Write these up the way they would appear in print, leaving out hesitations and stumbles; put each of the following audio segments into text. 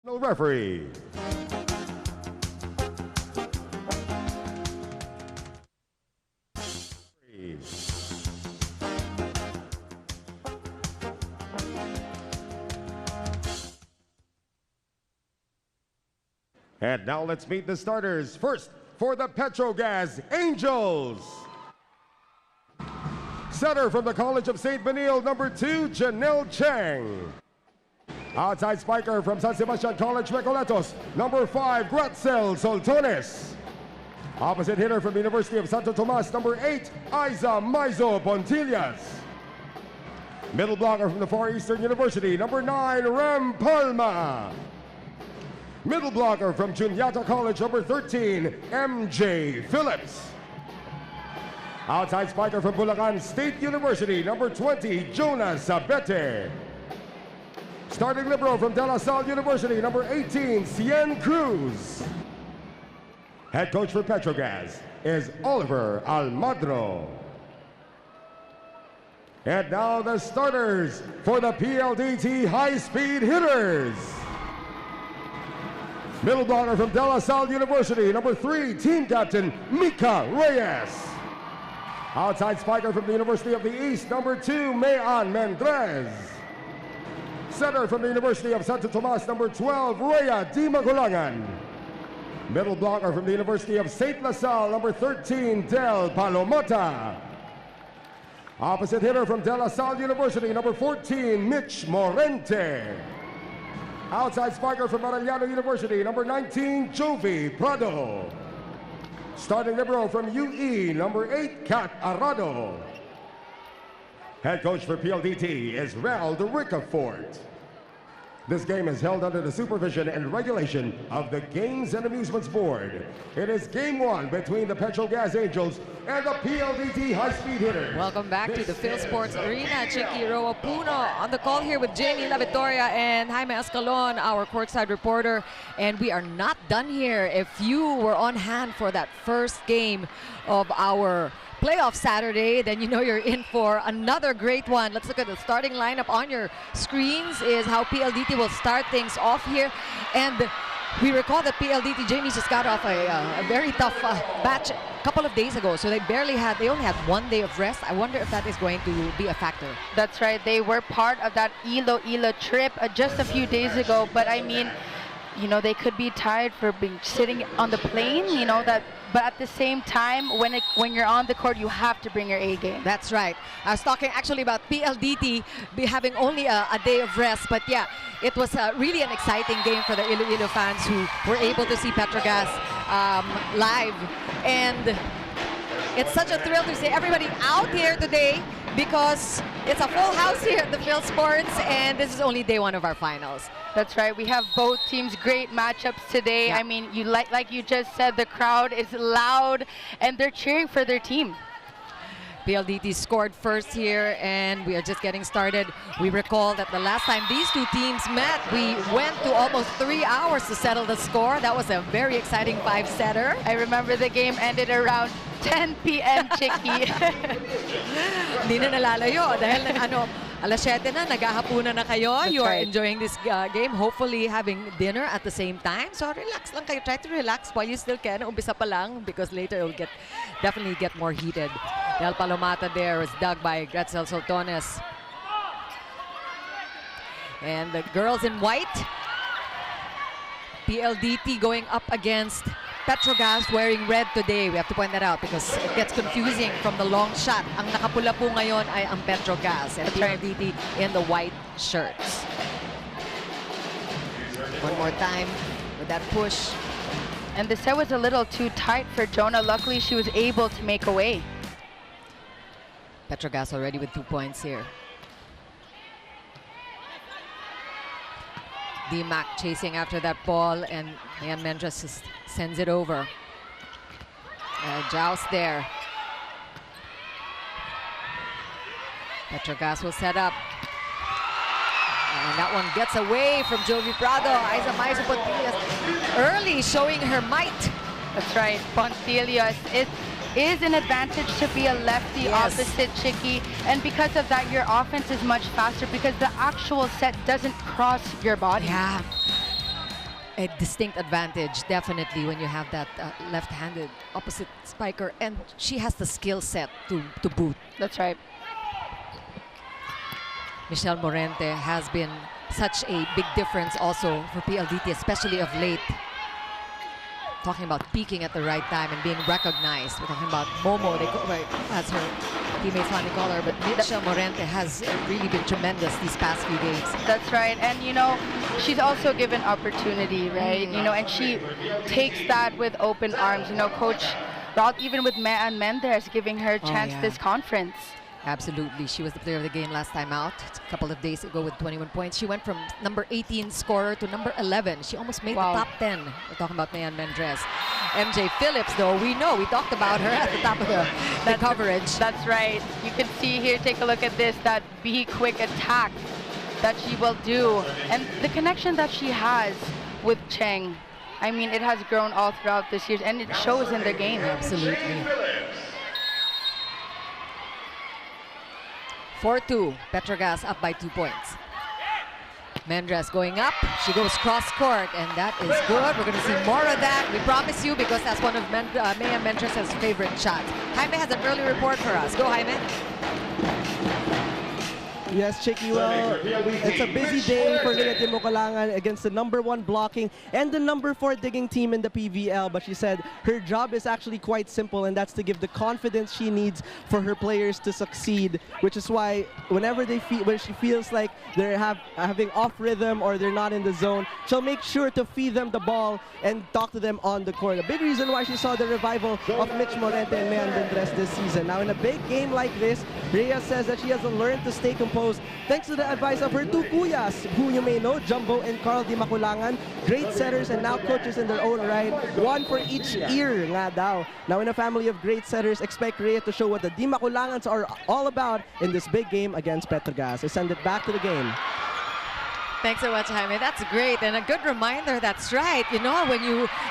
No referee. And now let's meet the starters. First, for the PETRO GAZZ Angels. Setter from the College of St. Benil, number 2, Janelle Chang. Outside spiker from San Sebastian College, Recoletos, number 5, Gratzel Soltones. Opposite hitter from the University of Santo Tomas, number 8, Aiza Maizo Pontillas. Middle blocker from the Far Eastern University, number 9, Ram Palma. Middle blocker from Juniata College, number 13, MJ Phillips. Outside spiker from Bulacan State University, number 20, Jonas Abete. Starting libero from De La Salle University, number 18, Cien Cruz. Head coach for PETRO GAZZ is Oliver Almadro. And now the starters for the PLDT high-speed hitters. Middle blocker from De La Salle University, number 3, team captain Mika Reyes. Outside spiker from the University of the East, number 2, Mayan Mendrez. Center from the University of Santo Tomas, number 12, Rhea Di Magulangan. Middle blocker from the University of St. La Salle, number 13, Del Palomota. Opposite hitter from De La Salle University, number 14, Mitch Morente. Outside spiker from Arellano University, number 19, Jovi Prado. Starting libero from UE, number 8, Kat Arado. Head coach for PLDT is Ralph Ricafort. This game is held under the supervision and regulation of the Games and Amusements Board. It is game 1 between the PETRO GAZZ Angels and the PLDT high-speed hitters. Welcome back to the Phil Sports Arena. Chicky Roa Puno on the call here with Jamie La Victoria and Jaime Escalon, our courtside reporter. And we are not done here. If you were on hand for that first game of our playoff Saturday, then you know you're in for another great one. Let's look at the starting lineup on your screens is how PLDT will start things off here. And we recall that PLDT, Jamie, just got off a very tough batch a couple of days ago. So they only had 1 day of rest. I wonder if that is going to be a factor. That's right. They were part of that Iloilo trip just a few days ago. But I mean, you know, they could be tired for sitting on the plane, you know, that. But at the same time, when you're on the court, you have to bring your A game. That's right. I was talking actually about PLDT having only a day of rest. But yeah, it was really an exciting game for the Iloilo fans who were able to see PETRO GAZZ live. And it's such a thrill to see everybody out here today because it's a full house here at the Phil Sports, and this is only day 1 of our finals. That's right. We have both teams' great matchups today. Yeah. I mean, like you just said, the crowd is loud, and they're cheering for their team. PLDT scored first here, and we are just getting started. We recall that the last time these two teams met, we went to almost 3 hours to settle the score. That was a very exciting 5-setter. I remember the game ended around 10 p.m. Chicky. Hindi na nalalayo dahil alas 7 na, naghahapunan na kayo. That's you are right. enjoying this game, hopefully having dinner at the same time. So relax lang kayo. Try to relax while you still can. Umpisa pa lang because later it will definitely get more heated. Del Palomata there was dug by Gratzel Soltones. And the girls in white, PLDT going up against PETRO GAZZ wearing red today. We have to point that out because it gets confusing from the long shot. Ang nakapula po ngayon ay ang PETRO GAZZ and PLDT in the white shirts. One more time with that push. And the set was a little too tight for Jonah. Luckily, she was able to make away. PETRO GAZZ already with 2 points here. D-Mac chasing after that ball, and Mayan Mendrez just sends it over. Joust there. PETRO GAZZ will set up. And that one gets away from Jovi Prado. Aiza Maizo Pontillas early showing her might. That's right. Pontillas is an advantage to be a lefty opposite Chicky, and because of that your offense is much faster because the actual set doesn't cross your body. Yeah. a distinct advantage, definitely, when you have that left-handed opposite spiker, and she has the skill set to boot. That's right. Michelle Morente has been such a big difference also for PLDT, especially of late. Talking about peaking at the right time and being recognized. We're talking about Momo, as her teammates want to call her, but Michelle Morente has really been tremendous these past few games. That's right, and you know, she's also given opportunity, right? You know, and she takes that with open arms. You know, Coach Rod, even with Mean Mendez, giving her a chance this conference. Absolutely. She was the player of the game last time out, a couple of days ago with 21 points. She went from number 18 scorer to number 11. She almost made the top 10. We're talking about Mean Mendez. MJ Phillips, though, we know. We talked about her at the top of the coverage. That's right. You can see here, take a look at this, that be quick attack that she will do. And the connection that she has with Cheng, I mean, it has grown all throughout this year, and it shows in the game. Absolutely. 4-2, PETRO GAZZ up by 2 points. Mendez going up, she goes cross court, and that is good. We're going to see more of that, we promise you, because that's one of Mean Mendez's favorite shots. Jaime has an early report for us. Go, Jaime. Yes, Chicky, well, it's a busy day for Rhea Timocalangan against the #1 blocking and the #4 digging team in the PVL. But she said her job is actually quite simple, and that's to give the confidence she needs for her players to succeed. Which is why whenever when she feels like they're having off rhythm or they're not in the zone, she'll make sure to feed them the ball and talk to them on the court. A big reason why she saw the revival of Mitch Morente and Mean Mendez this season. Now, in a big game like this, Rhea says that she has learned to stay composed thanks to the advice of her two kuyas, who you may know, Jumbo and Carl Di Maculangan, great setters and now coaches in their own right, one for each ear nga daw. Now, in a family of great setters, expect Rhea to show what the Di Maculangans are all about in this big game against PETRO GAZZ. I send it back to the game. Thanks so much, Jaime. That's great, and a good reminder. That's right. You know,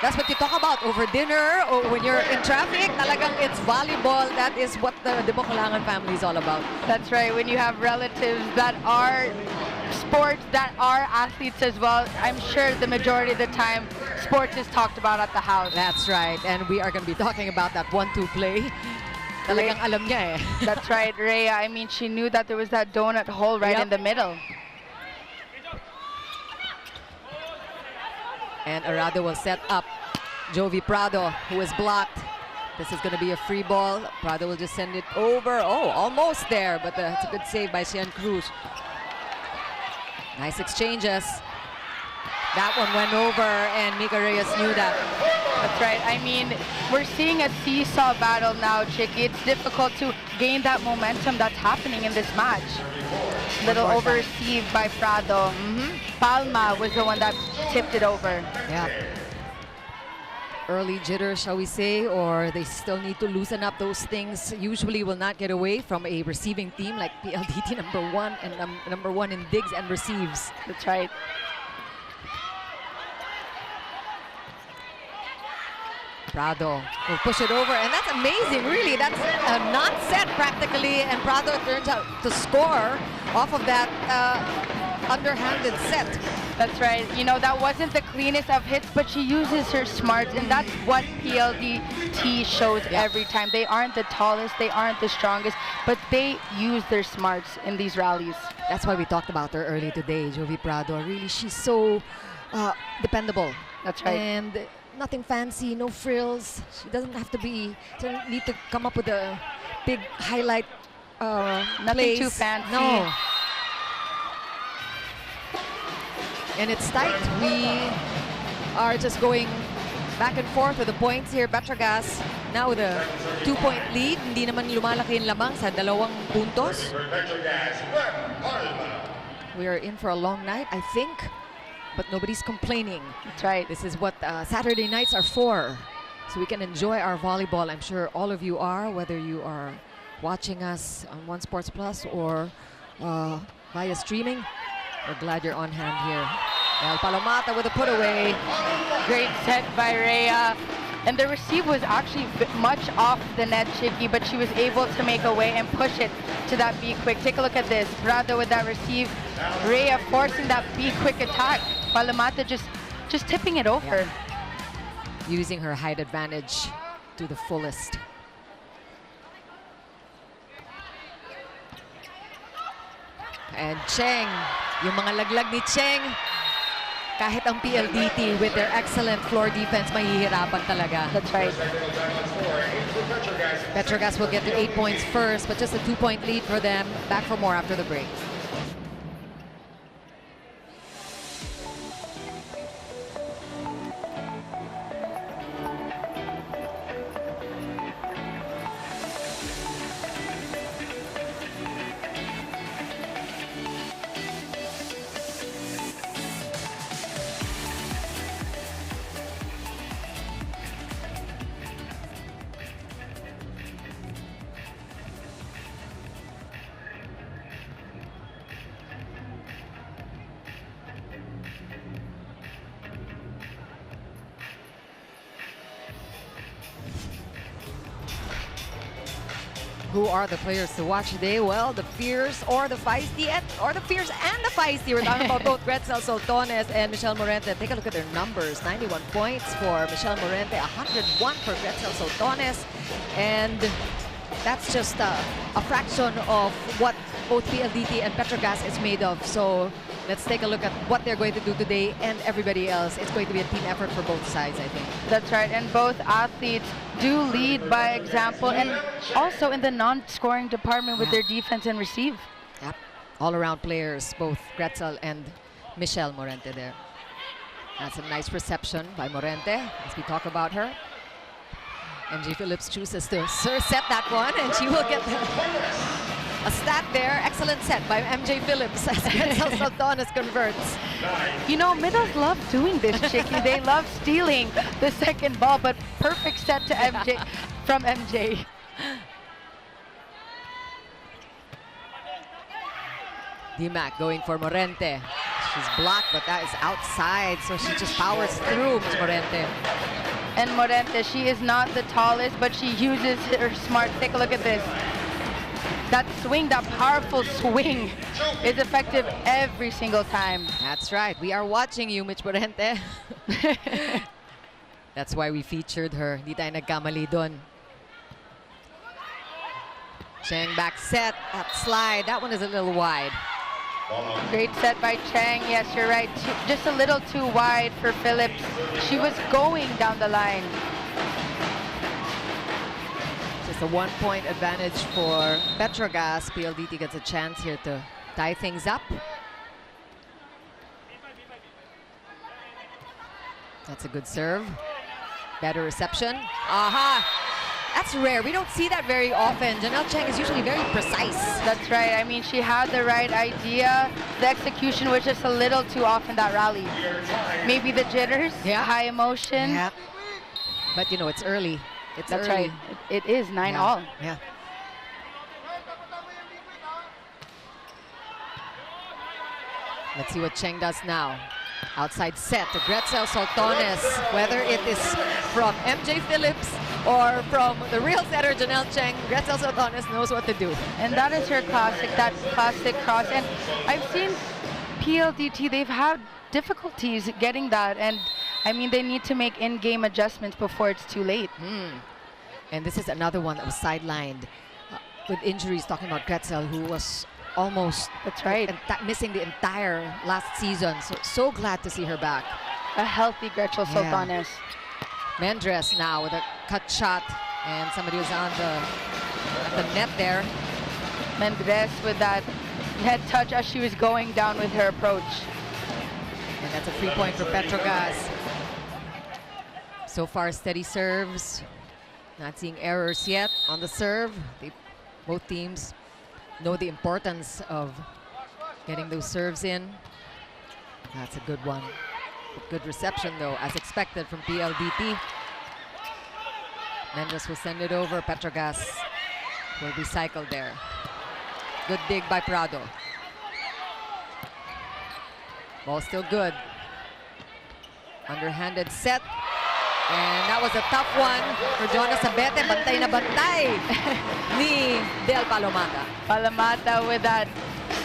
that's what you talk about over dinner or when you're in traffic. Talagang it's volleyball. That is what the Maculangan family is all about. That's right. When you have relatives that are sports, that are athletes as well, I'm sure the majority of the time sports is talked about at the house. That's right, and we are going to be talking about that 1-2 play. Talagang alam niya eh. That's right, Rhea. I mean, she knew that there was that donut hole right in the middle. And Arado will set up Jovi Prado, who is blocked. This is going to be a free ball. Prado will just send it over. Oh, almost there, but it's a good save by Cian Cruz. Nice exchanges. That one went over, and Mika Reyes knew that. That's right. I mean, we're seeing a seesaw battle now, Chicky. It's difficult to gain that momentum that's happening in this match. Little over-received by Prado. Palma was the one that tipped it over. Yeah. Early jitter, shall we say, or they still need to loosen up those things. Usually will not get away from a receiving team like PLDT #1 and #1 in digs and receives. That's right. Prado will push it over, and that's amazing, really. That's a not set practically, and Prado turns out to score off of that underhanded set. That's right. You know, that wasn't the cleanest of hits, but she uses her smarts, and that's what PLDT shows every time. They aren't the tallest, they aren't the strongest, but they use their smarts in these rallies. That's why we talked about her early today, Jovi Prado. Really, she's so dependable. That's right. And nothing fancy, no frills. She doesn't have to need to come up with a big highlight Nothing too fancy. No. And it's tight. We are just going back and forth with the points here. PETRO GAZZ now with a 2-point lead. Hindi naman lumalaki yung lamang sa 2 puntos. We are in for a long night, I think, but nobody's complaining. That's right. This is what Saturday nights are for, so we can enjoy our volleyball. I'm sure all of you are, whether you are watching us on One Sports Plus or via streaming. We're glad you're on hand here. El Palomata with a put away. Great set by Rhea. And the receive was actually much off the net, Chicky, but she was able to make a way and push it to that be quick. Take a look at this. Prado with that receive. Rhea forcing that be quick attack. Palomata just just tipping it over. Using her height advantage to the fullest. And Cheng, yung mga laglag ni Cheng, kahit ang PLDT with their excellent floor defense, mahihirapan talaga. That's right. PETRO GAZZ will get to 8 points first, but just a 2-point lead for them. Back for more after the break. Who are the players to watch today? Well, the fierce or the feisty, or the fierce and the feisty. We're talking about both Gretzel Soltones and Michelle Morente. Take a look at their numbers. 91 points for Michelle Morente, 101 for Gretzel Soltones. And that's just a fraction of what both PLDT and PETRO GAZZ is made of. So let's take a look at what they're going to do today and everybody else. It's going to be a team effort for both sides, I think. That's right, and both athletes do lead by example, and also in the non-scoring department with their defense and receive. Yep, all-around players, both Gretzel and Michelle Morente there. That's a nice reception by Morente as we talk about her. MJ Phillips chooses to set that one, and she will get a stat there. Excellent set by MJ Phillips as Gretzel Soltones converts. You know, middles love doing this, Chicky. They love stealing the second ball, but perfect set to MJ from MJ. D-Mac going for Morente. She's blocked, but that is outside, so she just powers through Morente. And Morente, she is not the tallest, but she uses her smart. Take a look at this. That swing, that powerful swing is effective every single time. That's right. We are watching you, Mitch Morente. That's why we featured her. Hindi tayo nagkamali dun. Cheng back set. That slide. That one is a little wide. Great set by Cheng. Yes, you're right. Just a little too wide for Phillips. She was going down the line. Just a 1-point advantage for PETRO GAZZ. PLDT gets a chance here to tie things up. That's a good serve. Better reception. Aha! That's rare. We don't see that very often. Janelle Cheng is usually very precise. That's right. I mean, she had the right idea. The execution was just a little too off in that rally. Maybe the jitters, high emotion. Yeah. But, you know, it's early. That's right. It is 9-all. Yeah. Let's see what Cheng does now. Outside set to Gretzel Soltones. Whether it is from MJ Phillips or from the real setter Janelle Cheng, Gretzel Soltones knows what to do. And that is her classic, that classic cross. And I've seen PLDT, they've had difficulties getting that. And I mean, they need to make in-game adjustments before it's too late. And this is another one that was sidelined with injuries, talking about Gretzel, who was almost missing the entire last season. So glad to see her back. A healthy Gretzel Soltones. Mendres now with a cut shot, and somebody was on at the net there. Mendres with that head touch as she was going down with her approach. And that's a 3-point for PETRO GAZZ. So far, steady serves. Not seeing errors yet on the serve. Both teams know the importance of getting those serves in. That's a good one. Good reception, though, as expected from PLDT. Mendres will send it over. PETRO GAZZ will be cycled there. Good dig by Prado. Ball still good. Underhanded set. And that was a tough one for Jonas Sabete. Bantay na bantay ni Del Palomata. Palomata with that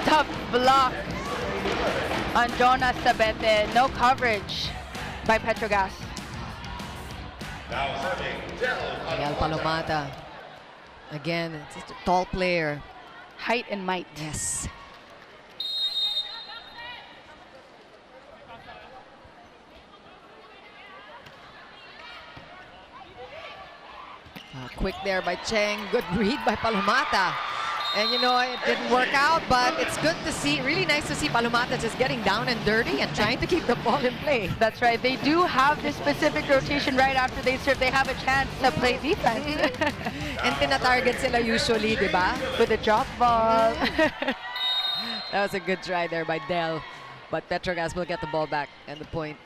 tough block on Jonas Sabete. No coverage. by PETRO GAZZ. Miguel Palomata. Again, it's a tall player. Height and might. Yes. Quick there by Cheng. Good read by Palomata. And you know, it didn't work out, but it's good to see, really nice to see Palomata just getting down and dirty and trying to keep the ball in play. That's right. They do have this specific rotation right after they serve. They have a chance to play defense. And tina-target sila usually, di ba? With a drop ball. That was a good try there by Del. But PETRO GAZZ will get the ball back and the point.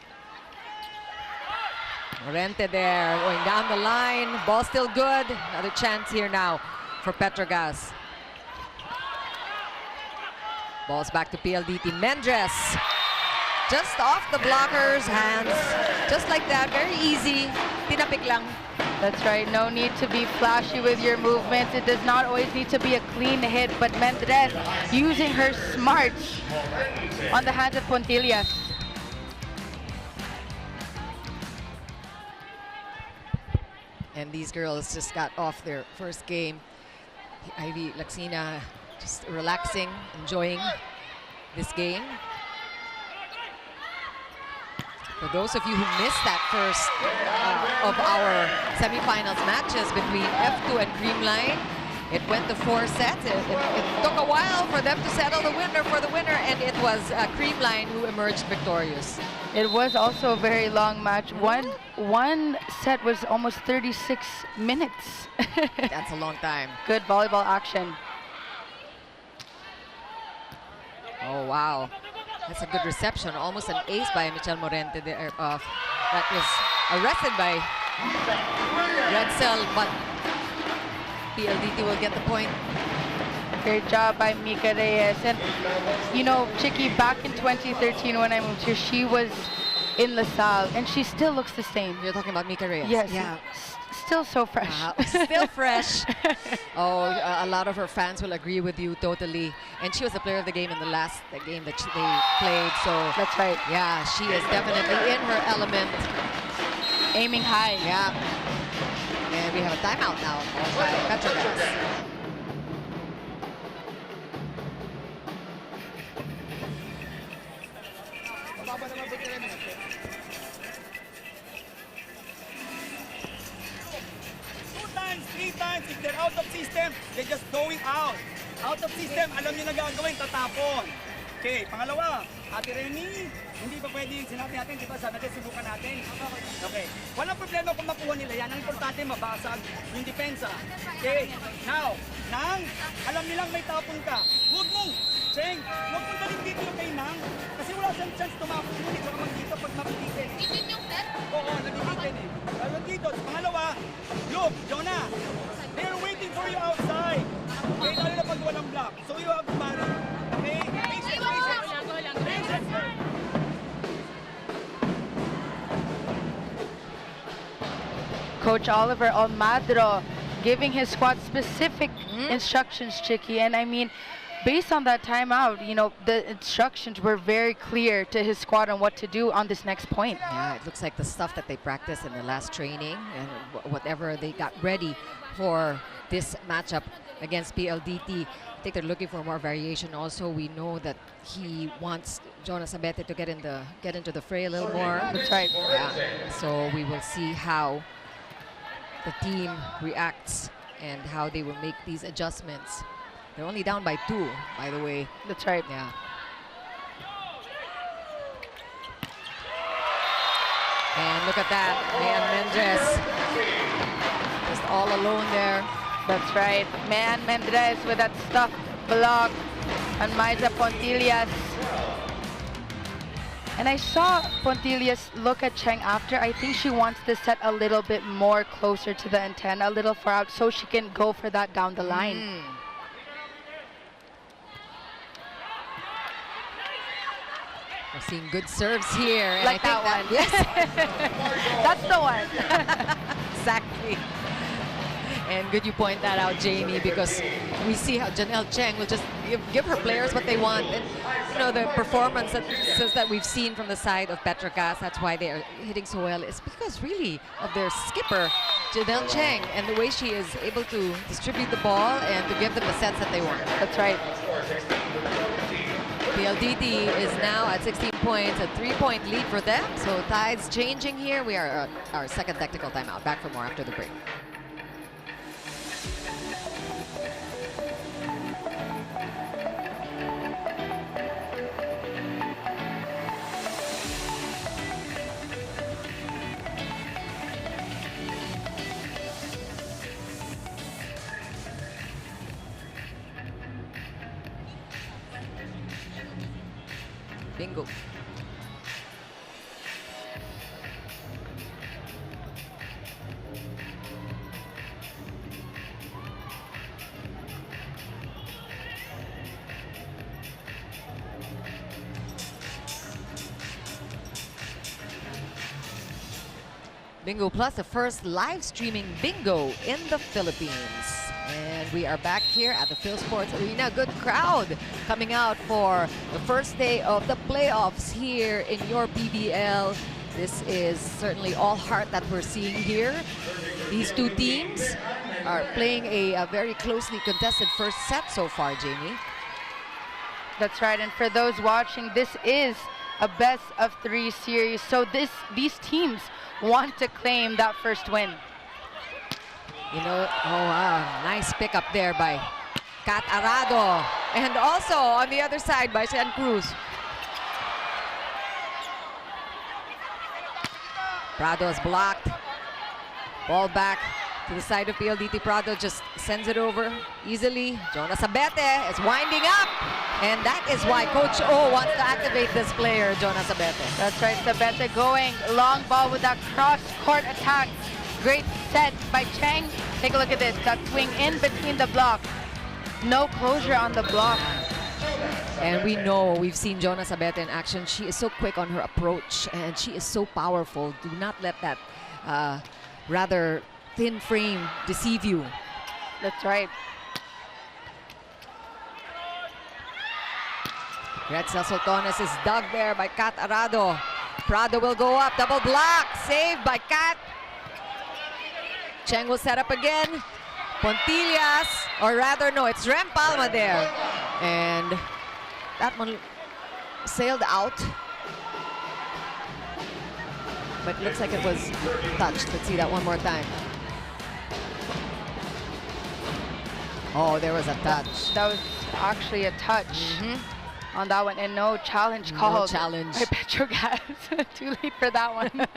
Morente there, going down the line. Ball still good. Another chance here now for PETRO GAZZ. Ball's back to PLDT. Mendres, just off the blocker's hands. Just like that, very easy. Tinapik lang. That's right. No need to be flashy with your movements. It does not always need to be a clean hit, but Mendres using her smarts on the hands of Pontillas. And these girls just got off their first game. Ivy Laxina just relaxing, enjoying this game. For those of you who missed that first of our semifinals matches between F2 and Creamline, it went to 4 sets. It took a while for them to settle the winner for the winner, and it was Creamline who emerged victorious. It was also a very long match. One set was almost 36 minutes. That's a long time. Good volleyball action. Oh, wow. That's a good reception. Almost an ace by Michelle Morente there. That was arrested by Redsel, but PLDT will get the point. Great job by Mika Reyes. And, you know, Chicky, back in 2013 when I moved here, she was in LaSalle, and she still looks the same. You're talking about Mika Reyes? Yes. Yeah. Still so fresh. Still fresh. Oh, a lot of her fans will agree with you totally. And she was the player of the game in the last game that they played. So that's right. Yeah, she is definitely in her element. Aiming high. Yeah. And we have a timeout now by PETRO GAZZ. Three times, if they're out of system, they're just going out. Out of system, alam nyo na gagawin, tatapon. Okay, pangalawa, Ate Remy, hindi pa pwede sinabi natin, di ba? Sabi natin, subukan natin. Okay, walang problema kung makuha nila yan. Ang importante, mabasag yung depensa. Okay, now, alam nilang may tapon ka. Huwag mong, Cheng, huwag mong balik dito yung kay Nang. Kasi wala siyang chance tumapon yun. Ikaw naman dito pag mabibitin. Bitin yung set? Oo, nabibitin eh. Huwag dito. Pangalawa, look, Jonah, they're waiting for you outside. Okay, lalo na pag walang block. So you have to marry. Okay? Coach Oliver Almadro giving his squad specific instructions, Chicky. And I mean, based on that timeout, you know, the instructions were very clear to his squad on what to do on this next point. Yeah, it looks like the stuff that they practiced in the last training and whatever they got ready for this matchup against PLDT. I think they're looking for more variation. Also, we know that he wants Jonas Abete to get into the fray a little more. That's right. Yeah. So we will see how the team reacts and how they will make these adjustments. They're only down by 2, by the way. That's right. Yeah. And look at that, Mayan Mendres. Just all alone there. That's right. Mayan Mendres with that stuffed block on Maiza Pontillas. And I saw Pontillas look at Cheng after. I think she wants to set a little bit more closer to the antenna, a little far out, so she can go for that down the line. We're seeing good serves here. Like that one. Yes. That's the one. Exactly. And good you point that out, Jamie, because we see how Janelle Cheng will just give her players what they want. And, you know, the performances that we've seen from the side of PETRO GAZZ, that's why they are hitting so well, is because really of their skipper, Janelle Cheng, and the way she is able to distribute the ball and to give them the sets that they want. That's right. PLDT is now at 16 points, a 3-point lead for them. So tides changing here. We are at our second technical timeout. Back for more after the break. Bingo. Bingo Plus, the first live streaming bingo in the Philippines. And we are back here at the Phil Sports Arena. Good crowd coming out for the first day of the playoffs here in your PVL. This is certainly all heart that we're seeing here. These two teams are playing a very closely contested first set so far, Jamie. That's right, and for those watching, this is a best-of-3 series. So these teams want to claim that first win. You know, oh wow, nice pickup there by Kat Arado. And also on the other side by Sean Cruz. Prado is blocked. Ball back to the side of PLDT. Prado just sends it over easily. Jonas Abete is winding up. And that is why Coach O wants to activate this player, Jonas Abete. That's right, Abete going long ball with that cross-court attack. Great set by Cheng. Take a look at this. That swing in between the block. No closure on the block. And we know, we've seen Jonas Abete in action. She is so quick on her approach and she is so powerful. Do not let that rather thin frame deceive you. That's right. Gretzel Sotones is dug there by Kat Arado. Prado will go up, double block, saved by Kat. Cheng will set up again. Pontillas, or rather, no, it's Rem Palma there. And that one sailed out. But it looks like it was touched. Let's see that one more time. Oh, there was a touch. That was actually a touch on that one. And no challenge called. No challenge. By PETRO GAZZ. Too late for that one.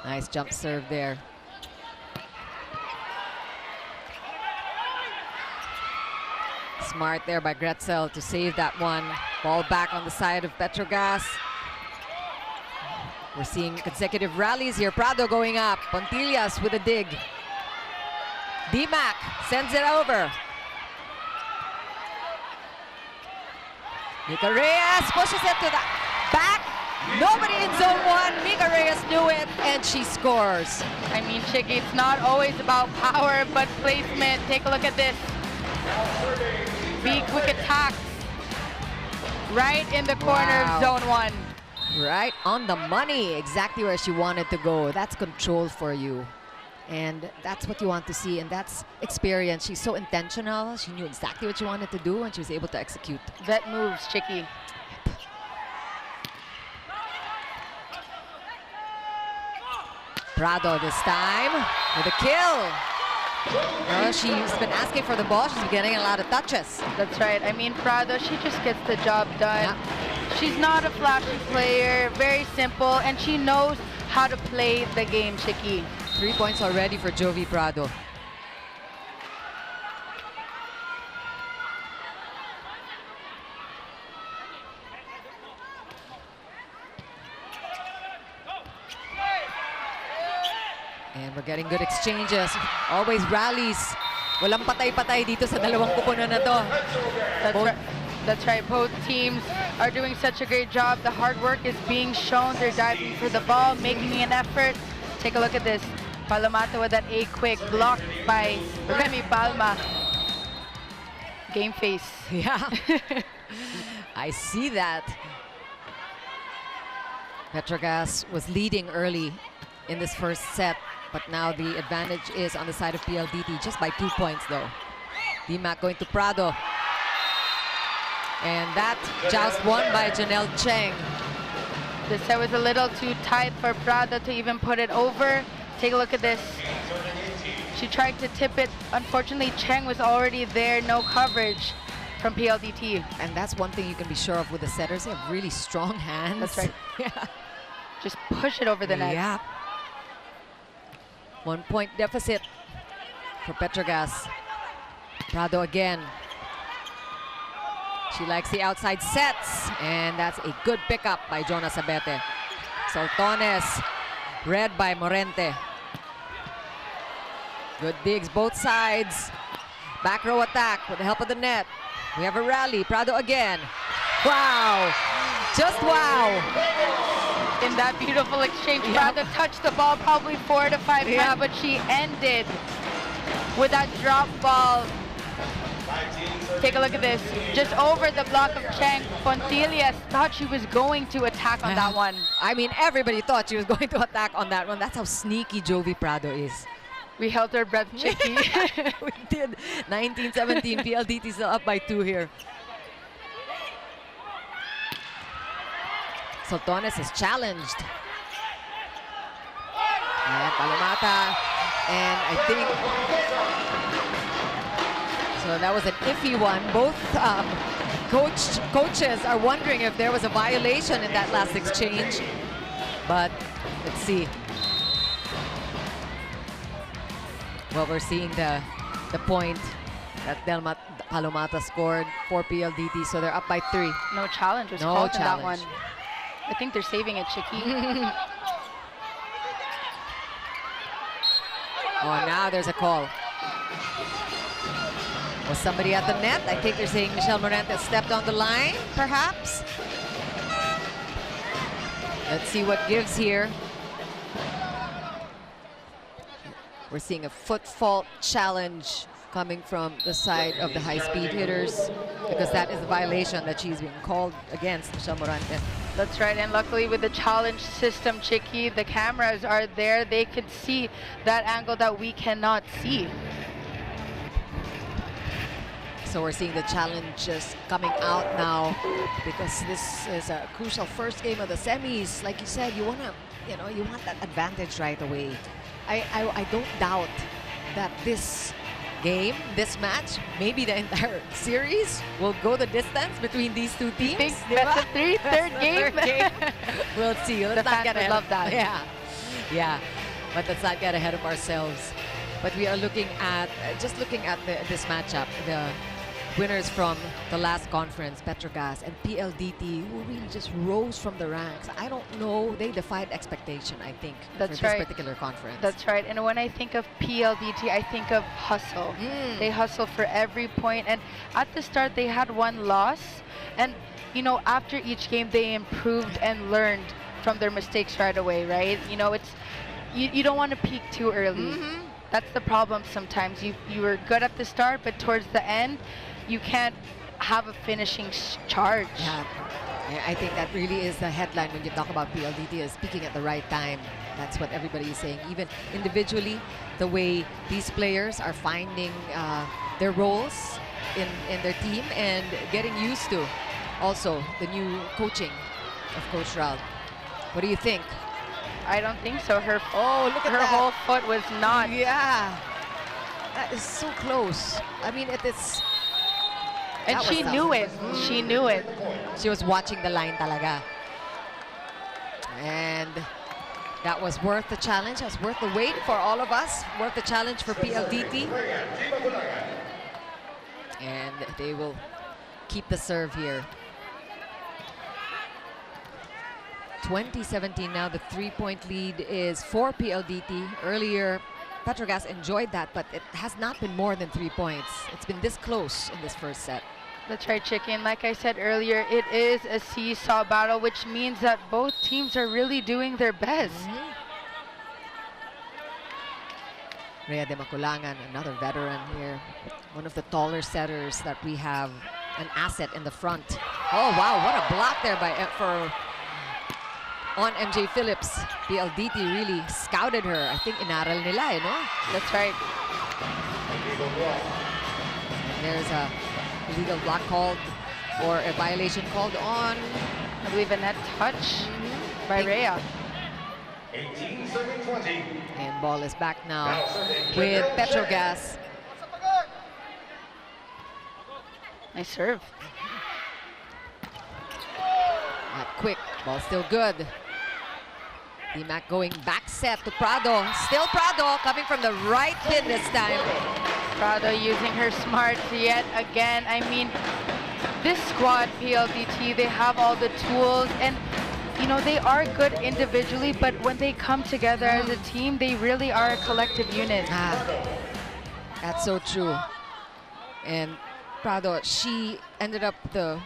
Nice jump serve there. Smart there by Gretzel to save that one. Ball back on the side of PETRO GAZZ. We're seeing consecutive rallies here. Prado going up. Pontillas with a dig. D-Mac sends it over. Mika Reyes pushes it to the back. Nobody in zone one. Mika Reyes knew it, and she scores. I mean, Chicky, it's not always about power, but placement. Take a look at this. Big quick attack. Right in the corner of zone one. Right on the money. Exactly where she wanted to go. That's control for you. And that's what you want to see, and that's experience. She's so intentional. She knew exactly what she wanted to do, and she was able to execute. Vet moves, Chicky. Prado this time with a kill. She's been asking for the ball. She's been getting a lot of touches. That's right. I mean, Prado, she just gets the job done. She's not a flashy player, very simple, and she knows how to play the game, Chicky. 3 points already for Jovi Prado. And we're getting good exchanges. Always rallies. Walang patay-patay dito sa dalawang kupunan na to. That's right. Both teams are doing such a great job. The hard work is being shown. They're diving for the ball, making an effort. Take a look at this. Palomata with that A quick, blocked by Remy Palma. Game face. Yeah. I see that. PETRO GAZZ was leading early in this first set, but now the advantage is on the side of PLDT, just by 2 points though. DMAC going to Prado. And that joust won by Janelle Cheng. The set was a little too tight for Prado to even put it over. Take a look at this. She tried to tip it. Unfortunately, Cheng was already there, no coverage from PLDT. And that's one thing you can be sure of with the setters. They have really strong hands. That's right. Yeah. Just push it over the net. Yeah. 1 point deficit for PETRO GAZZ. Prado again. She likes the outside sets, and that's a good pickup by Jonas Abete. Soltones, read by Morente. Good digs both sides. Back row attack with the help of the net. We have a rally. Prado again. Wow. Just wow. In that beautiful exchange, Yep. Prado touched the ball probably 4 to 5 Yep. times, but she ended with that drop ball. Take a look at this. Just over the block of Cheng. Fontilias thought she was going to attack on that one. I mean, everybody thought she was going to attack on that one. That's how sneaky Jovi Prado is. We held our breath, Chicky. We did. 19-17. PLDT still up by 2 here. Soltones is challenged. And Palomata. And I think... So that was an iffy one. Both coaches are wondering if there was a violation in that last exchange. But let's see. Well, we're seeing the point that Palomata scored for PLDT, so they're up by 3. No challenge was No called on that challenge. one. I think they're saving it, Chicky. Oh, now there's a call. Was somebody at the net? I think they're saying Michelle Morente stepped on the line, perhaps. Let's see what gives here. We're seeing a foot fault challenge coming from the side of the high-speed hitters, because that is a violation that she's being called against, Michelle Morente. That's right, and luckily with the challenge system, Chicky, the cameras are there. They could see that angle that we cannot see. So we're seeing the challenges coming out now, because this is a crucial first game of the semis. Like you said, you want that advantage right away. I don't doubt that this game, this match, maybe the entire series will go the distance between these two teams. Big best of 3, third game. We'll see. Let's The not fans get would ahead. love that. Yeah. But let's not get ahead of ourselves. But we are looking at this matchup, the winners from the last conference, PETRO GAZZ and PLDT, who really just rose from the ranks. I don't know, they defied expectation, I think, That's for right. this particular conference. That's right. And when I think of PLDT, I think of hustle. They hustle for every point. And at the start, they had 1 loss. And, you know, after each game, they improved and learned from their mistakes right away, right? You know, it's you don't want to peak too early. That's the problem sometimes. You were good at the start, but towards the end, you can't have a finishing charge. Yeah, I think that really is the headline when you talk about PLDT, is speaking at the right time. That's what everybody is saying. Even individually, the way these players are finding their roles in their team and getting used to also the new coaching of Coach Raul. What do you think? I don't think so. Her Look at her that. whole foot was not. Yeah, that is so close. I mean, it is. And That she was knew tough. it. She knew it. She was watching the line talaga. And that was worth the challenge. That was worth the wait for all of us. Worth the challenge for PLDT. And they will keep the serve here. 2017 now, the 3-point lead is for PLDT. Earlier, PETRO GAZZ enjoyed that, but it has not been more than 3 points. It's been this close in this first set. That's right, Chicken. Like I said earlier, it is a seesaw battle, which means that both teams are really doing their best. Rhea de Maculangan, another veteran here. One of the taller setters that we have, an asset in the front. Oh, wow, what a block there on MJ Phillips. PLDT really scouted her. I think inaral nila, no? That's right. And there's a illegal block called, or a violation called on, I believe a net touch by Rhea. 18-20. and ball is back now with Petro Gazz. Nice serve. Not quick, ball still good. D-Mac going back set to Prado. Still Prado coming from the right pin this time. Prado using her smarts yet again. I mean, this squad, PLDT, they have all the tools, and you know, they are good individually, but when they come together as a team, they really are a collective unit. That's so true. And Prado, she ended up the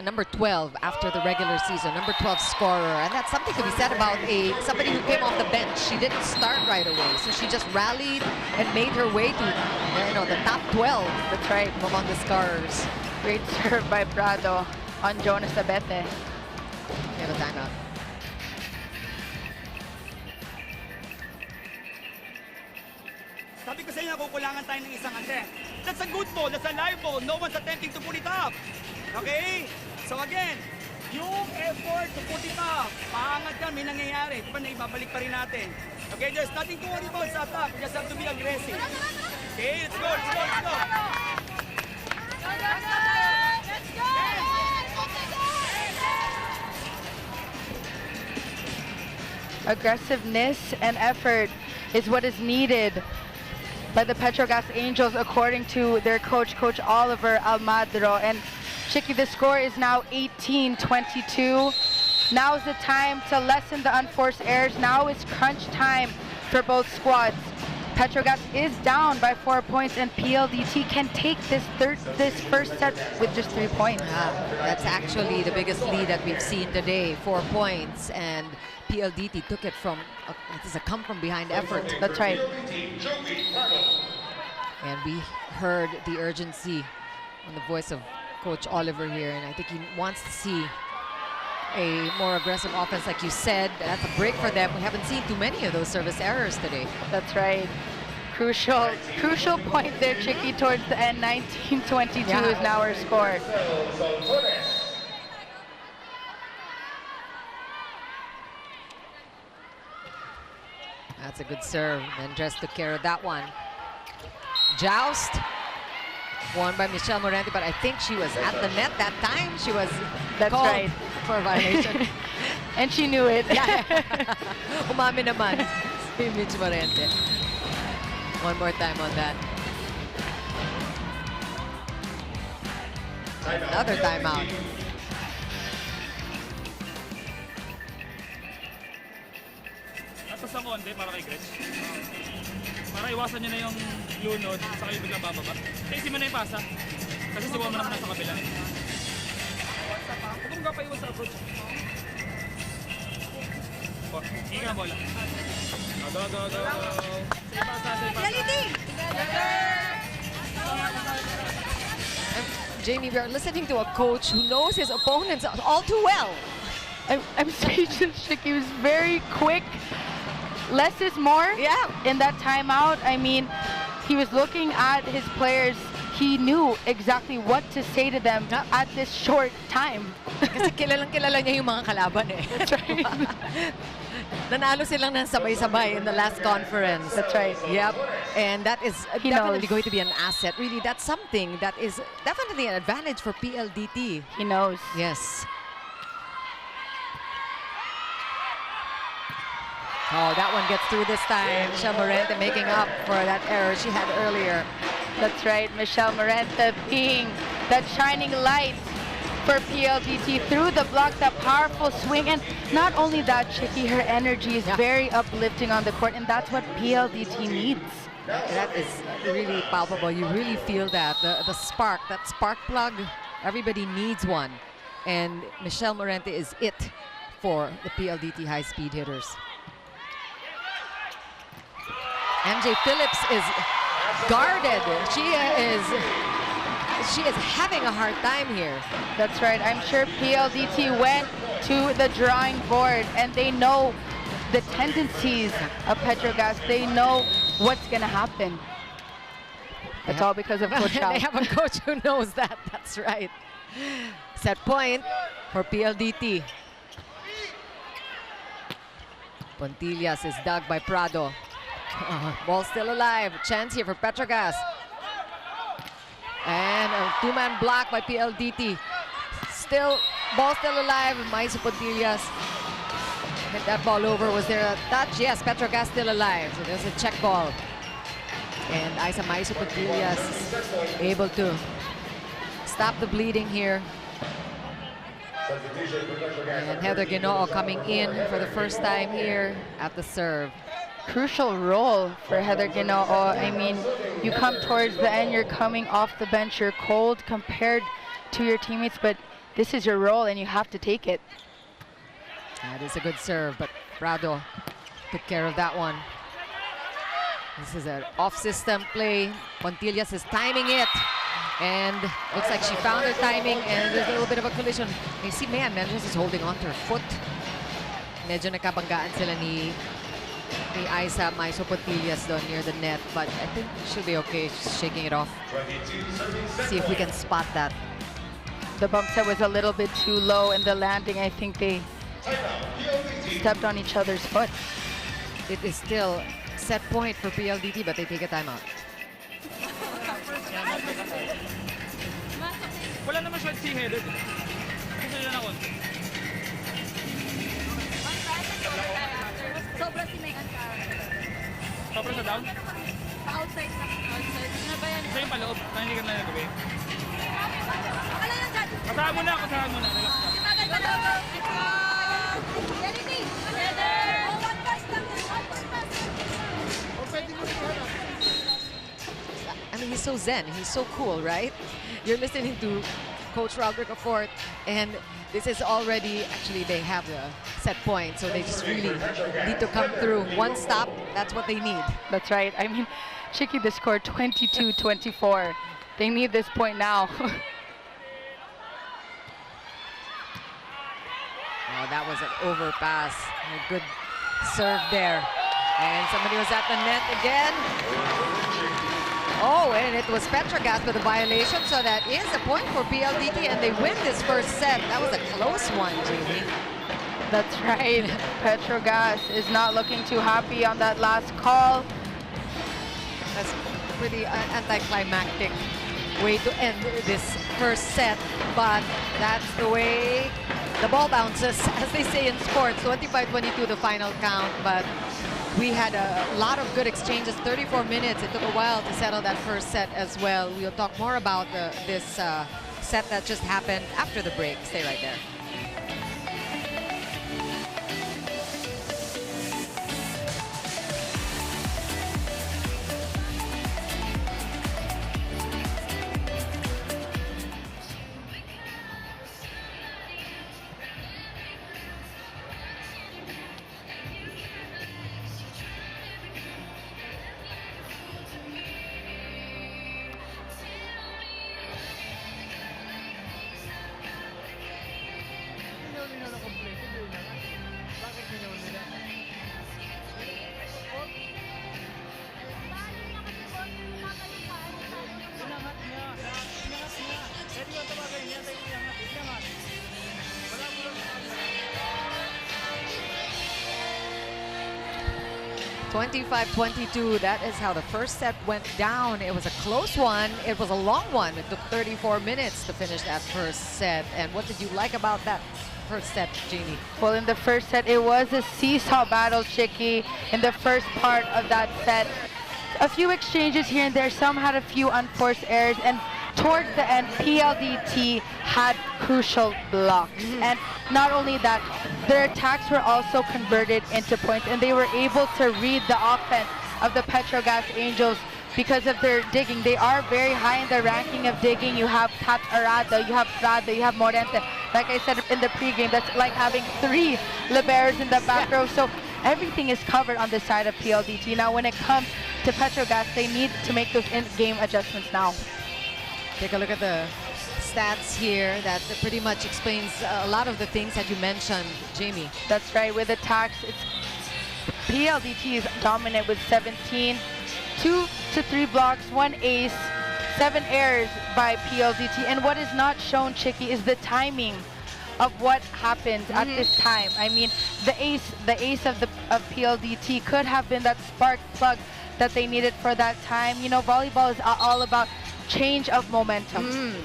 number 12 after the regular season, number 12 scorer, and that's something to be said about somebody who came off the bench. She didn't start right away, so she just rallied and made her way to the top 12. That's right. Among the scorers. Great serve by Prado on Jonas Abete. We have a timeout. Sabi ko sa inyo, kukulangan tayo ng isang attempt. That's a good ball, that's a live ball. No one's attempting to put it up. Okay? So again, yung effort to put it up, paangat yan, may nangyayari. Diba na ibabalik pa rin natin. Okay, there's nothing to worry about sa attack. We just have to be aggressive. Okay, let's go, let's go, let's go. Let's go! Aggressiveness and effort is what is needed by the Petro Gazz Angels, according to their coach, Coach Oliver Almadro. And Chicky, the score is now 18-22. Now is the time to lessen the unforced errors. Now is crunch time for both squads. Petro Gazz is down by 4 points, and PLDT can take this first set with just 3 points. That's actually the biggest lead that we've seen today, 4 points, and PLDT took it from, it is a come from behind effort. That's right. And we heard the urgency on the voice of Coach Oliver here, and I think he wants to see a more aggressive offense, like you said. That's a break for them. We haven't seen too many of those service errors today. That's right. Crucial point there, Chicky, towards the end. 19-22 is now our score. That's a good serve. Mendres took care of that one. Joust. Won by Michelle Morente, but I think she was at the net that time. She was called for a violation. And she knew it. Yeah. Umami naman si Mitch Morente. One more time on that. Another timeout. Tapos sa konti para kay Gretch. Para iwasan nyo na yung lunod, saka yung biglang bababa. Kasi mo na yung pasa. Kasi siwa mo naman nasa kabila. Huwag ka pa iwas sa approach. Hindi ka na bola. Go, go, go. Say pasa, say pasa. Jamie, we are listening to a coach who knows his opponents all too well. I'm speechless. He was very quick. Less is more. Yeah. In that timeout, I mean, he was looking at his players. He knew exactly what to say to them at this short time. Kasi kilalang-kilala niya yung mga kalaban eh. That's right. Nanalo silang ng sabay-sabay in the last conference. That's right. Yep. And that is He definitely knows. going to be an asset. Really, that's something that is definitely an advantage for PLDT. He knows. Yes. Oh, that one gets through this time. Michelle Morente making up for that error she had earlier. That's right. Michelle Morente being that shining light for PLDT through the block, that powerful swing. And not only that, Chicky, her energy is very uplifting on the court, and that's what PLDT needs. That is really palpable. You really feel that. The spark, that spark plug, everybody needs one. And Michelle Morente is it for the PLDT high-speed hitters. MJ Phillips is guarded. She is having a hard time here. That's right. I'm sure PLDT went to the drawing board and they know the tendencies of PETRO GAZZ. They know what's going to happen. It's all because of Coach Al. They have a coach who knows that. That's right. Set point for PLDT. Pontillas is dug by Prado. Ball still alive. Chance here for PETRO GAZZ. And a two-man block by PLDT. Ball still alive. Maiso Pontillas. Hit that ball over. Was there a touch? Yes, PETRO GAZZ still alive. So there's a check ball. And Isa Maiso Pontillas able to stop the bleeding here. And Heather Ginoo coming in for the first time here at the serve. Crucial role for Heather Ginoo. I mean, you come towards the end, you're coming off the bench, you're cold compared to your teammates, but this is your role and you have to take it. That is a good serve, but Prado took care of that one. This is an off-system play. Pontillas is timing it. And looks like she found her timing and there's a little bit of a collision. You see, Mendes is holding on to her foot. Medyo nakabanggaan sila ni Isa Maiso Pontillas doon near the net, but I think she'll be okay. She's shaking it off. See if we can spot that. The bump set was a little bit too low in the landing. I think they stepped on each other's foot. It is still set point for PLDT, but they take a timeout. Wala naman short si Heather. Gusto nila na konti. Sobra si Megan sa Sobra sa down? outside na. Outside. Ano ba yan? Sa yung paloob, na hindi ka na nagawin. Ano yan dyan? Kasahan mo na, kasahan mo na. Relax ka. Imagal pa lang. Yanity! Heather! One pass lang. I mean, he's so zen. He's so cool, right? You're listening to Coach Roderick Fort, and this is already, actually, they have the set point, so they just really need to come through. One stop, that's what they need. That's right. I mean, Chicky, the score 22-24. They need this point now. Oh, that was an overpass. A good serve there. And somebody was at the net again. Oh, and it was PETRO GAZZ with a violation, so that is a point for PLDT, and they win this first set. That was a close one, Jamie. That's right. PETRO GAZZ is not looking too happy on that last call. That's pretty anticlimactic way to end this first set, but that's the way the ball bounces, as they say in sports. 25-22 the final count, but we had a lot of good exchanges, 34 minutes. It took a while to settle that first set as well. We'll talk more about this set that just happened after the break. Stay right there. (25-22). That is how the first set went down. It was a close one. It was a long one. It took 34 minutes to finish that first set. And what did you like about that first set, Jeannie? Well, in the first set, it was a seesaw battle, Chicky, in the first part of that set. A few exchanges here and there. Some had a few unforced errors. And towards the end, PLDT had crucial blocks. And not only that, their attacks were also converted into points, and they were able to read the offense of the PETRO GAZZ Angels because of their digging. They are very high in the ranking of digging. You have Kat Arado, you have Prado, you have Morente. Like I said in the pregame, that's like having 3 liberos in the back row. So everything is covered on the side of PLDT. Now, when it comes to PETRO GAZZ, they need to make those in-game adjustments now. Take a look at the stats here that pretty much explains a lot of the things that you mentioned, Jamie. That's right. With attacks, it's PLDT is dominant with 17, 2 to 3 blocks, 1 ace, 7 errors by PLDT. And what is not shown, Chicky, is the timing of what happened at this time. I mean, the ace of PLDT could have been that spark plug that they needed for that time. You know, volleyball is all about change of momentum.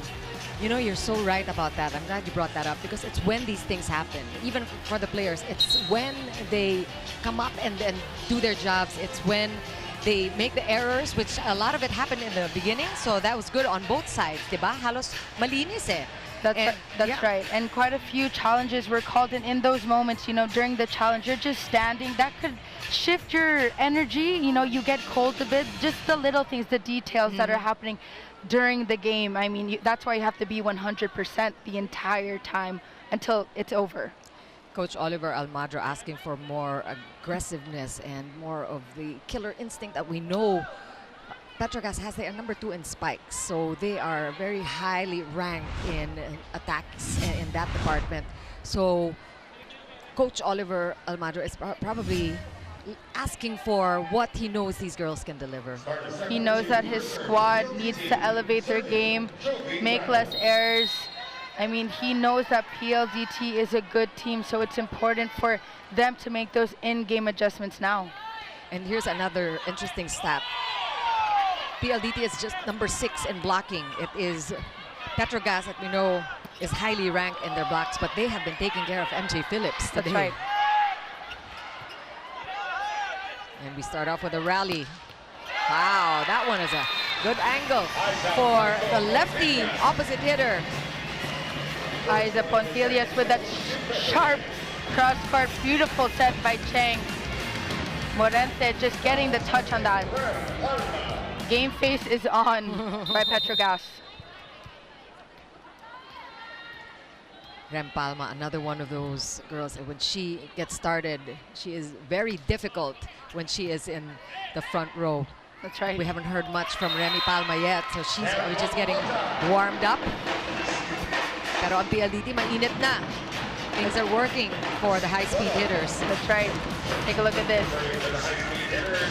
You know, you're so right about that. I'm glad you brought that up because it's when these things happen, even for the players, it's when they come up and do their jobs. It's when they make the errors, which a lot of it happened in the beginning. So that was good on both sides, diba? Halos malinis eh. That's right. And quite a few challenges were called in those moments. You know, during the challenge, you're just standing. That could shift your energy. You know, you get cold a bit. Just the little things, the details that are happening during the game. I mean, that's why you have to be 100% the entire time until it's over. Coach Oliver Almagro asking for more aggressiveness and more of the killer instinct that we know PETRO GAZZ has. They are number 2 in spikes, so they are very highly ranked in attacks in that department. So Coach Oliver Almagro is probably asking for what he knows these girls can deliver. He knows that his squad needs to elevate their game, make less errors. I mean, he knows that PLDT is a good team, so it's important for them to make those in-game adjustments now. And here's another interesting stat. PLDT is just number 6 in blocking. It is PETRO GAZZ that we know is highly ranked in their blocks, but they have been taking care of MJ Phillips today. That's right. And we start off with a rally. Wow, that one is a good angle for the lefty opposite hitter. Isa Pontillas with that sharp cross-court. Beautiful set by Cheng. Morente just getting the touch on that. Game face is on by PETRO GAZZ. Rem Palma, another one of those girls. When she gets started, she is very difficult when she is in the front row. That's right. We haven't heard much from Remy Palma yet, so she's probably just getting warmed up. Pero ang PLDT, mainit na. Things are working for the high-speed hitters. That's right. Take a look at this.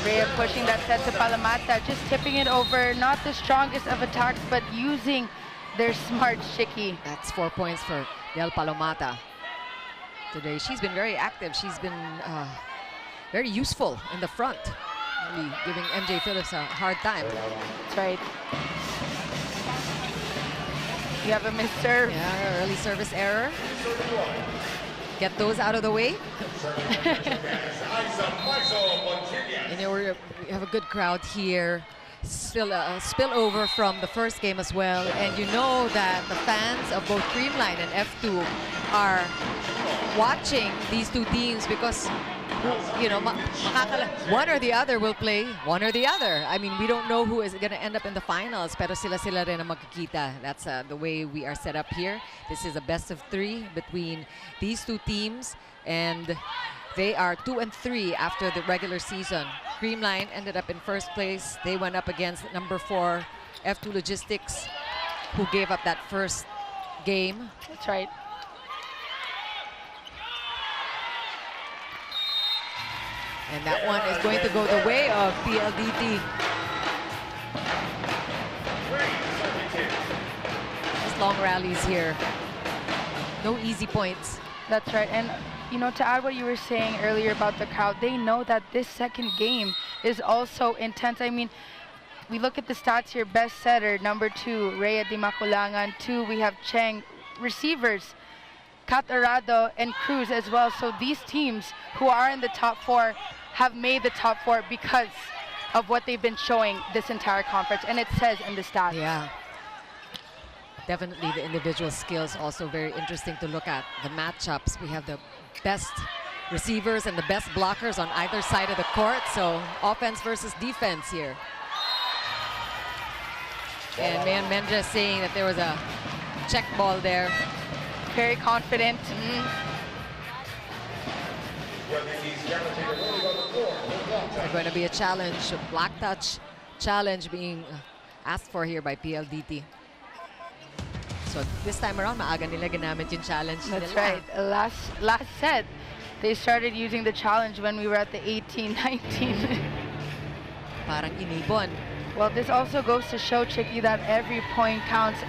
Rhea pushing that set to Palamata, just tipping it over. Not the strongest of attacks, but using their smart Shiki. That's 4 points for Del Palomata today. She's been very active. She's been very useful in the front, really giving MJ Phillips a hard time. That's right. You have a missed serve. Yeah, early service error. Get those out of the way. You know, we have a good crowd here. Still a spillover from the first game as well. And you know that the fans of both Creamline and F2 are watching these two teams because, you know, one or the other will play one or the other. I mean, we don't know who is going to end up in the finals, pero sila rin ang magkikita. That's the way we are set up here. This is a best of 3 between these two teams, and they are 2 and 3 after the regular season. Creamline ended up in first place. They went up against number 4 F2 Logistics, who gave up that first game. That's right. And that one is going to go the way of PLDT. Just long rallies here. No easy points. That's right. And, you know, to add what you were saying earlier about the crowd, they know that this second game is also intense. I mean, we look at the stats here. Best setter, number 2, Rhea Di Maculangan. 2, we have Cheng. Receivers, Kat Arado and Cruz as well. So these teams who are in the top 4 have made the top 4 because of what they've been showing this entire conference, and it says in the stats. Yeah, definitely the individual skills also very interesting to look at. The matchups, we have the best receivers and the best blockers on either side of the court, so offense versus defense here. And Man Mendez saying that there was a check ball there. Very confident. There's going to be a challenge, a black touch challenge being asked for here by PLDT. So this time around, maaga nila ginamit yung challenge That's nila. right. Last set, they started using the challenge when we were at the 18-19. Parang inibon. Well, this also goes to show, Chicky, that every point counts,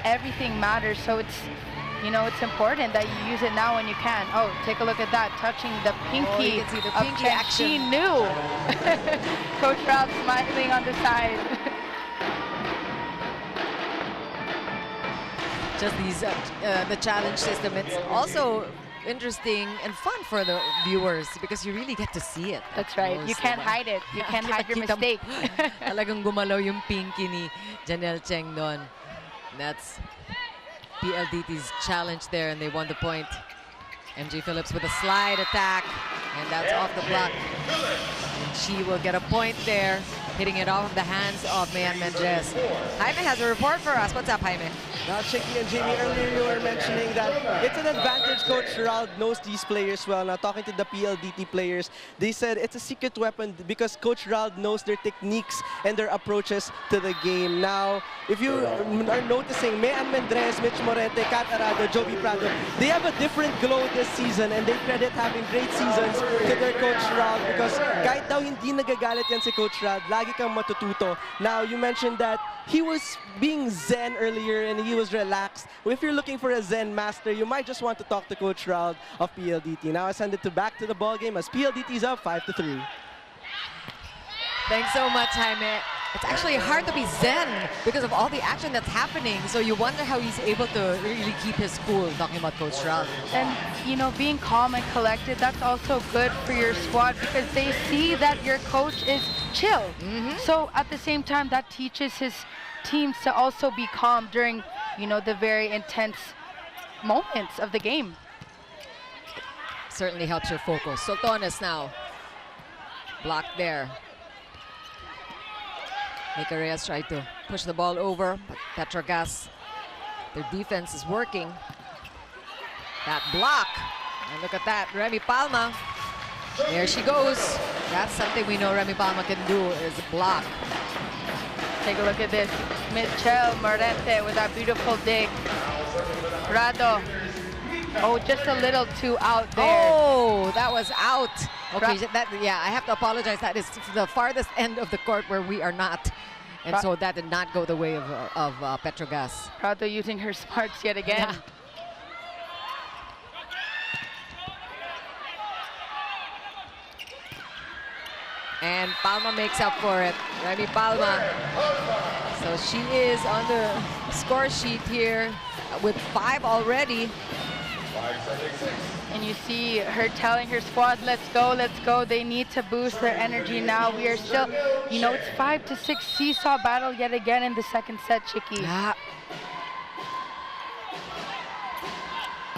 everything matters. So it's, you know, it's important that you use it now when you can. Oh, take a look at that, touching the pinky. You can see the of pinky Chen. action. She knew. Coach Ralph smiling on the side. Just these, the challenge system. It's also interesting and fun for the viewers because you really get to see it. That's right. You can't hide it. You can't hide your mistake. Talagang gumalaw yung pinky ni Janelle Cheng doon. That's PLDT's challenge there, and they won the point. MJ Phillips with a slide attack, and that's off the block. And she will get a point there, hitting it off the hands of Mayan Mendres. Jaime has a report for us. What's up, Jaime? Now, Chicky and Jamie, earlier you were mentioning that it's an advantage. Coach Gerald knows these players well. Now, talking to the PLDT players, they said it's a secret weapon because Coach Gerald knows their techniques and their approaches to the game. Now, if you are noticing, Mayan Mendres, Mitch Morente, Kat Arado, Jovi Prado, they have a different glow this season, and they credit having great seasons to their Coach Gerald because kahit daw hindi nagagalit yan si Coach Gerald, lagi kang matututo. Now, you mentioned that he was being zen earlier and he was relaxed. If you're looking for a zen master, you might just want to talk to Coach Gerald of PLDT. Now I send it back to the ball game as PLDT's up 5-3. Thanks so much, Jaime. It's actually hard to be zen because of all the action that's happening. So you wonder how he's able to really keep his cool, talking about Coach Gerald. And, you know, being calm and collected, that's also good for your squad because they see that your coach is chill. So at the same time, that teaches his teams to also be calm during, you know, the very intense moments of the game. Certainly helps your focus. Soltones now. Blocked there. Mika Reyes tried to push the ball over, but PETRO GAZZ, their defense is working. That block, and look at that, Remy Palma. There she goes. That's something we know Remy Palma can do, is block. Take a look at this. Michelle Morente with that beautiful dig. Prado. Oh, just a little too out there. Oh, that was out. Okay, yeah, I have to apologize. That is the farthest end of the court where we are not. And so that did not go the way of PETRO GAZZ. Prado using her smarts yet again. Yeah. And Palma makes up for it. Remy Palma. So she is on the score sheet here with 5 already. And you see her telling her squad, let's go, let's go. They need to boost their energy now. We are still, you know, it's 5-6 seesaw battle yet again in the second set, Chicky. Yeah.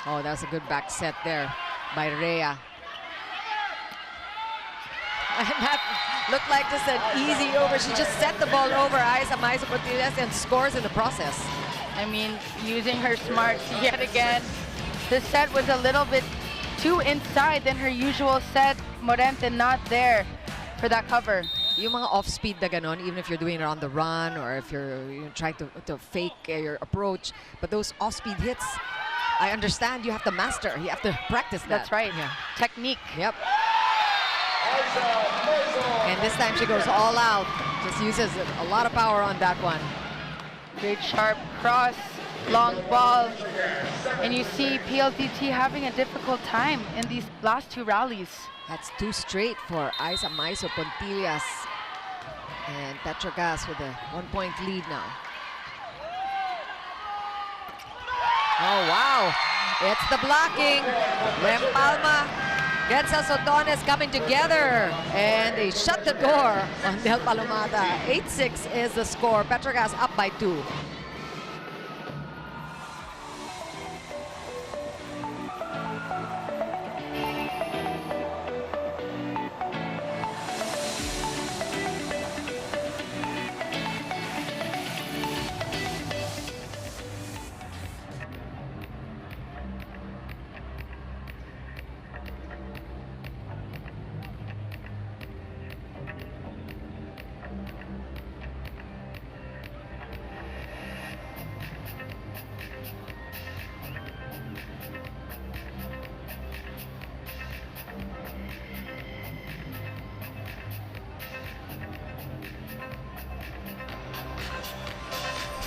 Oh, that's a good back set there by Rhea. And that looked like just an easy over. She just set the ball over Aiza Portillas and scores in the process. I mean, using her smarts yet again. The set was a little bit too inside than her usual set. Morente not there for that cover. Yung mga off-speed na ganon, even if you're doing it on the run or if you're trying to fake your approach, but those off-speed hits, I understand you have to master. You have to practice that. That's right. Yeah. Technique. Yep. And this time she goes all out. Just uses a lot of power on that one. Great sharp cross, long ball. And you see PLDT having a difficult time in these last 2 rallies. That's 2 straight for Aiza Portillas. And PETRO GAZZ with a 1-point lead now. Oh, wow. It's the blocking. Rem Palma gets Soltones coming together. And they shut the door on Del Palomada. 8-6 is the score. PETRO GAZZ up by 2.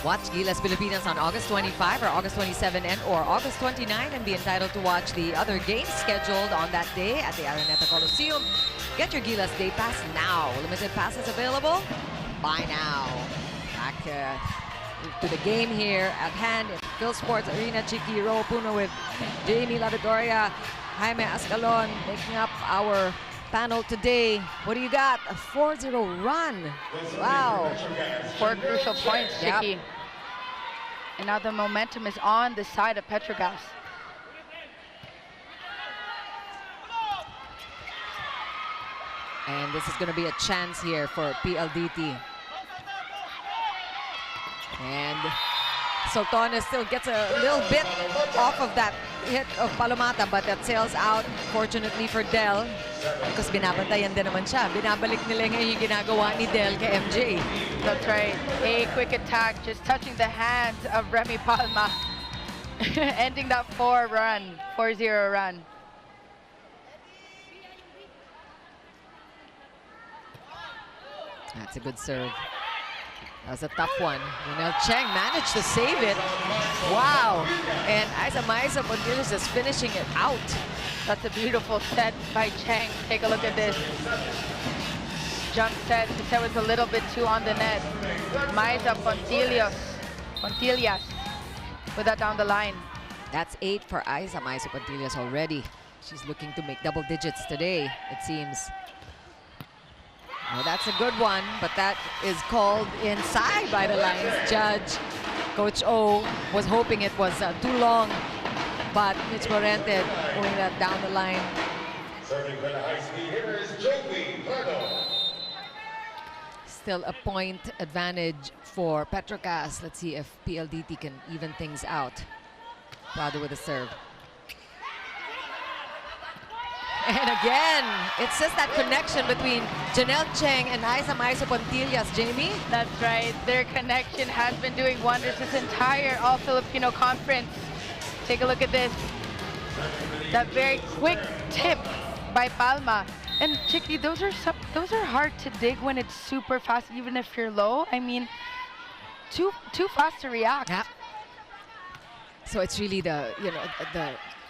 Watch Gilas Pilipinas on August 25 or August 27 and or August 29 and be entitled to watch the other games scheduled on that day at the Araneta Coliseum. Get your Gilas Day Pass now. Limited passes available. Buy now. Back to the game here at hand at Phil Sports Arena. Chiqui Roa Puno with Jamie Lavitoria, Jaime Ascalon making up our panel today. What do you got? A 4-0 run. Wow. 4 crucial points, Yep. Chiqui. And now the momentum is on the side of PETRO GAZZ. And this is going to be a chance here for PLDT. And Soltones still gets a little bit off of that hit of Palomata, but that sails out, fortunately for Del. Because binabantayan din naman siya. Binabalik nila ngayon yung ginagawa ni Del kay MJ. That's right. A quick attack, just touching the hands of Remy Palma. Ending that 4-0 run. That's a good serve. That was a tough one. Janelle Cheng managed to save it. Wow. And Isa Maisa Pontiles is finishing it out. That's a beautiful set by Cheng. Take a look at this. Jump set. The set was a little bit too on the net. Maisa Pontiles put that down the line. That's 8 for Isa Maisa Pontiles already. She's looking to make double digits today, it seems. Oh, that's a good one, but that is called inside by the lines judge. Coach O was hoping it was too long, but Mitch Morente pulling that down the line. Serving for the high-speed hitter is Joey Prado. Still a point advantage for PETRO GAZZ. Let's see if PLDT can even things out. Prado with a serve. And again, it's just that connection between Janelle Cheng and Isa Maisa Pontiles, Jamie. That's right. Their connection has been doing wonders this entire All-Filipino conference. Take a look at this. That very quick tip by Palma. And Chiqui, those are hard to dig when it's super fast, even if you're low. I mean, too fast to react. Yep. So it's really the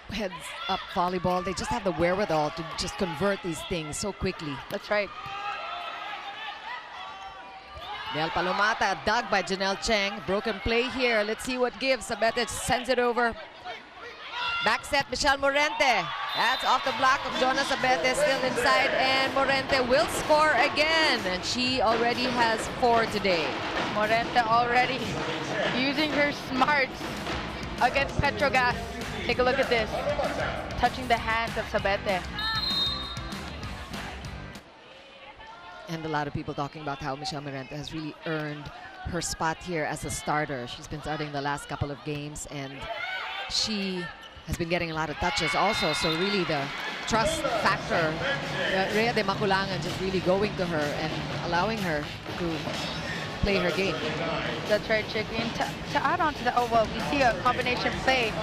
heads up volleyball. They just have the wherewithal to just convert these things so quickly. That's right. Del Palomata dug by Janelle Cheng. Broken play here. Let's see what gives. Sabete sends it over. Back set, Michelle Morente. That's off the block of Jonas Sabete, still inside, and Morente will score again. And she already has 4 today. Morente already using her smarts against PETRO GAZZ. Take a look at this. Touching the hands of Sabete. And a lot of people talking about how Michelle Morente has really earned her spot here as a starter. She's been starting the last couple of games, and she has been getting a lot of touches also. So really the trust factor, Rhea de Maculangan just really going to her and allowing her to play her game. That's right, Chiqui. And to add on to that, we see a combination play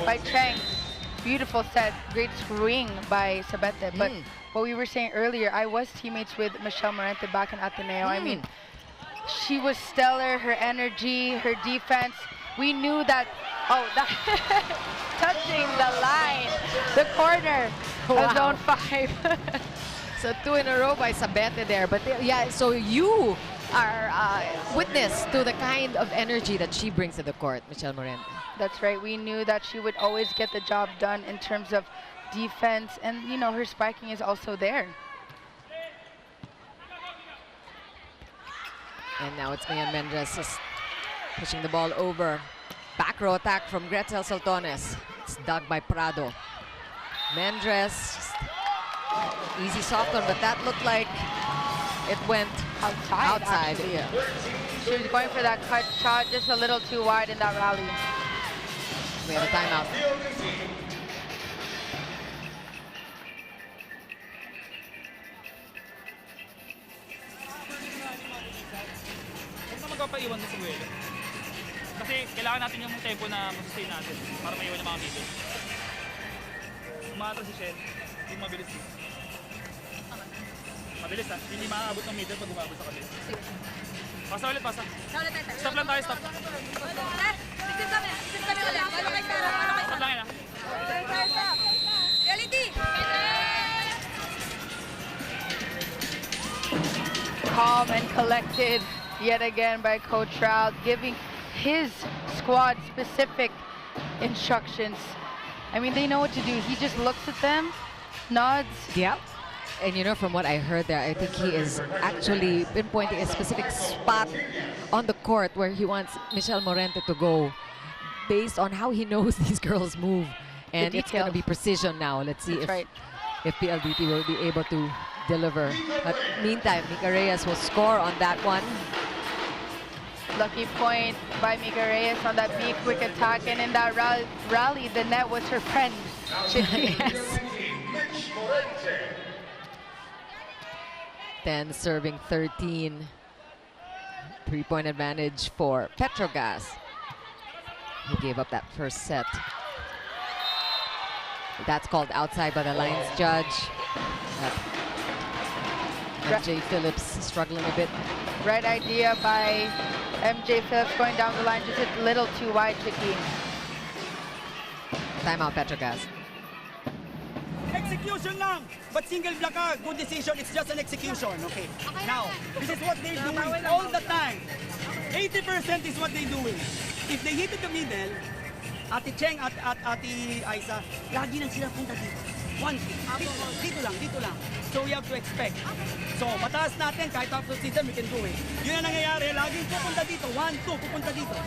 by Cheng. Beautiful set, great swing by Sabete. But what we were saying earlier, I was teammates with Michelle Morente back in Ateneo. I mean, she was stellar, her energy, her defense. We knew that, touching the line, the corner of zone 5. So 2 in a row by Sabete there. But yeah, so you are witness to the kind of energy that she brings to the court, Michelle Morente. That's right. We knew that she would always get the job done in terms of defense, and her spiking is also there. And now it's Mayan Mendres just pushing the ball over. Back row attack from Gretzel Soltones. It's dug by Prado. Mendres, easy soft one, but that looked like it went outside. Yeah. She was going for that cut shot just a little too wide in that rally. We have a timeout. Huwag na magpapaiwan na si Guelo. Kasi kailangan natin yung tempo na masustain natin para maiwan yung mga middle. Umatras si Shen, yung mabilis din. Mabilis ha, hindi maaabot ng middle pag umabot sa kabila. Pasa ulit, pasa. Ulit tayo. Stop lang tayo, stop. Tigil kami ulit. Paano kayo pero? Stop lang yan, Reality! Calm and collected yet again by Coach Raul, giving his squad specific instructions. I mean, they know what to do. He just looks at them, nods. Yep. And you know, from what I heard there, I think he is actually pinpointing a specific spot on the court where he wants Michelle Morente to go based on how he knows these girls move. And it's going to be precision now. Let's see if PLDT will be able to deliver. But meantime, Mika Reyes will score on that one. Lucky point by Mika Reyes on that big quick attack. And in that rally, the net was her friend. Yes. 10 serving 13. 3-point advantage for PETRO GAZZ. He gave up that first set. That's called outside by the lines judge. MJ Phillips struggling a bit. Right idea by MJ Phillips going down the line, just a little too wide, Chicky. Timeout, PETRO GAZZ. Execution lang. But single block ka, good decision. It's just an execution. Okay. Now, this is what they're doing all the time. 80% is what they're doing. If they hit it the middle, Ate Cheng at Ate Aiza, lagi nang sila punta dito. One thing. Dito lang. So we have to expect. So mataas natin, kahit top system, we can do it. Yun ang nangyayari. Laging pupunta dito. 1, 2, pupunta dito.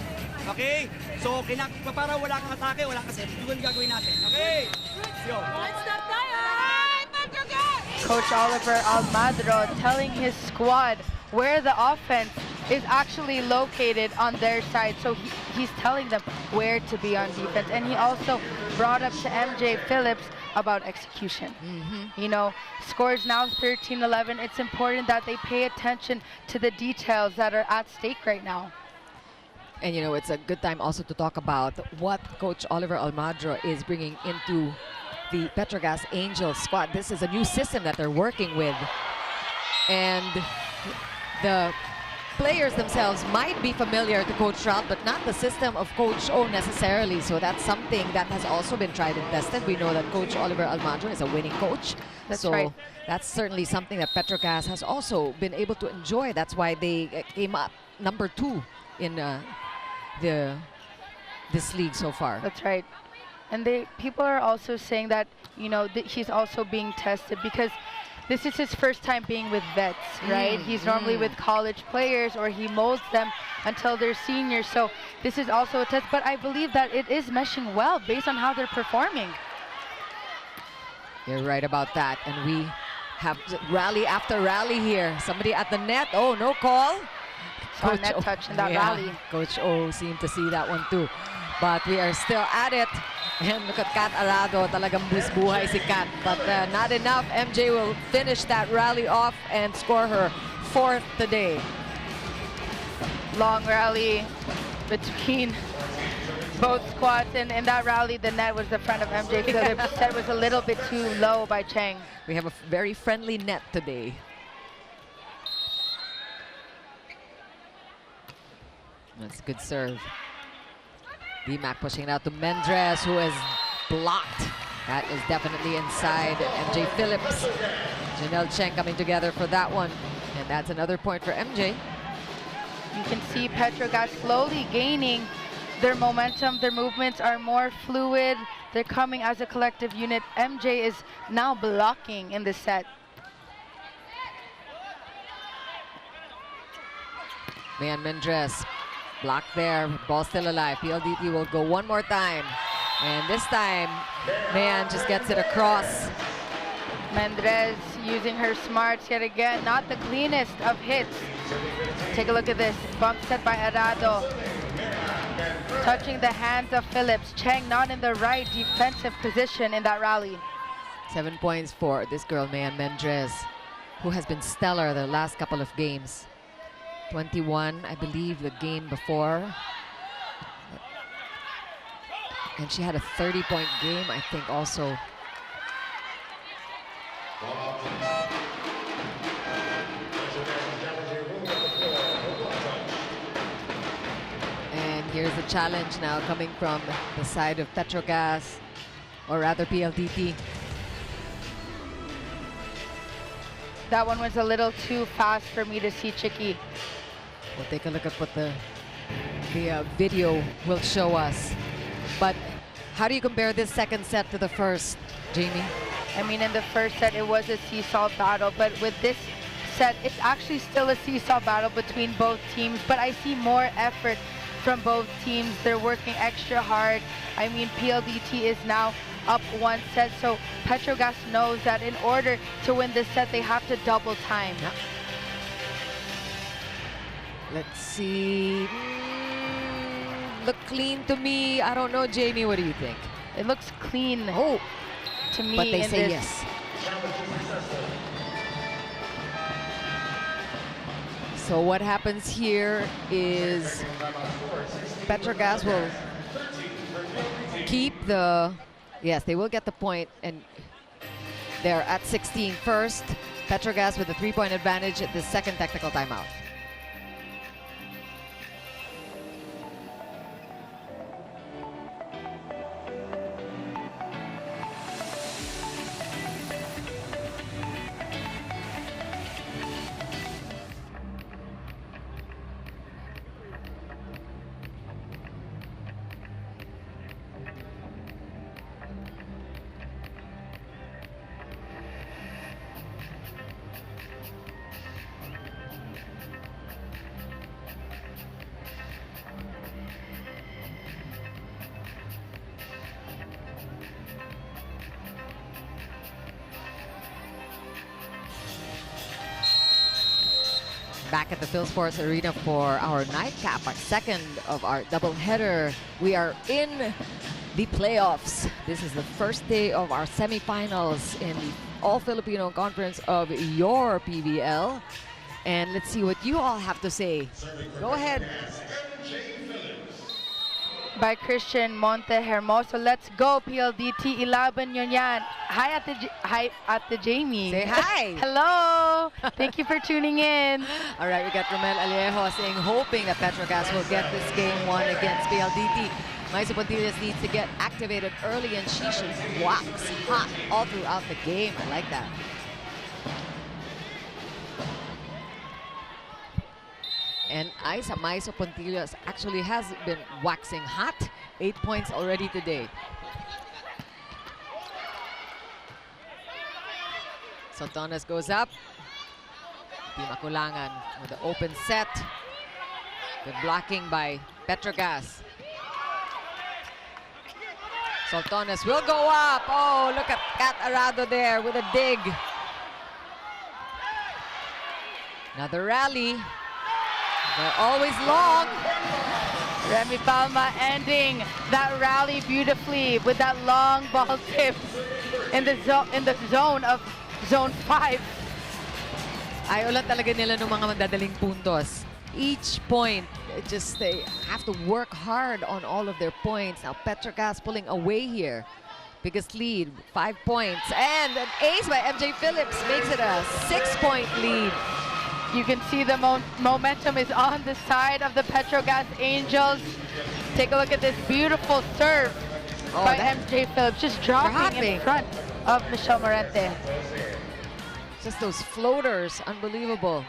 Okay? So para wala kang atake, wala kang set. Yun ang gagawin natin. Okay? Let's go. Start tayo! Petro GAZZ! Coach Oliver Almadro telling his squad where the offense is actually located on their side. So he's telling them where to be on defense. And he also brought up to MJ Phillips about execution. You know, scores now 13-11. It's important that they pay attention to the details that are at stake right now. And you know, it's a good time also to talk about what Coach Oliver Almadro is bringing into the PETRO GAZZ Angels squad. This is a new system that they're working with. And the players themselves might be familiar to Coach Raul, but not the system of Coach O necessarily. So that's something that has also been tried and tested. We know that Coach Oliver Almadro is a winning coach. That's right. That's certainly something that PETRO GAZZ has also been able to enjoy. That's why they came up number 2 in this league so far. That's right. And people are also saying that, you know, he's also being tested because this is his first time being with vets, right? He's normally with college players, or he molds them until they're seniors. So this is also a test, but I believe that it is meshing well based on how they're performing. You're right about that. And we have rally after rally here. Somebody at the net. Oh, no call. Saw a net touch in that rally. Coach O seemed to see that one too. But we are still at it. And look at Kat Arado, talagang buhay si Kat. But not enough. MJ will finish that rally off and score her 4th today. Long rally between both squads. And in that rally, the net was the front of MJ Phillips. Set was a little bit too low by Cheng. We have a very friendly net today. That's a good serve. D-Mac pushing it out to Mendres, who is blocked. That is definitely inside. MJ Phillips, Janelle Cheng coming together for that one. And that's another point for MJ. You can see PETRO GAZZ slowly gaining their momentum. Their movements are more fluid. They're coming as a collective unit. MJ is now blocking in the set. Mayan Mendres. Block there, ball still alive. PLDT will go one more time. And this time, Mayan just gets it across. Mendres using her smarts yet again. Not the cleanest of hits. Take a look at this. Bump set by Arado. Touching the hands of Phillips. Cheng not in the right defensive position in that rally. 7 points for this girl, Mayan Mendres, who has been stellar the last couple of games. 21, I believe, the game before. And she had a 30-point game, I think, also. Here's the challenge now coming from the side of PETRO GAZZ, or rather PLDT. That one was a little too fast for me to see, Chicky. We'll take a look at what the video will show us. But how do you compare this second set to the first, Jamie? I mean, in the first set, it was a seesaw battle, but with this set, it's actually still a seesaw battle between both teams, but I see more effort from both teams. They're working extra hard. I mean, PLDT is now up one set, so PETRO GAZZ knows that in order to win this set, they have to double time. Yeah. Let's see. Look clean to me. I don't know, Jamie, what do you think? It looks clean to me. But they in say this. yes. So what happens here is PETRO GAZZ will keep the, yes, they will get the point, and they're at 16 first. PETRO GAZZ with a 3-point advantage at the second technical timeout. Back at the Phil Sports Arena for our nightcap, our second of our doubleheader. We are in the playoffs. This is the first day of our semifinals in the All-Filipino Conference of your PVL. And let's see what you all have to say. Go ahead. By Christian Monte Hermoso. Let's go, PLDT. Ilaban nyo yan. Hi, Ate Jamie. Say hi. Hello. Thank you for tuning in. All right, we got Romel Alejo saying, hoping that PETRO GAZZ will get this game won against PLDT. Maisa Pontillas needs to get activated early, and she should wax hot all throughout the game. I like that. And Maisa Pontillas actually has been waxing hot. 8 points already today. Soltones goes up. Di makulangan with the open set. Good blocking by PETRO GAZZ. Soltones will go up. Oh, look at Kat Arado there with a dig. Another rally. They're always long. Remy Palma ending that rally beautifully with that long ball tip in the zone of zone 5. Ayaw lang talaga nila ng mga mandadaling puntos. Each point, they have to work hard on all of their points. Now PETRO GAZZ pulling away here. Biggest lead, 5 points. And an ace by MJ Phillips makes it a 6-point lead. You can see the momentum is on the side of the PETRO GAZZ Angels. Take a look at this beautiful serve by MJ Phillips, just dropping in front of Michelle Morente. Just those floaters, unbelievable.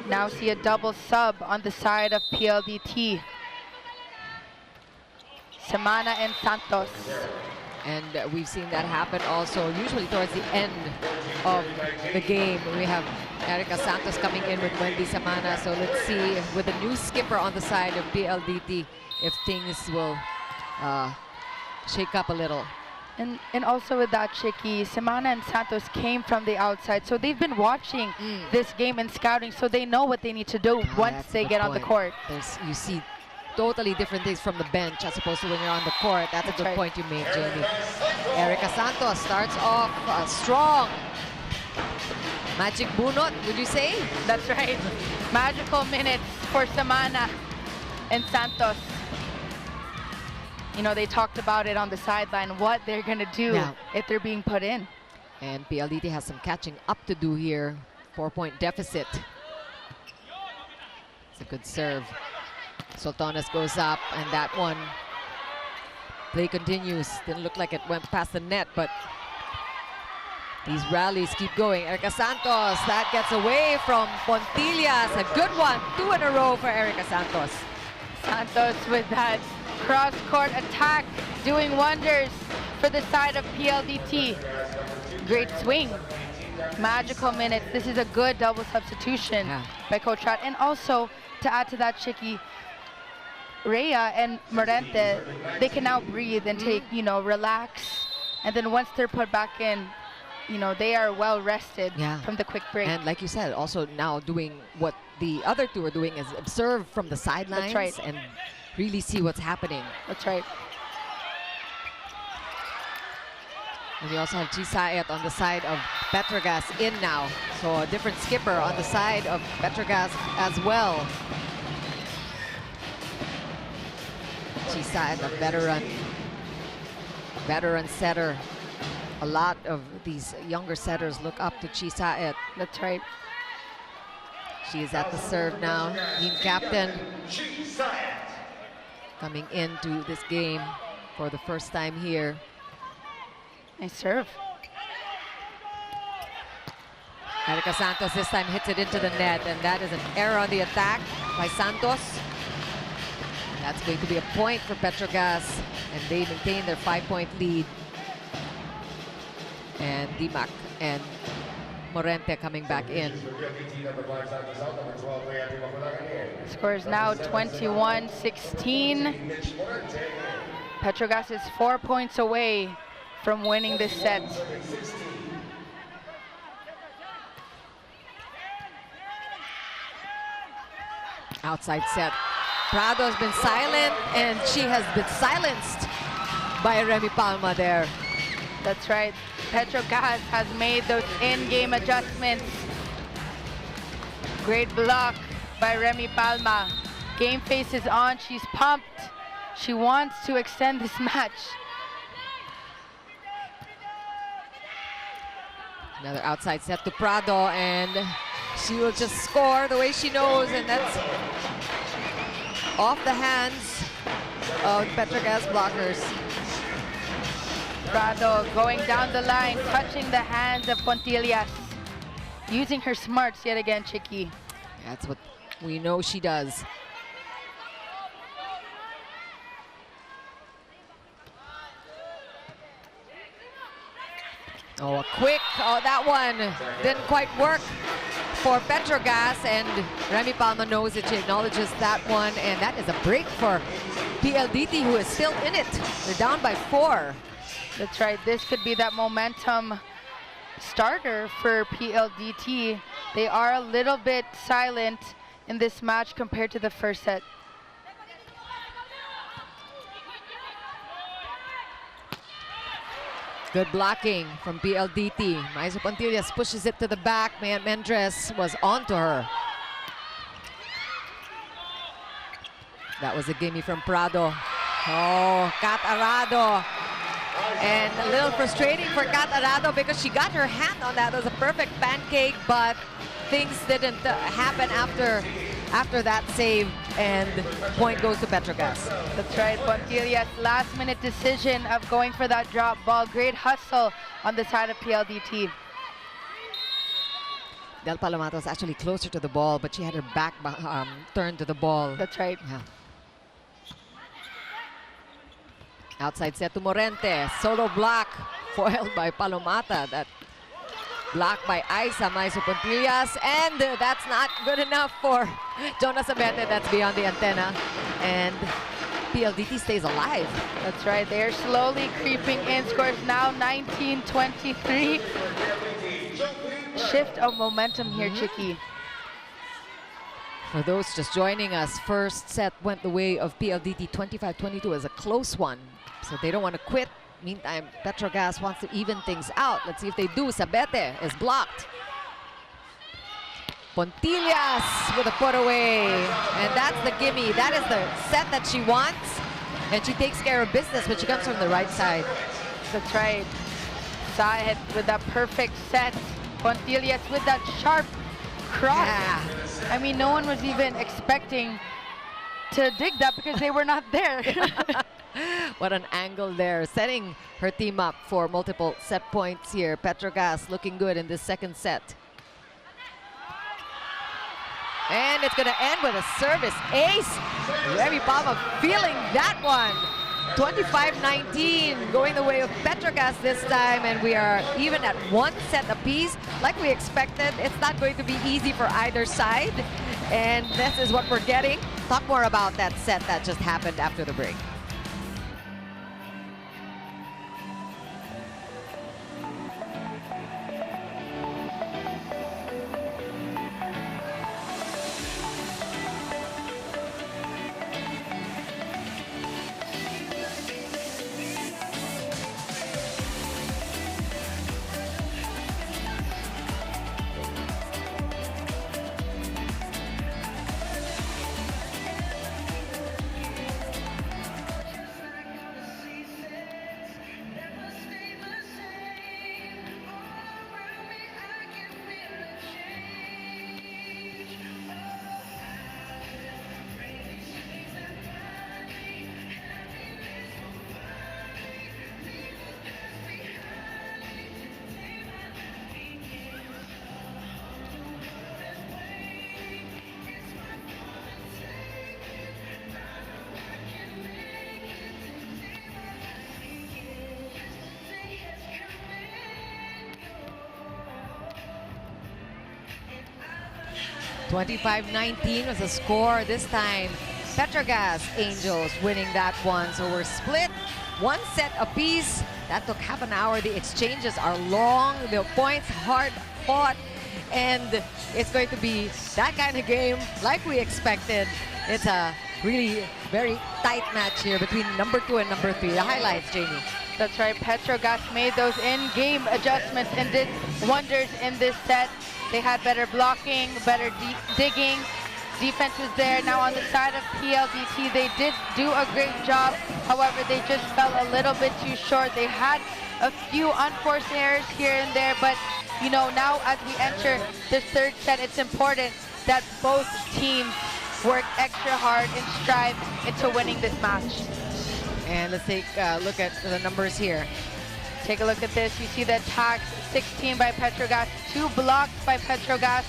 Now see a double sub on the side of PLDT. Semana and Santos. And we've seen that happen also, usually towards the end of the game. We have Erica Santos coming in with Wendy Semana. So let's see, with the new skipper on the side of PLDT, if things will shake up a little. And also with that, Chicky, Semana and Santos came from the outside. So they've been watching this game and scouting, so they know what they need to do once they get on the court. You see totally different things from the bench as opposed to when you're on the court. That's a good point you made, Jamie. Erica Santos starts off strong. Magic bunot, would you say? That's right. Magical minutes for Semana and Santos. You know, they talked about it on the sideline, what they're going to do if they're being put in. And PLDT has some catching up to do here. 4-point deficit. It's a good serve. Sultanas goes up, and that one, play continues. Didn't look like it went past the net, but these rallies keep going. Erica Santos, that gets away from Pontillas. A good one, 2 in a row for Erica Santos. Santos with that cross-court attack, doing wonders for the side of PLDT. Great swing. Magical minutes. This is a good double substitution by Coach Rat. And also, to add to that, Chicky, Rhea and Morente, they can now breathe and take, relax. And then once they're put back in, they are well rested from the quick break. And like you said, also now doing what the other two are doing is observe from the sidelines and really see what's happening. That's right. And we also have Chisaet on the side of PETRO GAZZ in now. So a different skipper on the side of PETRO GAZZ as well. Chisaet, a veteran setter. A lot of these younger setters look up to Chisaet. That's right. She is at the serve now. Team captain coming into this game for the first time here. Nice serve. Erica Santos this time hits it into the net, and that is an error on the attack by Santos. And that's going to be a point for PETRO GAZZ, and they maintain their 5-point lead. And Dimac and Morente coming back in. Score is now 21-16. PETRO GAZZ is 4 points away from winning this set. Outside set. Prado has been silent, and she has been silenced by Remy Palma there. That's right. PETRO GAZZ has made those in-game adjustments. Great block by Remy Palma. Game face is on. She's pumped. She wants to extend this match. Another outside set to Prado, and she will just score the way she knows, and that's off the hands of PETRO GAZZ blockers. Prado going down the line, touching the hands of Pontillas. Using her smarts yet again, Chicky. That's what we know she does. Oh, a quick, that one didn't quite work for PETRO GAZZ, and Remy Palma knows it. She acknowledges that one, and that is a break for PLDT, who is still in it. They're down by 4. That's right. This could be that momentum starter for PLDT. They are a little bit silent in this match compared to the first set. Good blocking from PLDT. Maisa Pontillas pushes it to the back. Mendres was onto her. That was a gimme from Prado. Oh, Kat Arado. And a little frustrating for Kat Arado because she got her hand on that. It was a perfect pancake, but things didn't happen after that save, and point goes to PETRO GAZZ. That's right, Pontillas' last-minute decision of going for that drop ball. Great hustle on the side of PLDT. Del Palomato was actually closer to the ball, but she had her back turned to the ball. That's right. Yeah. Outside set to Morente. Solo block foiled by Palomata. That block by Maisa Pontillas, and that's not good enough for Jonas Abete. That's beyond the antenna, and PLDT stays alive. That's right. They are slowly creeping in. Scores now 19-23. Shift of momentum here, Chicky. For those just joining us, first set went the way of PLDT. 25-22 is a close one, so they don't want to quit. Meantime, PETRO GAZZ wants to even things out. Let's see if they do. Sabete is blocked. Pontillas with a put away. And that's the gimme. That is the set that she wants. And she takes care of business when she comes from the right side. That's right. Saed with that perfect set. Pontillas with that sharp cross. Yeah. I mean, no one was even expecting to dig that because they were not there. What an angle there, setting her team up for multiple set points here. PETRO GAZZ looking good in this second set. And it's going to end with a service ace. Remy Palma feeling that one. 25-19, going the way of PETRO GAZZ this time, and we are even at one set apiece. Like we expected, it's not going to be easy for either side, and this is what we're getting. Talk more about that set that just happened after the break. $25-19 was the score this time. PETRO GAZZ Angels winning that one. So we're split one set apiece. That took half an hour. The exchanges are long, the points hard fought, and it's going to be that kind of game like we expected. It's a really very tight match here between number 2 and number 3. The highlights, Jamie. That's right, PETRO GAZZ made those in-game adjustments and did wonders in this set. They had better blocking, better digging. Defense was there. Now on the side of PLDT, they did do a great job. However, they just fell a little bit too short. They had a few unforced errors here and there, but you know, now as we enter this third set, it's important that both teams work extra hard and strive into winning this match. And let's take a look at the numbers here. Take a look at this. You see the attacks, 16 by PETRO GAZZ, 2 blocks by PETRO GAZZ,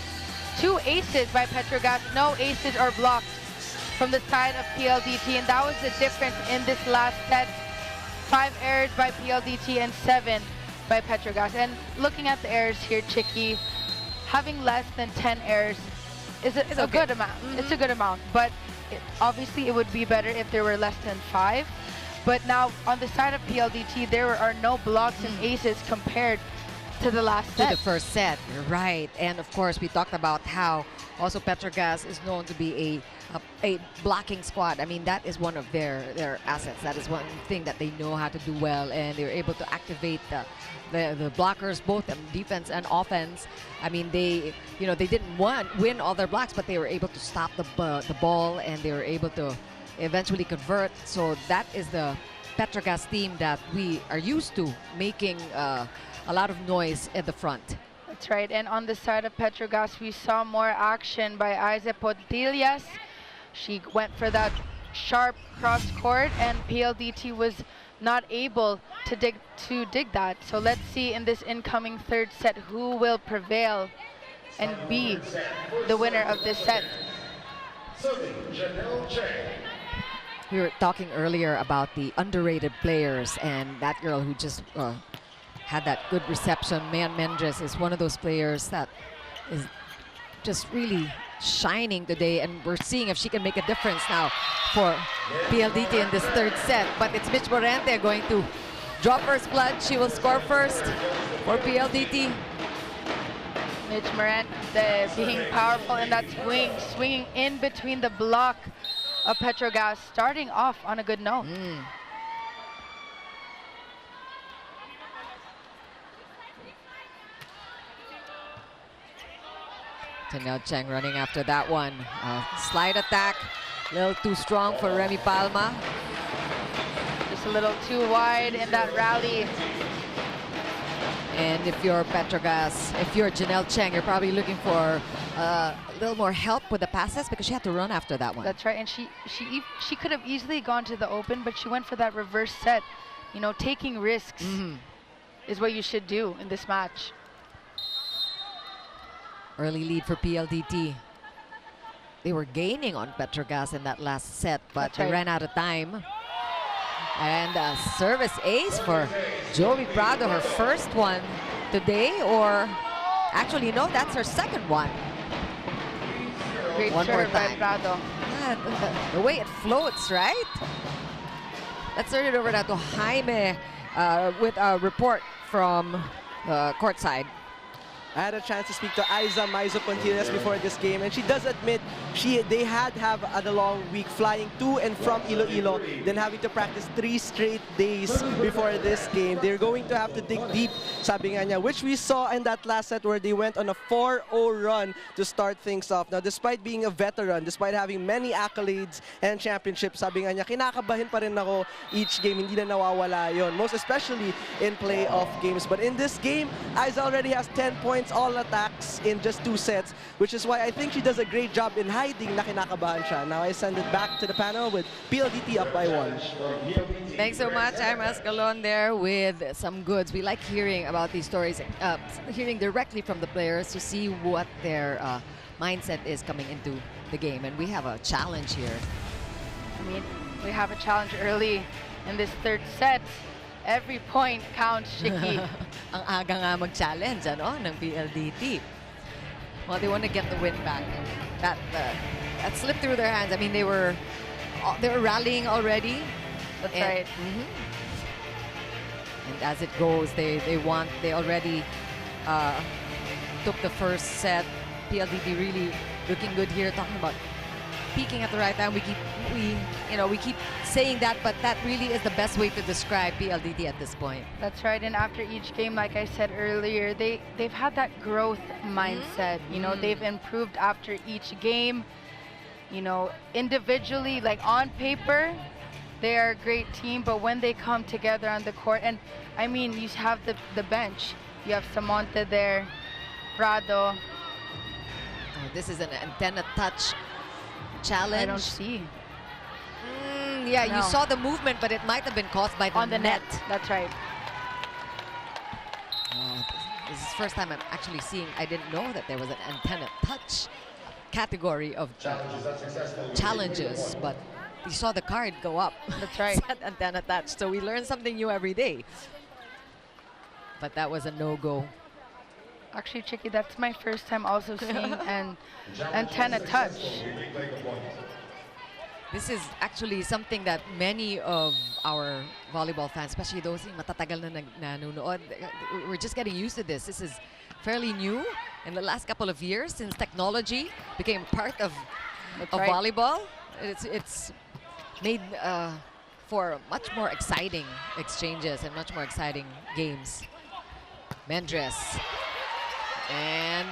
2 aces by PETRO GAZZ, no aces or blocks from the side of PLDT, and that was the difference in this last set. 5 errors by PLDT and 7 by PETRO GAZZ. And looking at the errors here, Chicky, having less than 10 errors is a good amount. It's a good amount, but obviously it would be better if there were less than 5. But now on the side of PLDT, there are no blocks and aces compared to the last set. To the first set, you're right. And of course, we talked about how also PETRO GAZZ is known to be a blocking squad. I mean, that is one of their assets. That is one thing that they know how to do well, and they're able to activate the blockers, both on defense and offense. I mean, they didn't win all their blocks, but they were able to stop the ball, and they were able to eventually convert. So that is the PETRO GAZZ team that we are used to, making a lot of noise at the front. That's right. And on the side of PETRO GAZZ, we saw more action by Aiza Pontillas. She went for that sharp cross court, and PLDT was not able to dig that. So let's see in this incoming third set who will prevail and be the winner of this set. We were talking earlier about the underrated players, and that girl who just had that good reception, Mayan Mendres, is one of those players that is just really shining today, and we're seeing if she can make a difference now for PLDT in this third set. But it's Mitch Morente going to drop first blood. She will score first for PLDT. Mitch Morente being powerful in that swinging in between the block of PETRO GAZZ, starting off on a good note. Tanel Cheng running after that one. Slide attack, a little too strong for Remy Palma. Just a little too wide in that rally. And if you're PETRO GAZZ, if you're Janelle Cheng, you're probably looking for a little more help with the passes because she had to run after that one. That's right, and she could have easily gone to the open, but she went for that reverse set. You know, taking risks is what you should do in this match. Early lead for PLDT. They were gaining on PETRO GAZZ in that last set, but they ran out of time. And a service ace for Joey Prado, her first one today, or actually, no, that's her second one. Great One more serve by time. Prado. Yeah, the way it floats, right? Let's turn it over now to Jaime with a report from courtside. I had a chance to speak to Aiza Maizo Pontiles before this game, and she does admit they had have a long week flying to and from Iloilo, then having to practice 3 straight days before this game. They're going to have to dig deep, sabi nga niya, which we saw in that last set where they went on a 4-0 run to start things off. Now, despite being a veteran, despite having many accolades and championships, sabi nga niya, kinakabahin pa rin ako each game, hindi na nawawala yon, most especially in playoff games. But in this game, Aiza already has 10 points, all attacks in just 2 sets, which is why I think she does a great job in hiding na kinakabahan siya. Now I send it back to the panel with PLDT up by 1. Thanks so much. I'm Escalon there with some goods. We like hearing about these stories, hearing directly from the players to see what their mindset is coming into the game. And we have a challenge here. I mean, we have a challenge early in this 3rd set. Every point counts, Chicky. Ang aga nga mag-challenge, ano, ng PLDT. Well, they want to get the win back. That slipped through their hands. I mean, they were rallying already. That's right. And as it goes, they already took the first set. PLDT really looking good here. Talking about peaking at the right time. We keep saying that, but that really is the best way to describe PLDT at this point. That's right. And after each game, like I said earlier, they've had that growth mindset. You know, they've improved after each game. You know, individually, like on paper, they are a great team, but when they come together on the court, and I mean, you have the bench. You have Samonte there, Prado. Oh, this is an antenna touch challenge. I don't see. Yeah, No. you saw the movement, but it might have been caused by On the net. That's right. Oh, this is the first time I'm actually seeing. I didn't know that there was an antenna touch category of challenges, but you saw the card go up. That's right. It said antenna touch. So we learn something new every day. But that was a no-go. Actually, Chicky, that's my first time also seeing an antenna touch. This is actually something that many of our volleyball fans, especially those yung matatagal na nanonood, we're just getting used to this. This is fairly new in the last couple of years since technology became part of volleyball. It's made for much more exciting exchanges and much more exciting games. Mendres. And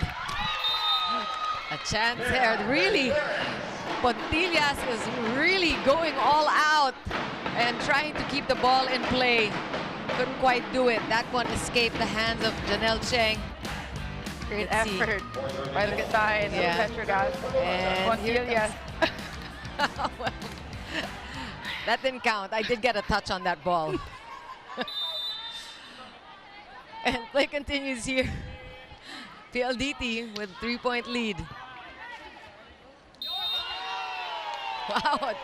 a chance there. Really, Pontillas is really going all out and trying to keep the ball in play. Couldn't quite do it. That one escaped the hands of Janelle Cheng. Great effort by the side of PETRO GAZZ. And Pontillas. Well, that didn't count. I did get a touch on that ball. And play continues here. PLDT with 3-point lead. Wow.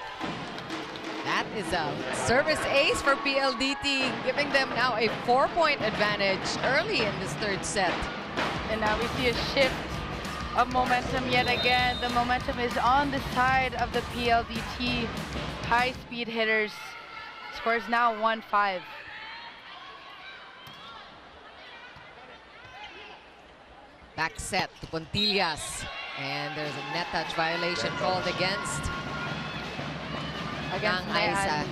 That is a service ace for PLDT, giving them now a 4-point advantage early in this 3rd set. And now we see a shift of momentum yet again. The momentum is on the side of the PLDT high-speed hitters. Score is now 1-5. Back set to Pontillas. And there's a net touch violation called against Aiza.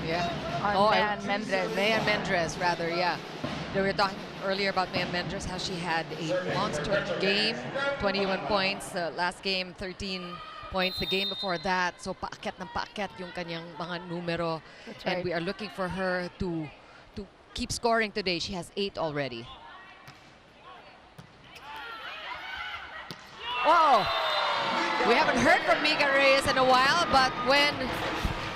On Mendres. Mayan Mendres, rather, yeah. We were talking earlier about Mayan Mendres, how she had a monster game, 21 points. Last game, 13 points. The game before that, so paakyat ng paakyat yung kanyang mga numero. That's and right. we are looking for her to keep scoring today. She has 8 already. Whoa! We haven't heard from Mika Reyes in a while, but when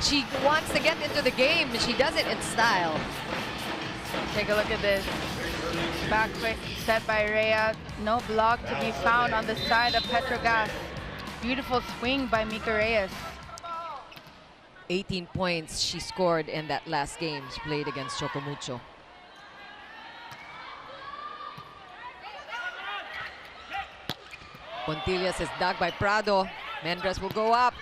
she wants to get into the game, she does it in style. Take a look at this. Back set by Rhea. No block to be found on the side of PETRO GAZZ. Beautiful swing by Mika Reyes. 18 points she scored in that last game she played against Chocomucho. Pontillas is dug by Prado. Mendres will go up.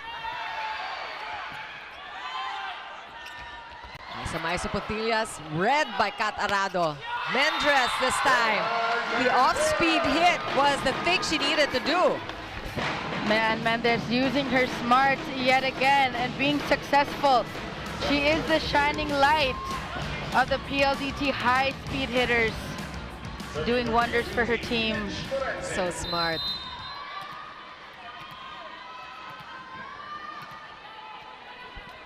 Maiso Pontillas, read by Kat Arado. Mendres this time. The off-speed hit was the thing she needed to do. Man, Mendez using her smarts yet again and being successful. She is the shining light of the PLDT high-speed hitters, doing wonders for her team. So smart.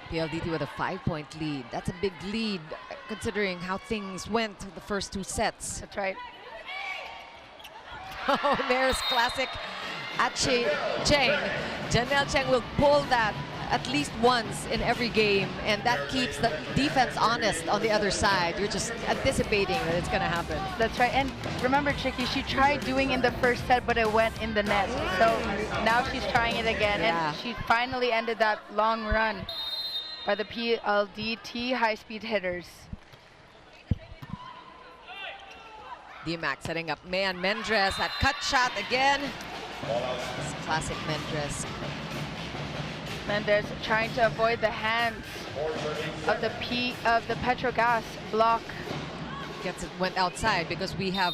PLDT with a 5-point lead. That's a big lead considering how things went the first 2 sets. That's right. Oh, there's classic Cheng. Janelle Cheng will pull that at least once in every game, and that keeps the defense honest on the other side. You're just anticipating that it's going to happen. That's right. And remember, Chicky, she tried doing in the first set, but it went in the net. So now she's trying it again, and she finally ended that long run by the PLDT high-speed hitters. DMAC setting up Mayan Mendres. That cut shot again. It's classic Mendres. Mendez trying to avoid the hands of the PETRO GAZZ block. Went outside because we have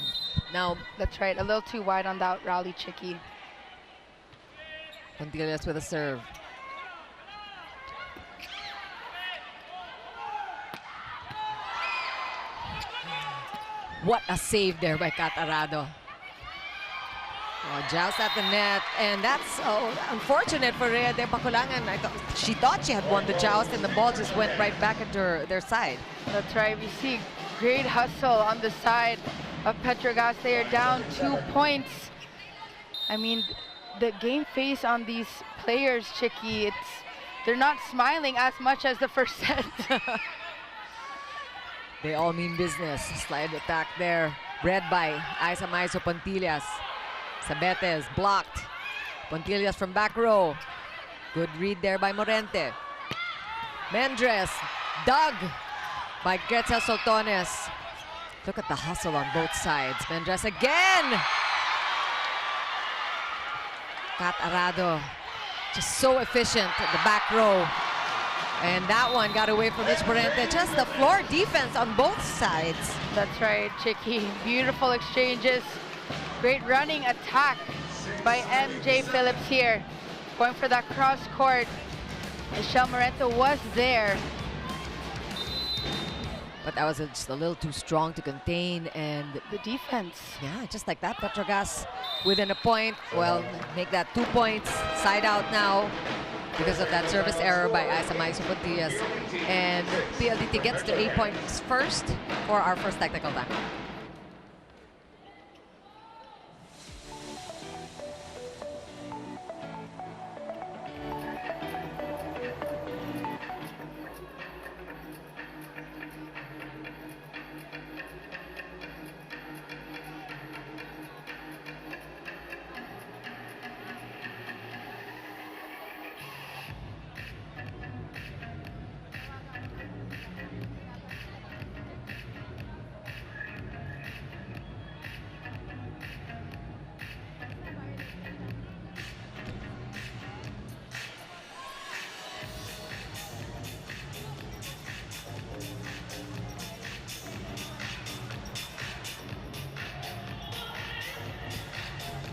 now. That's right, a little too wide on that rally, Chicky. Pontillas with a serve. What a save there by Kat Arado. Oh, joust at the net, and that's unfortunate for Rhea de Baculangan. She thought she had won the joust, and the ball just went right back into their side. That's right. We see great hustle on the side of PETRO GAZZ. They are down 2 points. I mean, the game face on these players, Chicky, they're not smiling as much as the first set. They all mean business. Slide attack there. Read by Isa Maiso Pontillas. Sabetes blocked. Pontillas from back row. Good read there by Morente. Mendres dug by Gretzel Soltones. Look at the hustle on both sides. Mendres again. Kat Arado just so efficient at the back row. And that one got away from Mitch Morente. Just the floor defense on both sides. That's right, Chicky. Beautiful exchanges. Great running attack by MJ Phillips here. Going for that cross court. Michelle Morente was there. But that was just a little too strong to contain, and the defense. Yeah, just like that. PETRO GAZZ within a point. Well, make that 2 points. Side out now because of that service error by Isa Maiso Pontillas. And PLDT gets to 8 points first for our first technical time.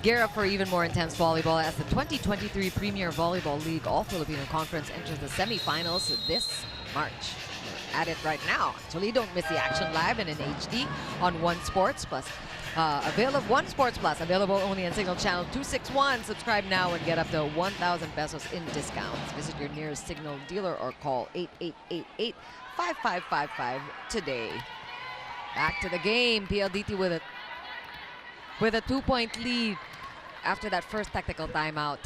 Gear up for even more intense volleyball as the 2023 Premier Volleyball League All-Filipino Conference enters the semifinals this March. At it right now. Actually, don't miss the action live and in HD on One Sports Plus. One Sports Plus, available only on Signal Channel 261. Subscribe now and get up to 1,000 pesos in discounts. Visit your nearest Signal dealer or call 8888-5555 today. Back to the game. PLDT with a 2-point lead after that first technical timeout.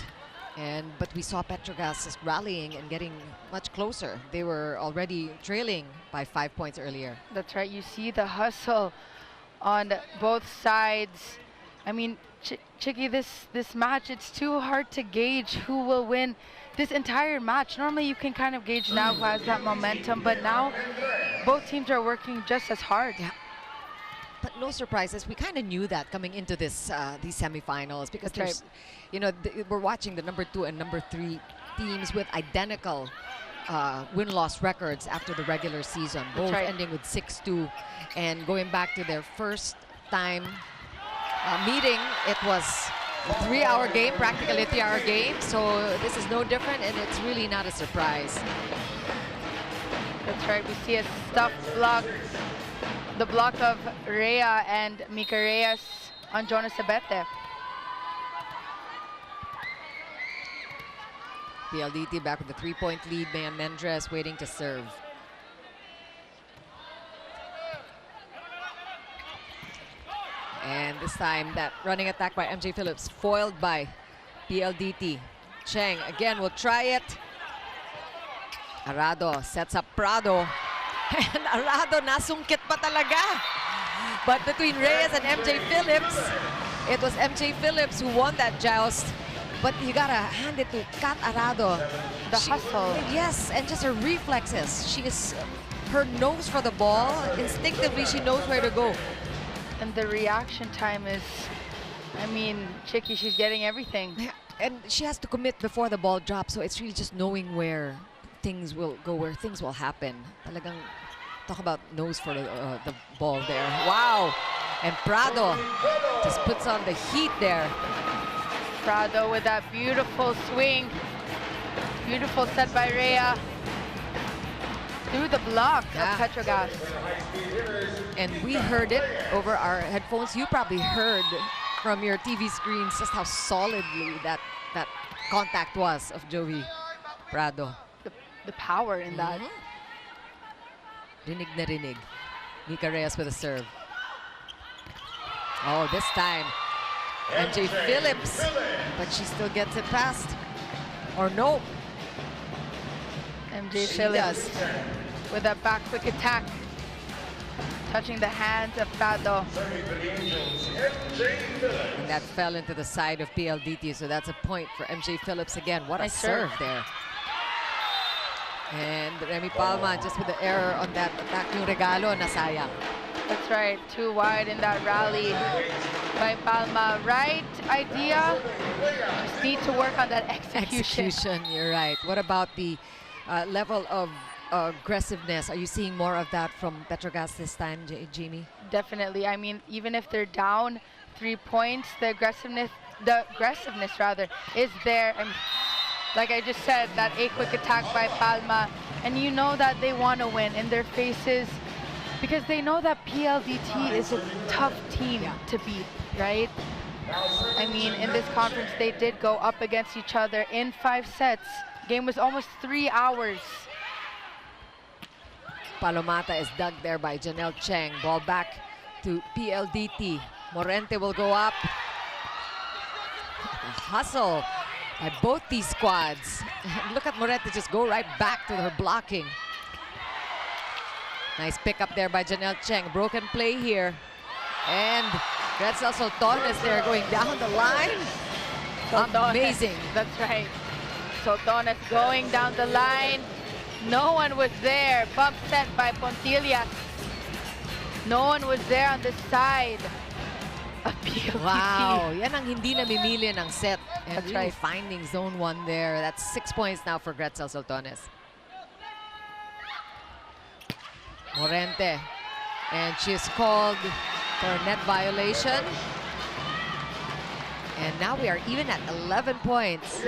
But we saw PETRO GAZZ just rallying and getting much closer. They were already trailing by 5 points earlier. That's right. You see the hustle on both sides. I mean, Chicky, this match, it's too hard to gauge who will win this entire match. Normally you can kind of gauge now who has that momentum, but now both teams are working just as hard. Yeah. But no surprises. We kind of knew that coming into this these semifinals, because there's, you know, we're watching the number 2 and number 3 teams with identical win-loss records after the regular season, both ending with 6-2, and going back to their first time meeting. It was a 3-hour game, practically a 3-hour game. So this is no different, and it's really not a surprise. That's right. We see a stuffed block. The block of Rhea and Mika Reyes on Jonas Abete. PLDT back with the 3-point lead. Mayan Mendres waiting to serve. And this time, that running attack by MJ Phillips foiled by PLDT. Cheng again will try it. Arado sets up Prado. And Arado nasungkit pa talaga. But between Reyes and MJ Phillips, it was MJ Phillips who won that joust. But you gotta hand it to Kat Arado. The hustle. Yes, and just her reflexes. She is, her nose for the ball, instinctively she knows where to go. And the reaction time is, I mean, Chicky, she's getting everything. Yeah, and she has to commit before the ball drops, so it's really just knowing where things will go, where things will happen. Talagang talk about nose for the ball there. Wow! And Prado just puts on the heat there. Prado with that beautiful swing. Beautiful set by Rhea. Through the block of PETRO GAZZ. And we heard it over our headphones. You probably heard from your TV screens just how solidly that contact was of Joey Prado. The power in that. Rinig na rinig. Mika Reyes with a serve. Oh, this time MJ Phillips, but she still gets it past. Or no. MJ Phillips with a back quick attack, touching the hands of Prado. And that fell into the side of PLDT, so that's a point for MJ Phillips again. What a serve there. And Remy Palma just with the error on that attack, yung regalo, nasayang. That's right, too wide in that rally by Palma. Right idea, just need to work on that execution. You're right. What about the level of aggressiveness? Are you seeing more of that from PETRO GAZZ this time, Jamie? Definitely. I mean, even if they're down 3 points, the aggressiveness rather, is there. I mean, like I just said, that a quick attack by Palma, and you know that they want to win in their faces, because they know that PLDT is a tough team to beat, right? I mean, in this conference, they did go up against each other in 5 sets. Game was almost 3 hours. Palomata is dug there by Janelle Cheng. Ball back to PLDT. Morente will go up. A hustle by both these squads. Look at Morente just go right back to her blocking. Nice pick up there by Janelle Cheng. Broken play here. And Gretzel Soltones there going down the line. Amazing. That's right. Soltones going down the line. No one was there. Bump set by Pontillas. No one was there on the side of PLDT. Wow, yan ang hindi namimili ng set. And That's really right. finding zone 1 there. That's 6 points now for Gretzel Soltones. Morente. And she is called for a net violation. And now we are even at 11 points.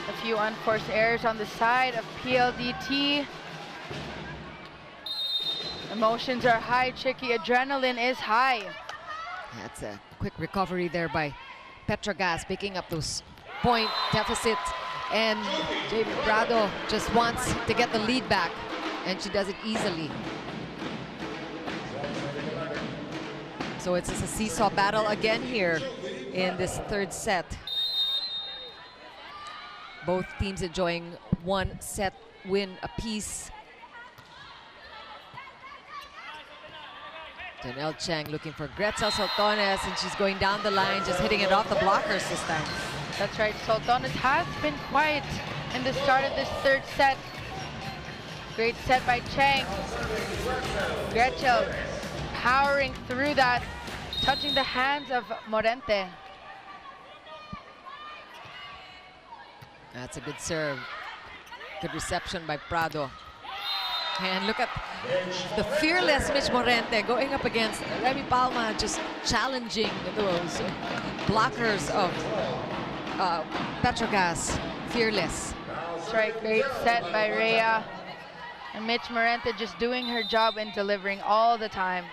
A few unforced errors on the side of PLDT. Emotions are high, Chicky. Adrenaline is high. That's a quick recovery there by PETRO GAZZ, picking up those point deficits. And Jamie Prado just wants to get the lead back, and she does it easily. So it's just a seesaw battle again here in this third set. Both teams enjoying one set win apiece. Janelle Cheng looking for Gretza Soltones, and she's going down the line, just hitting it off the blockers this time. That's right, Soltones has been quiet in the start of this third set. Great set by Cheng. Gretchel powering through that, touching the hands of Morente. That's a good serve. Good reception by Prado. And look at the fearless Mitch Morente going up against Remy Palma, just challenging those blockers of PETRO GAZZ. Fearless. That's right, great set by Rhea. And Mitch Morente just doing her job and delivering all the time.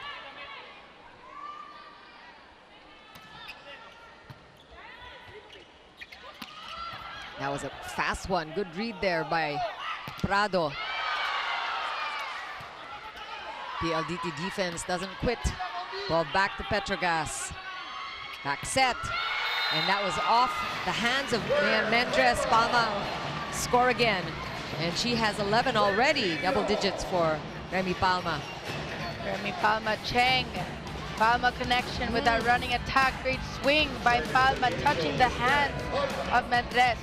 That was a fast one. Good read there by Prado. PLDT defense doesn't quit. Ball back to PETRO GAZZ. Back set. And that was off the hands of Mendres. Palma score again. And she has 11 already. Double digits for Remy Palma. Remy Palma, Cheng. Palma connection with that running attack. Great swing by Palma, touching the hand of Mendres.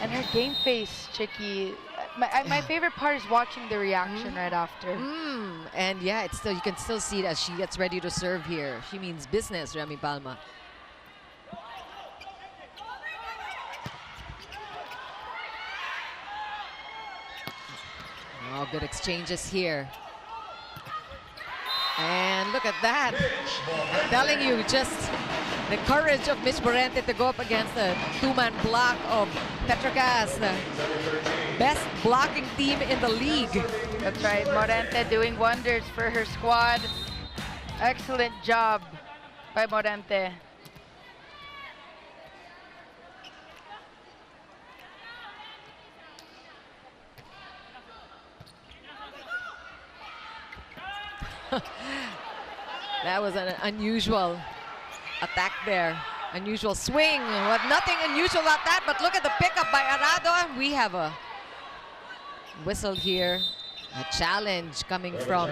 And her game face, Chicky. My favorite part is watching the reaction right after. And yeah, it's still, you can still see it as she gets ready to serve here. She means business, Remy Palma. Oh, good exchanges here. And look at that. I'm telling you, just the courage of Mitch Morente to go up against the two-man block of PETRO GAZZ, the best blocking team in the league. That's right, Morente doing wonders for her squad. Excellent job by Morente. That was an unusual attack there. Unusual swing. Well, nothing unusual about that, but look at the pickup by Arado. We have a whistle here. A challenge coming from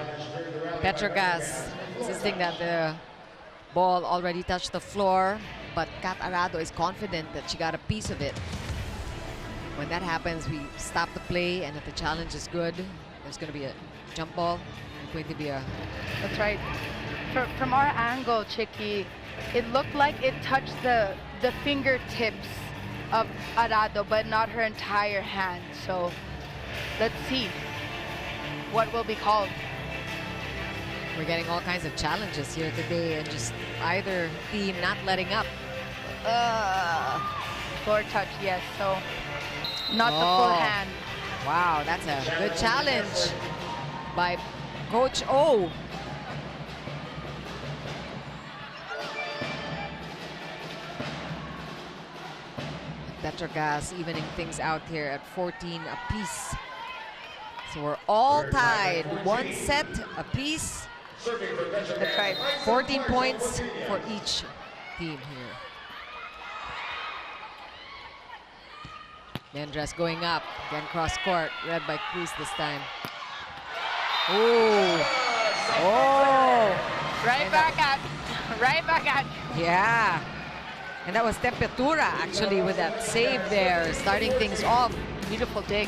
PETRO GAZZ, insisting that the ball already touched the floor, but Kat Arado is confident that she got a piece of it. When that happens, we stop the play, and if the challenge is good, there's going to be a jump ball. It's going to be a... That's right. From our angle, Chicky, it looked like it touched the fingertips of Arado, but not her entire hand. So let's see what will be called. We're getting all kinds of challenges here today, and just either team not letting up. Floor touch, yes. So not the full hand. Wow, that's a good challenge by Coach O. PETRO GAZZ evening things out here at 14 apiece. So we're all tied. One set apiece. That's right. 14 points for each team here. Mendres going up. Again cross court. Read by Cruz this time. Ooh. Oh. Right back at. Yeah. And that was Temperatura actually with that save there, starting things off. Beautiful dig.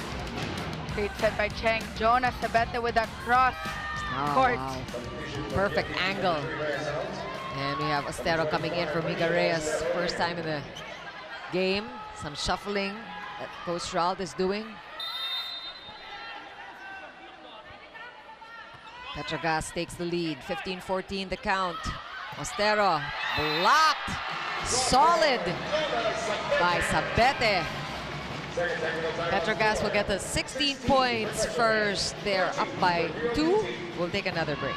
Great set by Cheng. Jonah Sabete with that cross court. Wow. Perfect angle. And we have Ostero coming in for Miga Reyes. First time in the game. Some shuffling that Coach Rald is doing. PETRO GAZZ takes the lead. 15-14 the count. Ostero blocked. Solid by Sabete. PETRO GAZZ will get the 16 points first. They're up by 2. We'll take another break.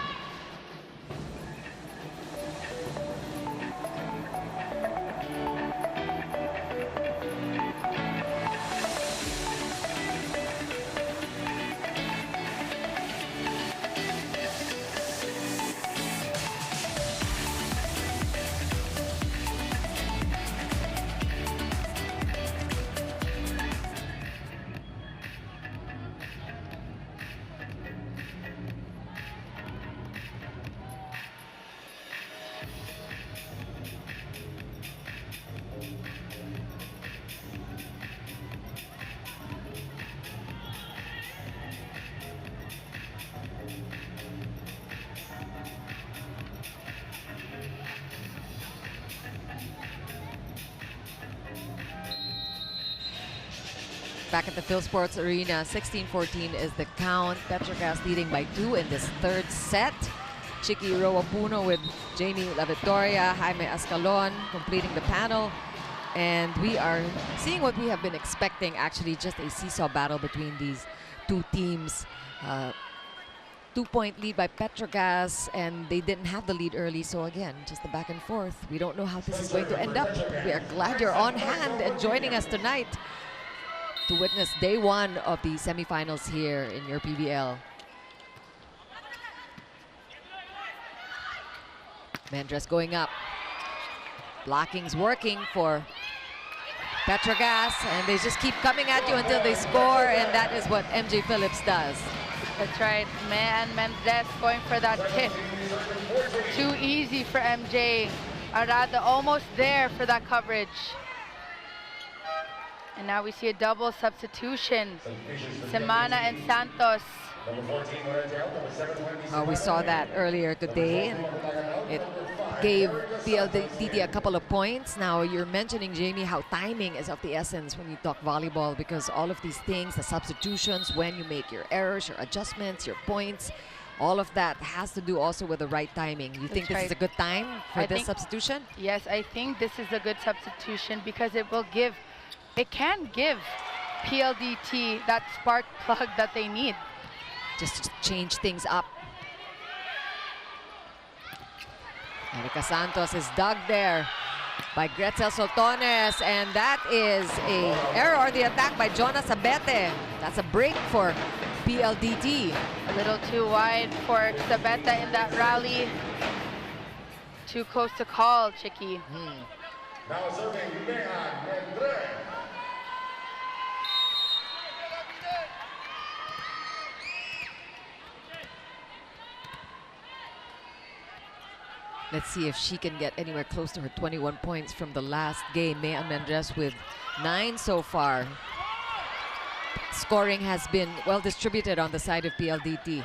back at the Phil Sports Arena. 16-14 is the count. PETRO GAZZ leading by 2 in this third set. Chicky Roapuno with Jamie La Victoria, Jaime Ascalon completing the panel. And we are seeing what we have been expecting, actually, just a seesaw battle between these two teams. 2-point lead by PETRO GAZZ, and they didn't have the lead early, so again, just the back and forth. We don't know how this is going to end up. We are glad you're on hand and joining us tonight to witness day 1 of the semifinals here in your PVL. Mendres going up. Blocking's working for PETRO GAZZ, and they just keep coming at you until they score, and that is what MJ Phillips does. That's right, man. Mendez going for that tip. Too easy for MJ. Arada almost there for that coverage. And now we see a double substitution. Semana and Santos. We saw that earlier today, and it gave PLDT a couple of points. Now, you're mentioning, Jamie, how timing is of the essence when you talk volleyball, because all of these things, the substitutions, when you make your errors, your adjustments, your points, all of that has to do also with the right timing. You think this is a good time for this substitution? Yes, I think this is a good substitution because it can give PLDT that spark plug that they need. Just to change things up. Erica Santos is dug there by Gretzel Soltones, and that is a error or the attack by Jonas Abete. That's a break for PLDT. A little too wide for Sabeta in that rally. Too close to call, Chicky. Now serving Mendres. Let's see if she can get anywhere close to her 21 points from the last game. Mayan Mendres with 9 so far. Scoring has been well distributed on the side of PLDT.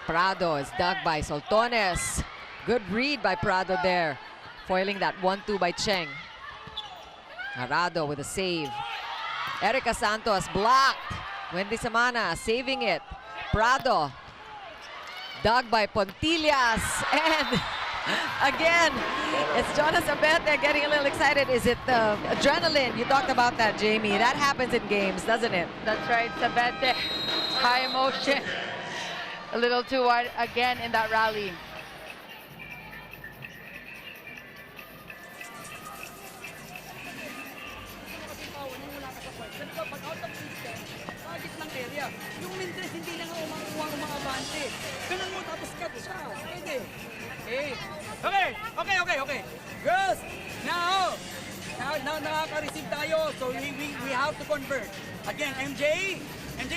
Prado is dug by Soltones. Good read by Prado there, foiling that 1-2 by Cheng. Arado with a save. Erica Santos blocked. Wendy Samana saving it. Prado dug by Pontillas, and again, it's Jonas Abete getting a little excited. Is it the adrenaline? You talked about that, Jamie. That happens in games, doesn't it? That's right, Sabete, high emotion. A little too wide again in that rally. Yung Mendres hindi lang umakuha ng mga abante. Ganun mo, tapos cut siya. Pwede. Okay. Girls, now nakaka-receive tayo. So we have to convert. Again, MJ,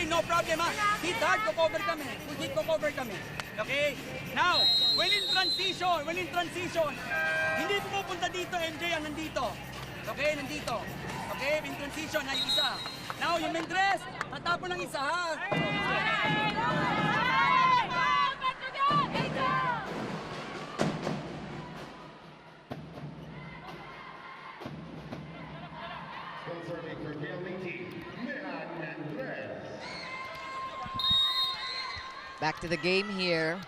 no problem ha. Hit hard, cover kami. Hit cover kami. Okay? Now, when in transition, hindi pupunta dito, MJ, ang nandito. Okay, nandito. Okay, in transition na yung isa. Now, yung Mendres, tatapon ng isa ha. Back to the game here.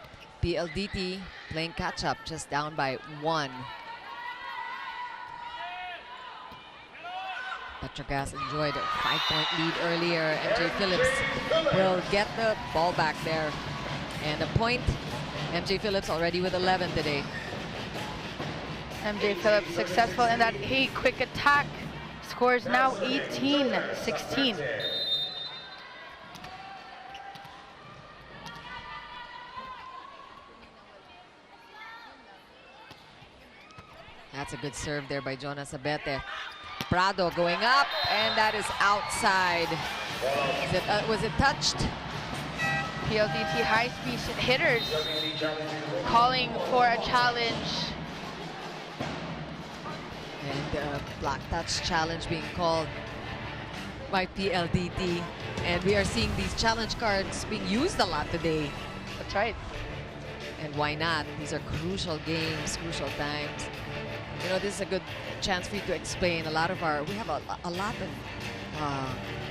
PLDT playing catch-up, just down by 1. PETRO GAZZ enjoyed a 5-point lead earlier. MJ Phillips will get the ball back there. And a point. MJ Phillips already with 11 today. MJ Phillips successful in that quick attack. Scores now 18-16. That's a good serve there by Jonas Abete. Prado going up, and that is outside. Was it touched? PLDT high-speed hitters calling for a challenge. And black touch challenge being called by PLDT. And we are seeing these challenge cards being used a lot today. That's right. And why not? These are crucial games, crucial times. You know, this is a good chance for you to explain. We have a lot of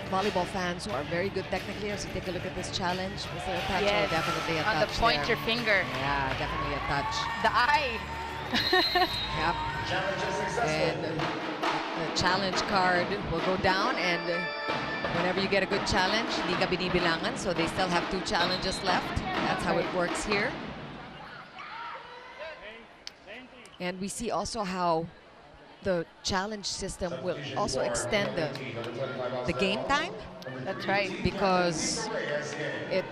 volleyball fans who are very good technically. So take a look at this challenge. Was there a touch? Yes, Oh, definitely a touch on the pointer there. finger. Yeah, definitely a touch. The eye. Yep. And the challenge card will go down, and whenever you get a good challenge, hindi ka binibilangan, so they still have 2 challenges left. That's how it works here. And we see also how the challenge system will also extend the game time. That's right. Because it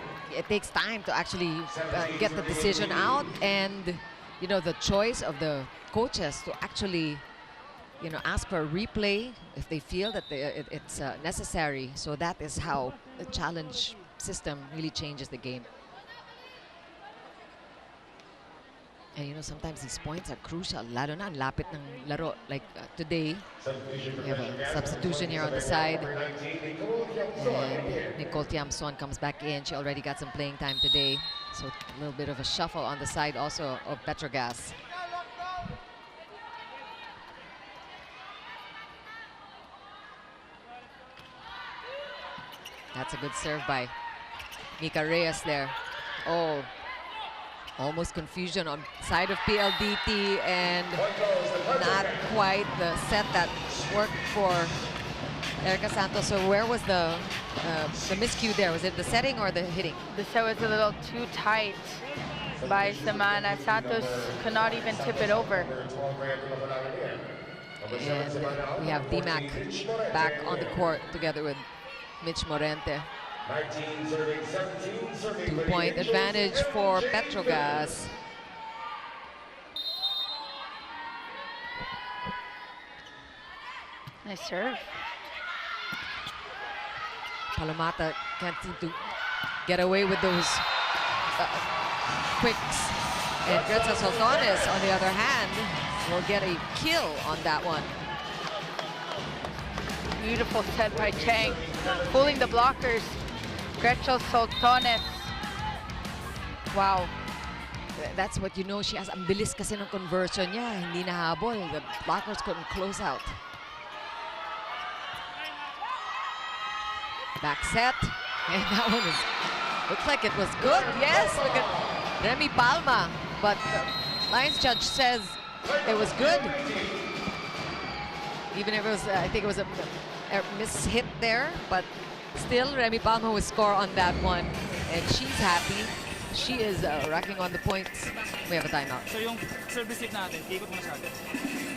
takes time to actually get the decision out, and you know, the choice of the coaches to actually, you know, ask for a replay if they feel that it's necessary. So that is how the challenge system really changes the game. And you know, sometimes these points are crucial, lalo na ang lapit ng laro. Like today, we have a substitution here on the side. And Nicole Tiamson comes back in. She already got some playing time today. So a little bit of a shuffle on the side also of PETRO GAZZ. That's a good serve by Mika Reyes there. Oh, almost confusion on side of PLDT, and not quite the set that worked for Erica Santos. So where was the miscue there? Was it the setting or the hitting? The set was a little too tight by Samana. Santos could not even tip it over. And we have D-Mac back on the court together with Mitch Morente. 2-point advantage for PETRO GAZZ. Nice serve. Palomata can't seem to get away with those quicks. And Gretza Soltones, on the other hand, will get a kill on that one. Beautiful set by Chang. Pulling the blockers. Gretchen Soltones. Wow. That's what you know. She has ang bilis kasi ng conversion niya. Hindi nahabol. The blockers couldn't close out. Back set. And that one looks like it was good. Yes, look at Remy Palma. But the Lions judge says it was good. Even if it was, I think it was a miss-hit there. But still, Remy Palma will score on that one. And she's happy. She is racking on the points. We have a timeout. So yung service hit natin, ikot mo na siya agad.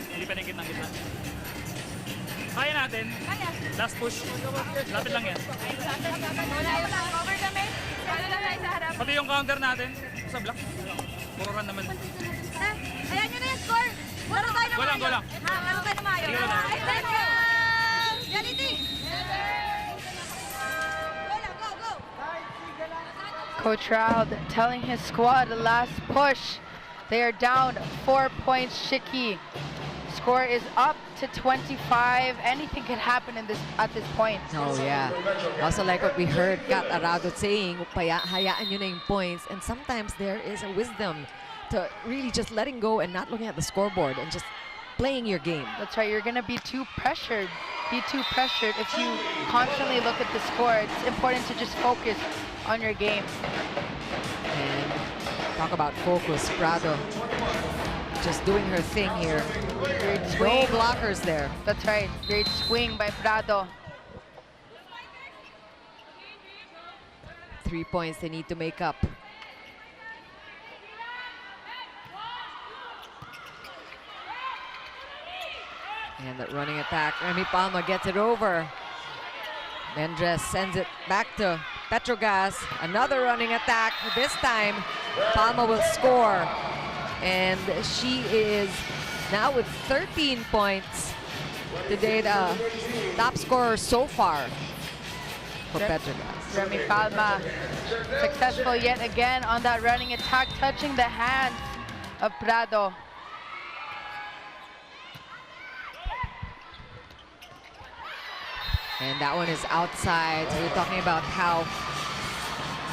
Hindi pa nagkit ng kita. Kaya natin. Kaya. Last push. Lapit lang yan. Wala yung cover kami. Wala lang tayo sa harap. Pati yung counter natin, sa block. Puro run naman. Ayan nyo na yung score. Laro tayo na Golang, mayo. golang. Ha, laro tayo na mayo. Sige, golang. Let's go! Reality! Go, go! Coach Raud telling his squad the last push. They are down 4 points, Shiki. Score is up to 25. Anything can happen in at this point. Oh, yeah. Also like what we heard Kat Arado saying, hayaan nyo na yung points. And sometimes there is a wisdom to really just letting go and not looking at the scoreboard and just playing your game. That's right. You're going to be too pressured. Be too pressured if you constantly look at the score. It's important to just focus on your game. And talk about focus. Prado just doing her thing here. Great No swing. blockers there. That's right. Great swing by Prado. 3 points they need to make up. And that running attack, Remy Palma gets it over. Mendres sends it back to PETRO GAZZ. Another running attack. This time, Palma will score. And she is now with 13 points. Today, the top scorer so far for PETRO GAZZ. Remy Palma successful yet again on that running attack, touching the hands of Prado. And that one is outside. So we're talking about how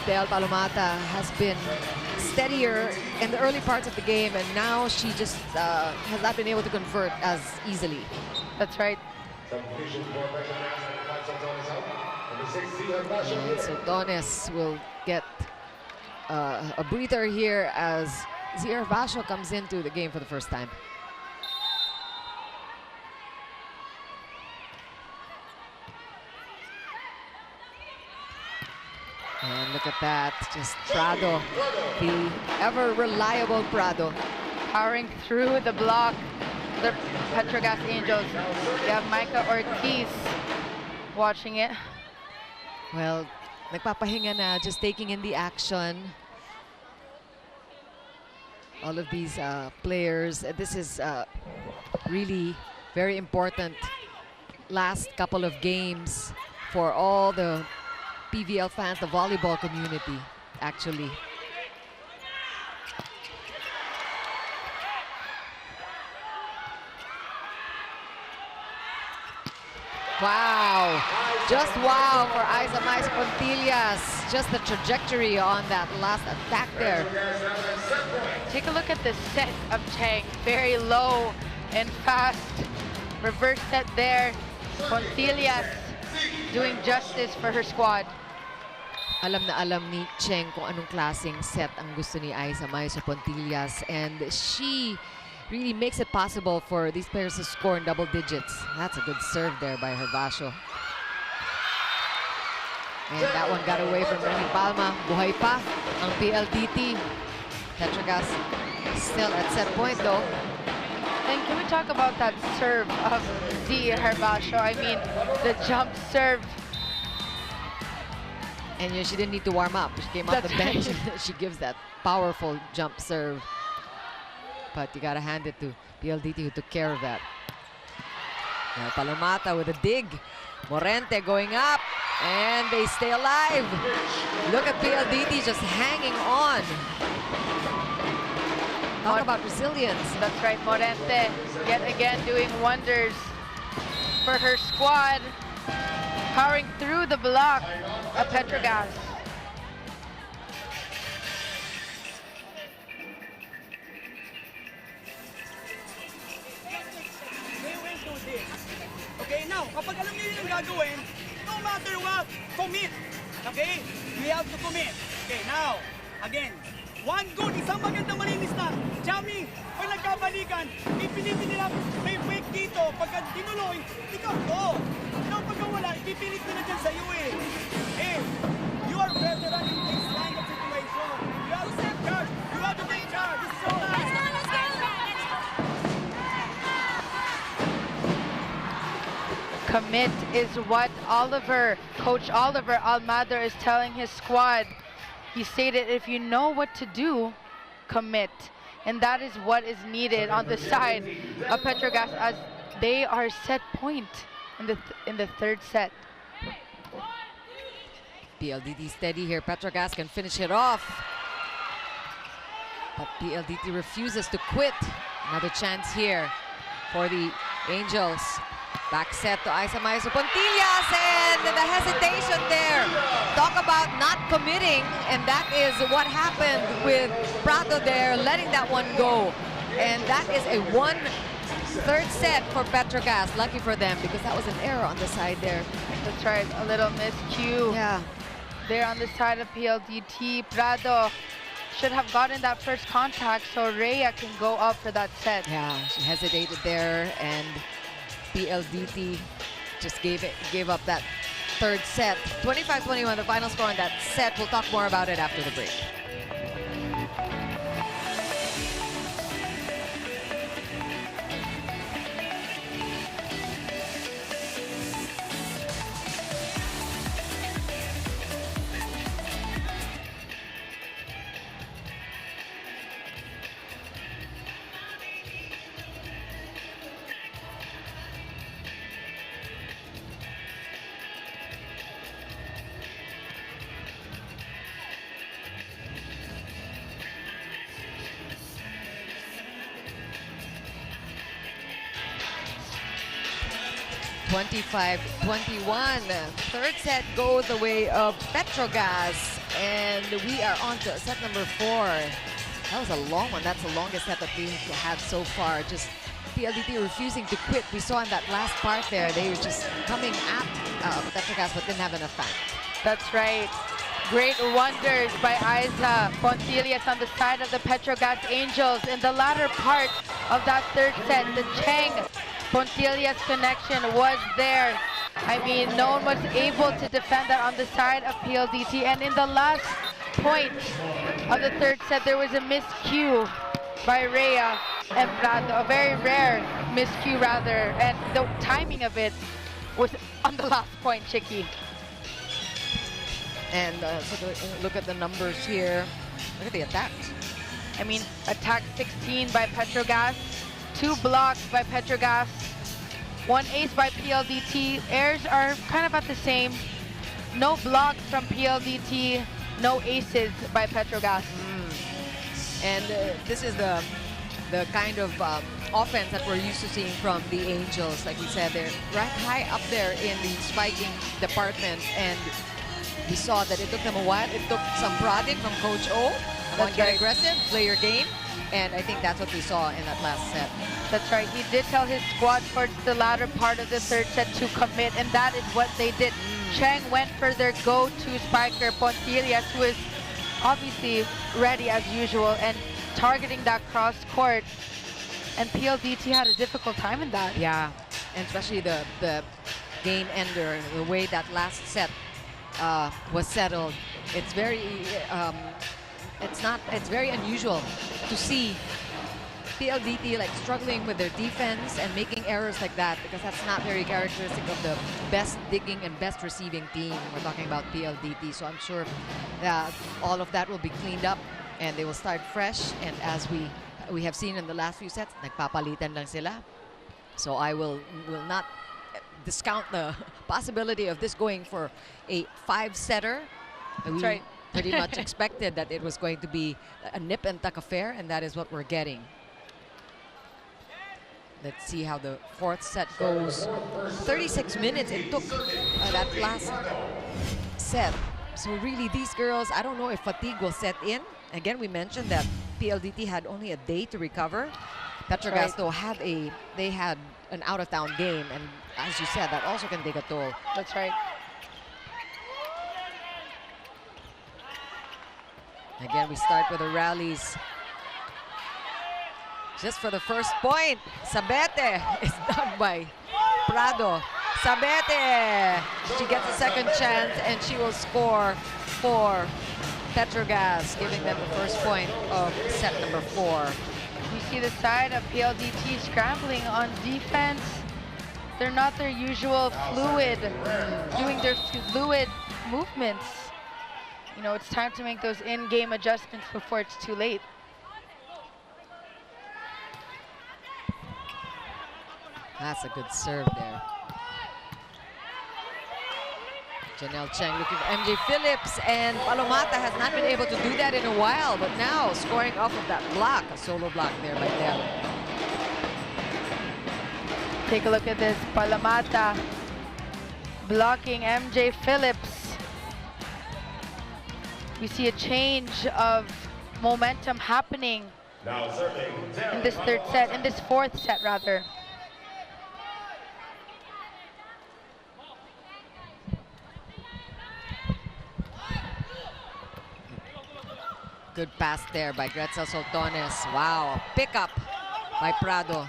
Del Palomata has been steadier in the early parts of the game, and now she just has not been able to convert as easily. That's right. And so Dones will get a breather here as Zia Herbacio comes into the game for the first time. And look at that, just Prado, the ever-reliable Prado. Powering through the block, the PETRO GAZZ Angels. You have Micah Ortiz watching it. Well, nagpapahinga na, just taking in the action. All of these players, this is really very important last couple of games for all the PVL fans, the volleyball community, actually. Wow, just wow for Isa Mais Pontillas. Just the trajectory on that last attack there. Take a look at the set of Cheng. Very low and fast. Reverse set there. Pontillas doing justice for her squad. Alam na alam ni Cheng kung anong klaseng set ang gusto ni Isa Mais Pontillas, and she really makes it possible for these players to score in double digits. That's a good serve there by Herbacio. And that one got away from Remy Palma. Buhay pa ang PLDT. PETRO GAZZ still at set point though. And can we talk about that serve of Zia Herbacio? I mean, the jump serve. And she didn't need to warm up. She came off the bench. She gives that powerful jump serve. But you gotta hand it to PLDT who took care of that. Now Palomata with a dig. Morente going up, and they stay alive. Look at PLDT just hanging on. Talk about resilience. That's right, Morente yet again doing wonders for her squad. Powering through the block of PETRO GAZZ. Okay, now, kapag alam niyo yung gagawin, no matter what, commit. Okay? We have to commit. Okay, now, again, one good, isang magandang malinis na. Jamming, pag nagkabalikan, ipilitin nila, may fake dito. Pagka dinuloy, ikaw to. Now, pagka wala, ipipilit nila dyan sa'yo eh. Eh, you are veteran in this kind of situation. You have to take charge. You have to take charge. This is your time. Commit is what Coach Oliver Almada is telling his squad. He stated, if you know what to do, commit. And that is what is needed on the side of PETRO GAZZ as they are set point in the third set. PLDT steady here. PETRO GAZZ can finish it off. But PLDT refuses to quit. Another chance here for the Angels. Back set to Isa Mais Pontillas, and the hesitation there. Talk about not committing, and that is what happened with Prado there, letting that one go. And that is a third set for PETRO GAZZ. Lucky for them, because that was an error on the side there. That's right, a little miscue. Yeah. There on the side of PLDT. Prado should have gotten that first contact so Rhea can go up for that set. Yeah, she hesitated there, and PLDT just gave up that third set. 25-21, the final score on that set. We'll talk more about it after the break. (25-21). Third set goes the way of PETRO GAZZ, and we are on to set number 4. That was a long one. That's the longest set that we had so far. Just PLDT refusing to quit. We saw in that last part there, they were just coming at PETRO GAZZ, but didn't have enough time. That's right. Great wonders by Aiza Pontilias on the side of the PETRO GAZZ Angels. In the latter part of that third set, the Cheng Pontilias connection was there. I mean, no one was able to defend that on the side of PLDT. And in the last point of the third set, there was a miscue by Rhea and Prado, a very rare miscue rather. And the timing of it was on the last point, Chicky. And look at the numbers here. Look at the attacks. I mean, attack 16 by PETRO GAZZ, 2 blocks by PETRO GAZZ, 1 ace by PLDT. Airs are kind of at the same. No blocks from PLDT, no aces by PETRO GAZZ. And this is the kind of offense that we're used to seeing from the Angels. Like we said, they're right high up there in the spiking department, and we saw that it took them a while. It took some prodding from Coach O. Come on, get aggressive, play your game. And I think that's what we saw in that last set. That's right. He did tell his squad towards the latter part of the third set to commit, and that is what they did. Cheng went for their go-to spiker, Pontilias, who is obviously ready as usual and targeting that cross court. And PLDT had a difficult time in that. Yeah, and especially the game ender, the way that last set was settled. It's very it's very unusual to see PLDT like struggling with their defense and making errors like that, because that's not very characteristic of the best digging and best receiving team. We're talking about PLDT, so I'm sure that all of that will be cleaned up and they will start fresh. And as we have seen in the last few sets, nagpapalitan lang sila. So I will not discount the possibility of this going for a 5-setter. That's right. Pretty much expected that it was going to be a nip and tuck affair, and that is what we're getting. Let's see how the fourth set goes. 36 minutes it took that last set. So really, these girls, I don't know if fatigue will set in. Again, we mentioned that PLDT had only a day to recover. PETRO GAZZ, though, they had an out-of-town game, and as you said, that also can take a toll. That's right. Again, we start with the rallies. Just for the first point, Sabete is done by Prado. Sabete, she gets a second chance and she will score for PETRO GAZZ, giving them the first point of set number 4. You see the side of PLDT scrambling on defense. They're not their usual fluid, doing their fluid movements. You know, it's time to make those in-game adjustments before it's too late. That's a good serve there. Janelle Cheng looking for MJ Phillips, and Palomata has not been able to do that in a while, but now scoring off of that block, a solo block there by them. Take a look at this, Palomata blocking MJ Phillips. We see a change of momentum happening in this third set, in this fourth set rather. Good pass there by Gretzel Soltones. Wow, pick up by Prado.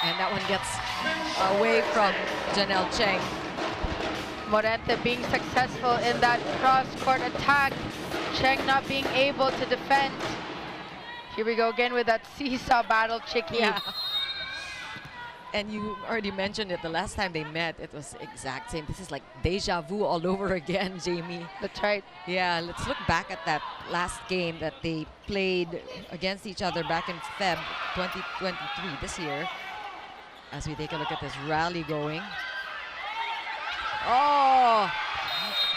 And that one gets away from Janelle Cheng. Morente being successful in that cross-court attack. Cheng not being able to defend. Here we go again with that seesaw battle, Chicky. Yeah. And you already mentioned it, the last time they met, it was exact same. This is like deja vu all over again, Jamie. That's right. Yeah, let's look back at that last game that they played against each other back in Feb 2023, this year. As we take a look at this rally going. Oh,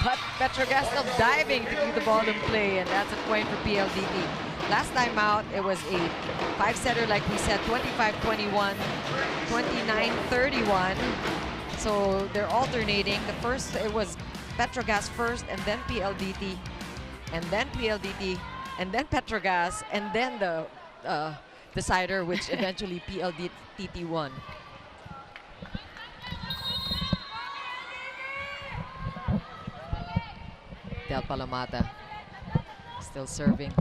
but PETRO GAZZ still diving to keep the ball in play, and that's a point for PLDT. Last time out, it was a 5-setter, like we said, 25-21, 29-31. So they're alternating. The first, it was PETRO GAZZ first, and then PLDT. And then PLDT and then PETRO GAZZ, and then the decider, which eventually PLDT won. Del Palamata still serving.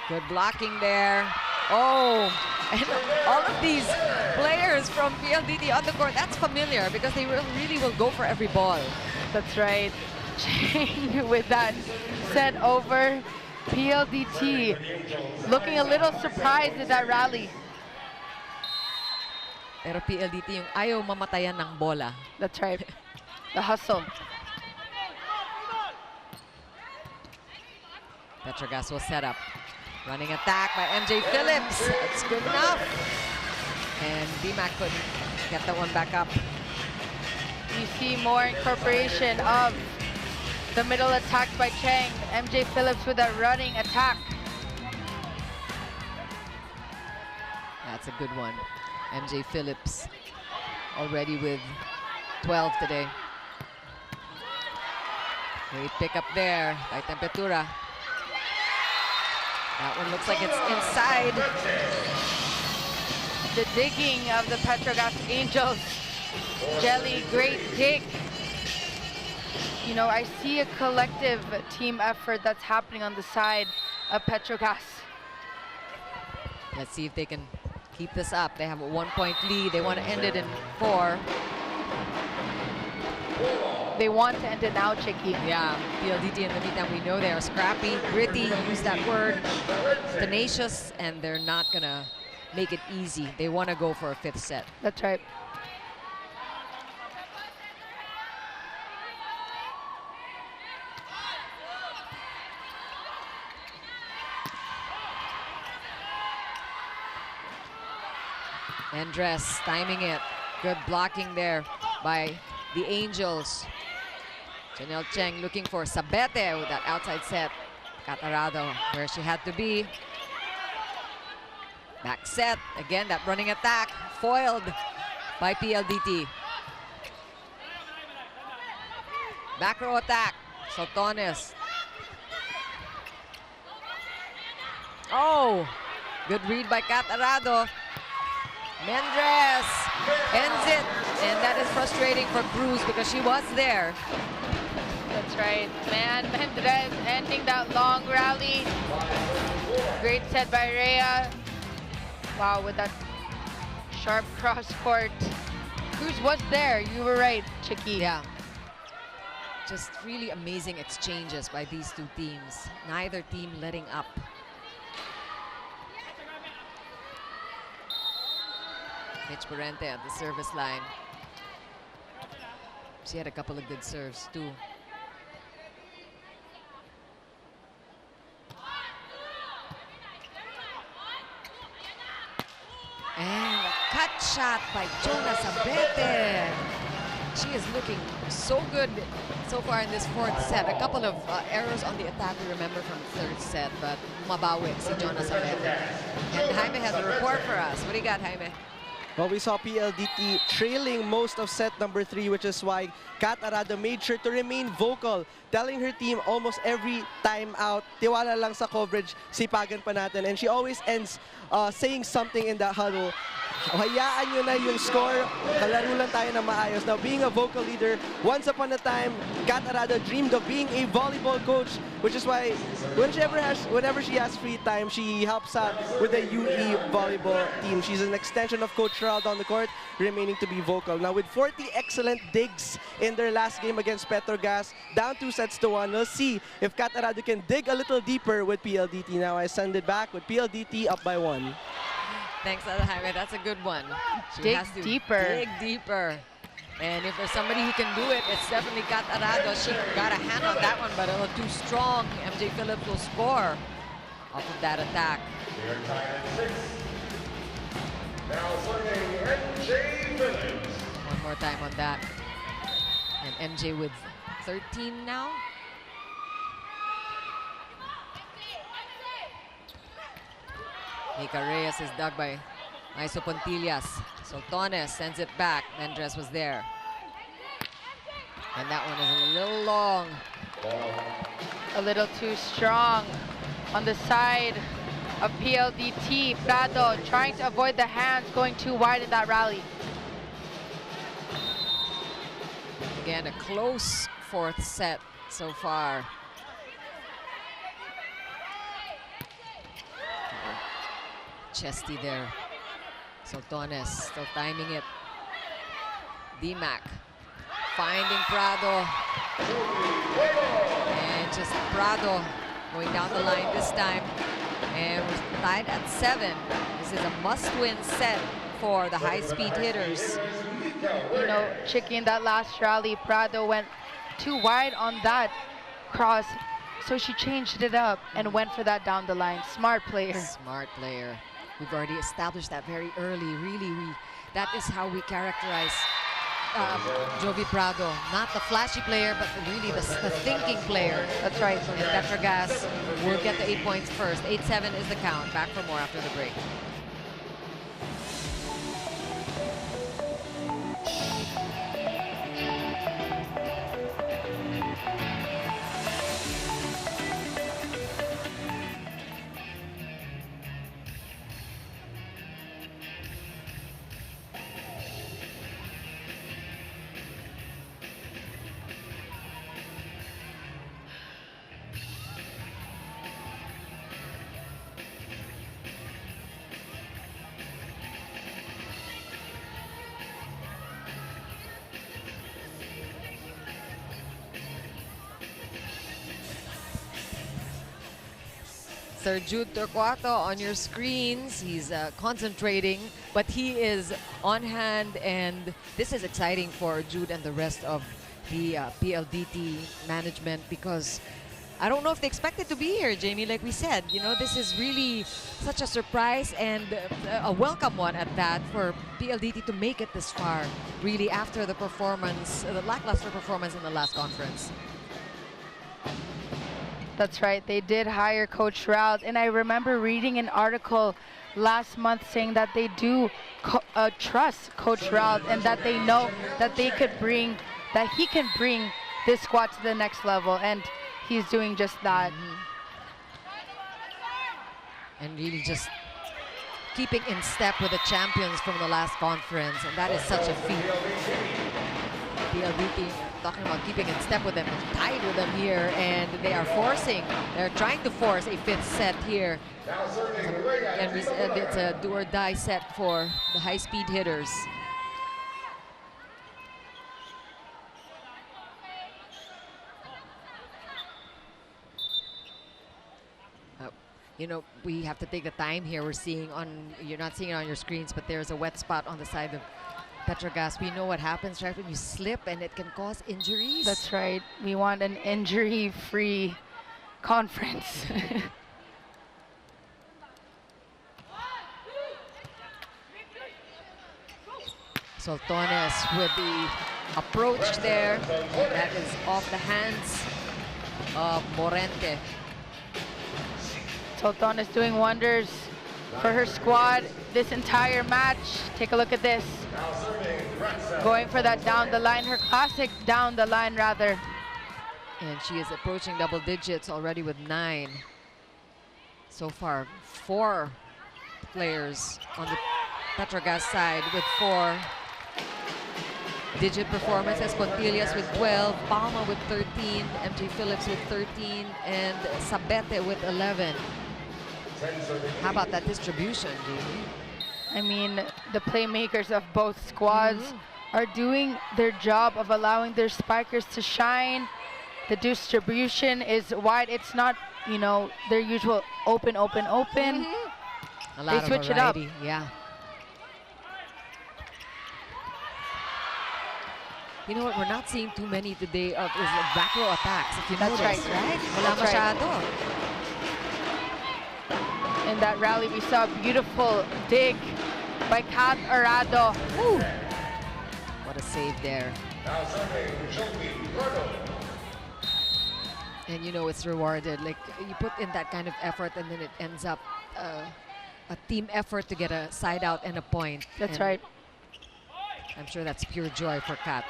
Good blocking there. Oh, and all of these players from PLDT on the court, that's familiar because they really will go for every ball. That's right. Chang with that set over. PLDT looking a little surprised at that rally. Pero PLDT yung ayaw mamatayan ng bola. That's right. The hustle. PETRO GAZZ will set up. Running attack by MJ Phillips. That's good enough. And BMAC couldn't get that one back up. You see more incorporation of the middle attack by Chang. MJ Phillips with a running attack. That's a good one. MJ Phillips already with 12 today. Great pick up there by Temperatura. That one looks like it's inside. The digging of the PETRO GAZZ Angels. Jelly, great dig. You know, I see a collective team effort that's happening on the side of PETRO GAZZ. Let's see if they can keep this up. They have a 1-point lead. They want to end it in 4. They want to end it now, Chicky. Yeah, PLDT in the meantime, we know they are scrappy, gritty, use that word, tenacious, and they're not going to make it easy. They want to go for a 5th set. That's right. Andres timing it. Good blocking there by the Angels. Janelle Cheng looking for Sabete with that outside set. Catarado where she had to be. Back set. Again, that running attack. Foiled by PLDT. Back row attack. Sotones. Oh! Good read by Catarado. Mendres ends it, and that is frustrating for Cruz because she was there. That's right, man. Mendres ending that long rally. Great set by Rhea. Wow, with that sharp cross court. Cruz was there, you were right, Chicky. Yeah. Just really amazing exchanges by these two teams. Neither team letting up. Mitch Parente at the service line. She had a couple of good serves too. And a cut shot by Jonah Sabete. She is looking so good so far in this 4th set. A couple of errors on the attack we remember from the 3rd set, but mabawi si Jonah Sabete. And Jaime has a report for us. What do you got, Jaime? Well, we saw PLDT trailing most of set number 3, which is why Kat Arado made sure to remain vocal, telling her team almost every time out, tiwala lang sa coverage, sipagan pa natin. And she always ends saying something in that huddle. Hayaan nyo na yung score, kalaro lang tayo na maayos. Now, being a vocal leader, once upon a time, Kat Arado dreamed of being a volleyball coach, which is why whenever she has free time, she helps out with the UE volleyball team. She's an extension of Coach Gerald on the court, remaining to be vocal. Now, with 40 excellent digs in their last game against PETRO GAZZ, down 2-1, we'll see if Kat Arado can dig a little deeper with PLDT. Now, I send it back with PLDT up by 1. Thanks, Jaime. That's a good one. She Dig has to deeper. Dig deeper. And if there's somebody who can do it, it's definitely Kat Arado. She got a hand on that one, but a little too strong. MJ Phillips will score off of that attack. Now serving MJ Phillips. One more time on that. And MJ with 13 now. Nika Reyes is dug by Maiso Pontillas. Soltones sends it back. Mendres was there. And that one is a little long. A little too strong on the side of PLDT. Prado trying to avoid the hands, going too wide in that rally. Again, a close fourth set so far. Chesty there. Soltones still timing it. D-Mac finding Prado. And just Prado going down the line this time. And we're tied at 7. This is a must-win set for the high-speed hitters. You know, Chicky, in that last rally, Prado went too wide on that cross. So she changed it up and went for that down the line. Smart player. Smart player. We've already established that very early. Really, that is how we characterize Jovi Prado. Not the flashy player, but really the thinking player. That's right. And PETRO GAZZ will get the 8 points first. 8-7 is the count. Back for more after the break. Sir Jude Torquato on your screens. He's concentrating, but he is on hand, and this is exciting for Jude and the rest of the PLDT management, because I don't know if they expected to be here, Jamie. Like we said, you know, this is really such a surprise and a welcome one at that for PLDT to make it this far, really, after the performance, the lackluster performance in the last conference. That's right. They did hire Coach Raud, and I remember reading an article last month saying that they do trust Coach Raud, and that they know that he can bring this squad to the next level, and he's doing just that. And really just keeping in step with the champions from the last conference, and that is such a feat. PLDT talking about keeping in step with them, and tied with them here, and they're trying to force a 5th set here. And we said it's a do or die set for the high-speed hitters. You know, we have to take the time here. You're not seeing it on your screens, but there's a wet spot on the side of PETRO GAZZ. We know what happens, right? When you slip, and it can cause injuries. That's right. We want an injury-free conference. Soltones with the approach there. That is off the hands of Morente. Soltones doing wonders for her squad this entire match. Take a look at this. Going for that down the line, her classic down the line rather. And she is approaching double digits already with 9. So far, 4 players on the PETRO GAZZ side with 4-digit performances. Contillas with 12, Palma with 13, MJ Phillips with 13, and Sabete with 11. How about that distribution, Jamie? I mean, the playmakers of both squads are doing their job of allowing their spikers to shine. The distribution is wide. It's not, you know, their usual open, open, open. A lot they switch of variety. it up. Yeah. You know what we're not seeing too many today of is the back row attacks. If you That's notice, right. Wala That's right. masyado. In that rally, we saw a beautiful dig by Kat Arado. Woo. What a save there. And you know it's rewarded. Like, you put in that kind of effort, and then it ends up a team effort to get a side out and a point. That's and right. I'm sure that's pure joy for Kat.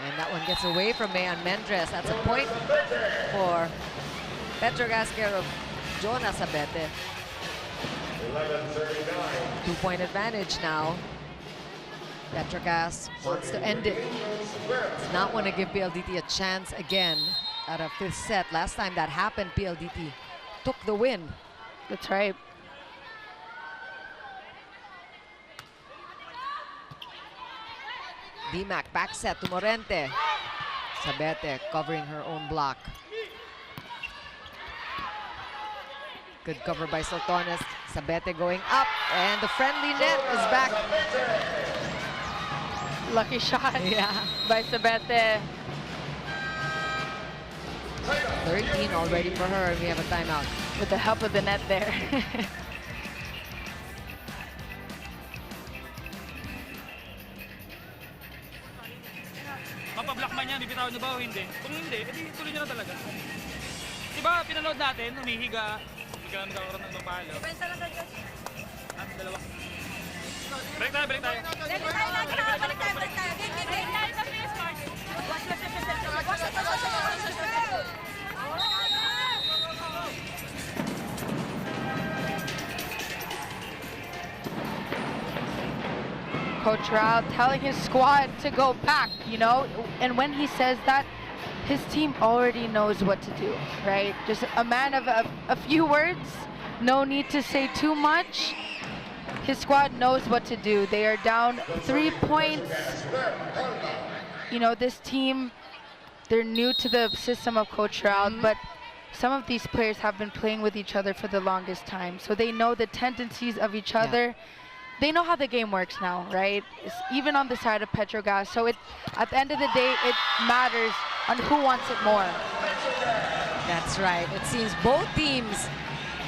And that one gets away from Mayan Mendres. That's a point for PETRO GAZZ care of Jonas Abete. 2-point advantage now. PETRO GAZZ wants to end it. Does not want to give PLDT a chance again at a 5th set. Last time that happened, PLDT took the win. That's right. Dimac back set to Morente. Sabete covering her own block. Good cover by Sotones. Sabete going up, and the friendly net is back. Lucky shot Yeah. by Sabete. 13 already for her, and we have a timeout. With the help of the net there. Mapablock man yan, bibitaw nyo ba o hindi? Kung hindi, edi tuloy nyo na talaga. Diba, pinanood natin, humihiga, bigla nagkakaroon ng palo. Pensa lang tayo. Dalawa. Balik tayo, balik tayo. Balik tayo. Coach Rao telling his squad to go back, you know, and when he says that, his team already knows what to do, right? Just a man of a few words, no need to say too much. His squad knows what to do. They are down 3 points. You know, this team, they're new to the system of Coach Rao, but some of these players have been playing with each other for the longest time, so they know the tendencies of each other. They know how the game works now, right? It's even on the side of PETRO GAZZ. So at the end of the day, it matters on who wants it more. That's right. It seems both teams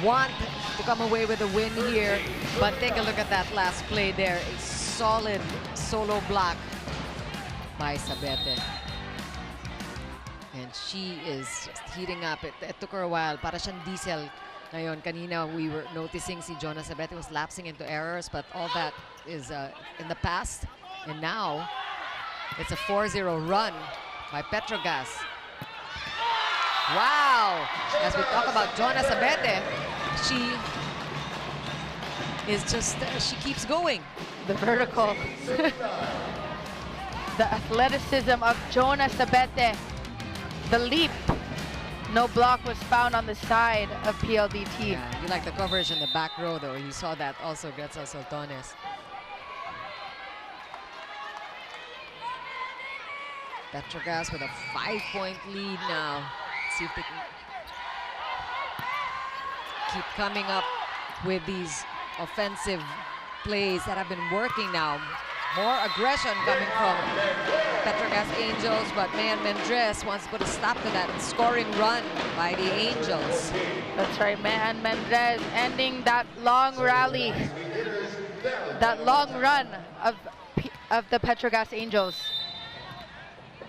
want to come away with a win here, but take a look at that last play there. A solid solo block by Sabete. And she is just heating up. It took her a while. Para siyang diesel. Ngayon, kanina we were noticing si Jonas Sabete was lapsing into errors, but all that is in the past. And now, it's a 4-0 run by PETRO GAZZ. Wow! As we talk about Jonas Sabete, she is just, she keeps going. The vertical. The athleticism of Jonas Sabete. The leap. No block was found on the side of PLDT. Yeah, you like the coverage in the back row, though. You saw that also, Getza Sotones. PETRO GAZZ with a 5-point lead now. See if they can keep coming up with these offensive plays that have been working now. More aggression coming from PETRO GAZZ Angels, but Mayan Mendres wants to put a stop to that scoring run by the Angels. That's right, Mayan Mendres ending that long rally, that long run of the PETRO GAZZ Angels.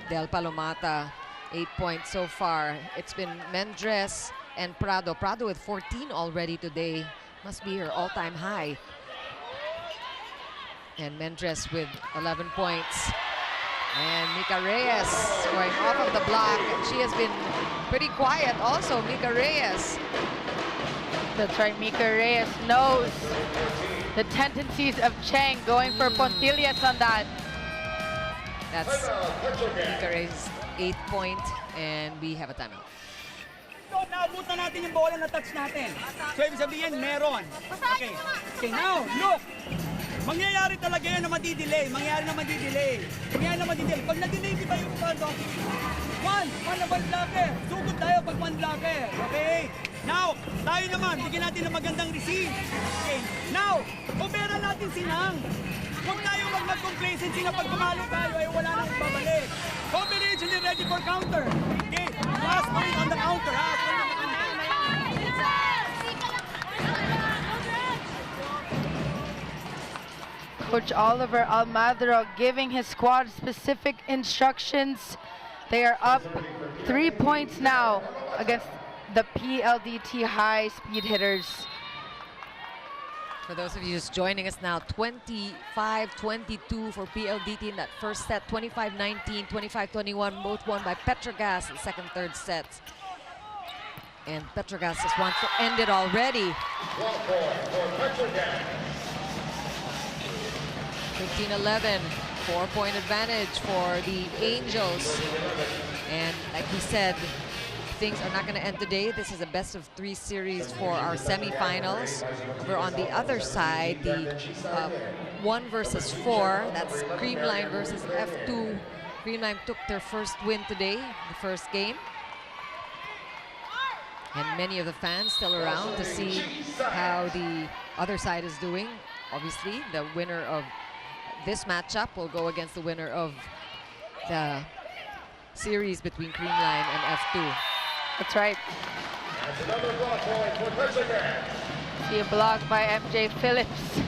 Del Palomata, 8 points so far. It's been Mendres and Prado. Prado with 14 already today. Must be her all-time high. And Mendres with 11 points. And Mika Reyes going off of the block. And she has been pretty quiet also, Mika Reyes. That's right, Mika Reyes knows the tendencies of Cheng, going for Pontillas on that. That's Mika Reyes' 8th point, and we have a timeout. So, naabot na natin yung bola na touch natin. So, ibig sabihin, meron. Okay. Okay, now, look. Mangyayari talaga yan na madidelay. Mangyayari na madidelay. Mangyayari na madidelay. Pag na-delay, di ba yung pando? One na one blocker. Sugod tayo pag one blocker. Okay? Now, tayo naman, bigyan natin ng magandang receive. Okay? Now, opera natin si Nang. Huwag tayo mag-complacency na pag pumalo tayo ay wala nang babalik. Combination is ready for counter. Okay? Last point on the counter. Ha? Coach Oliver Almadro giving his squad specific instructions. They are up 3 points now against the PLDT high speed hitters. For those of you just joining us now, 25-22 for PLDT in that first set. 25-19, 25-21, both won by PETRO GAZZ in second, third sets. And PETRO GAZZ just wants to end it already. 15-11, 4-point advantage for the Angels. And like we said, things are not going to end today. This is a best-of-3 series for our semifinals. We're on the other side, the 1 versus 4. That's Creamline versus F2. Creamline took their first win today, the first game. And many of the fans still around to see how the other side is doing. Obviously, the winner of this matchup will go against the winner of the series between Creamline and F2. That's right. That's another block point for PETRO GAZZ. See a block by MJ Phillips.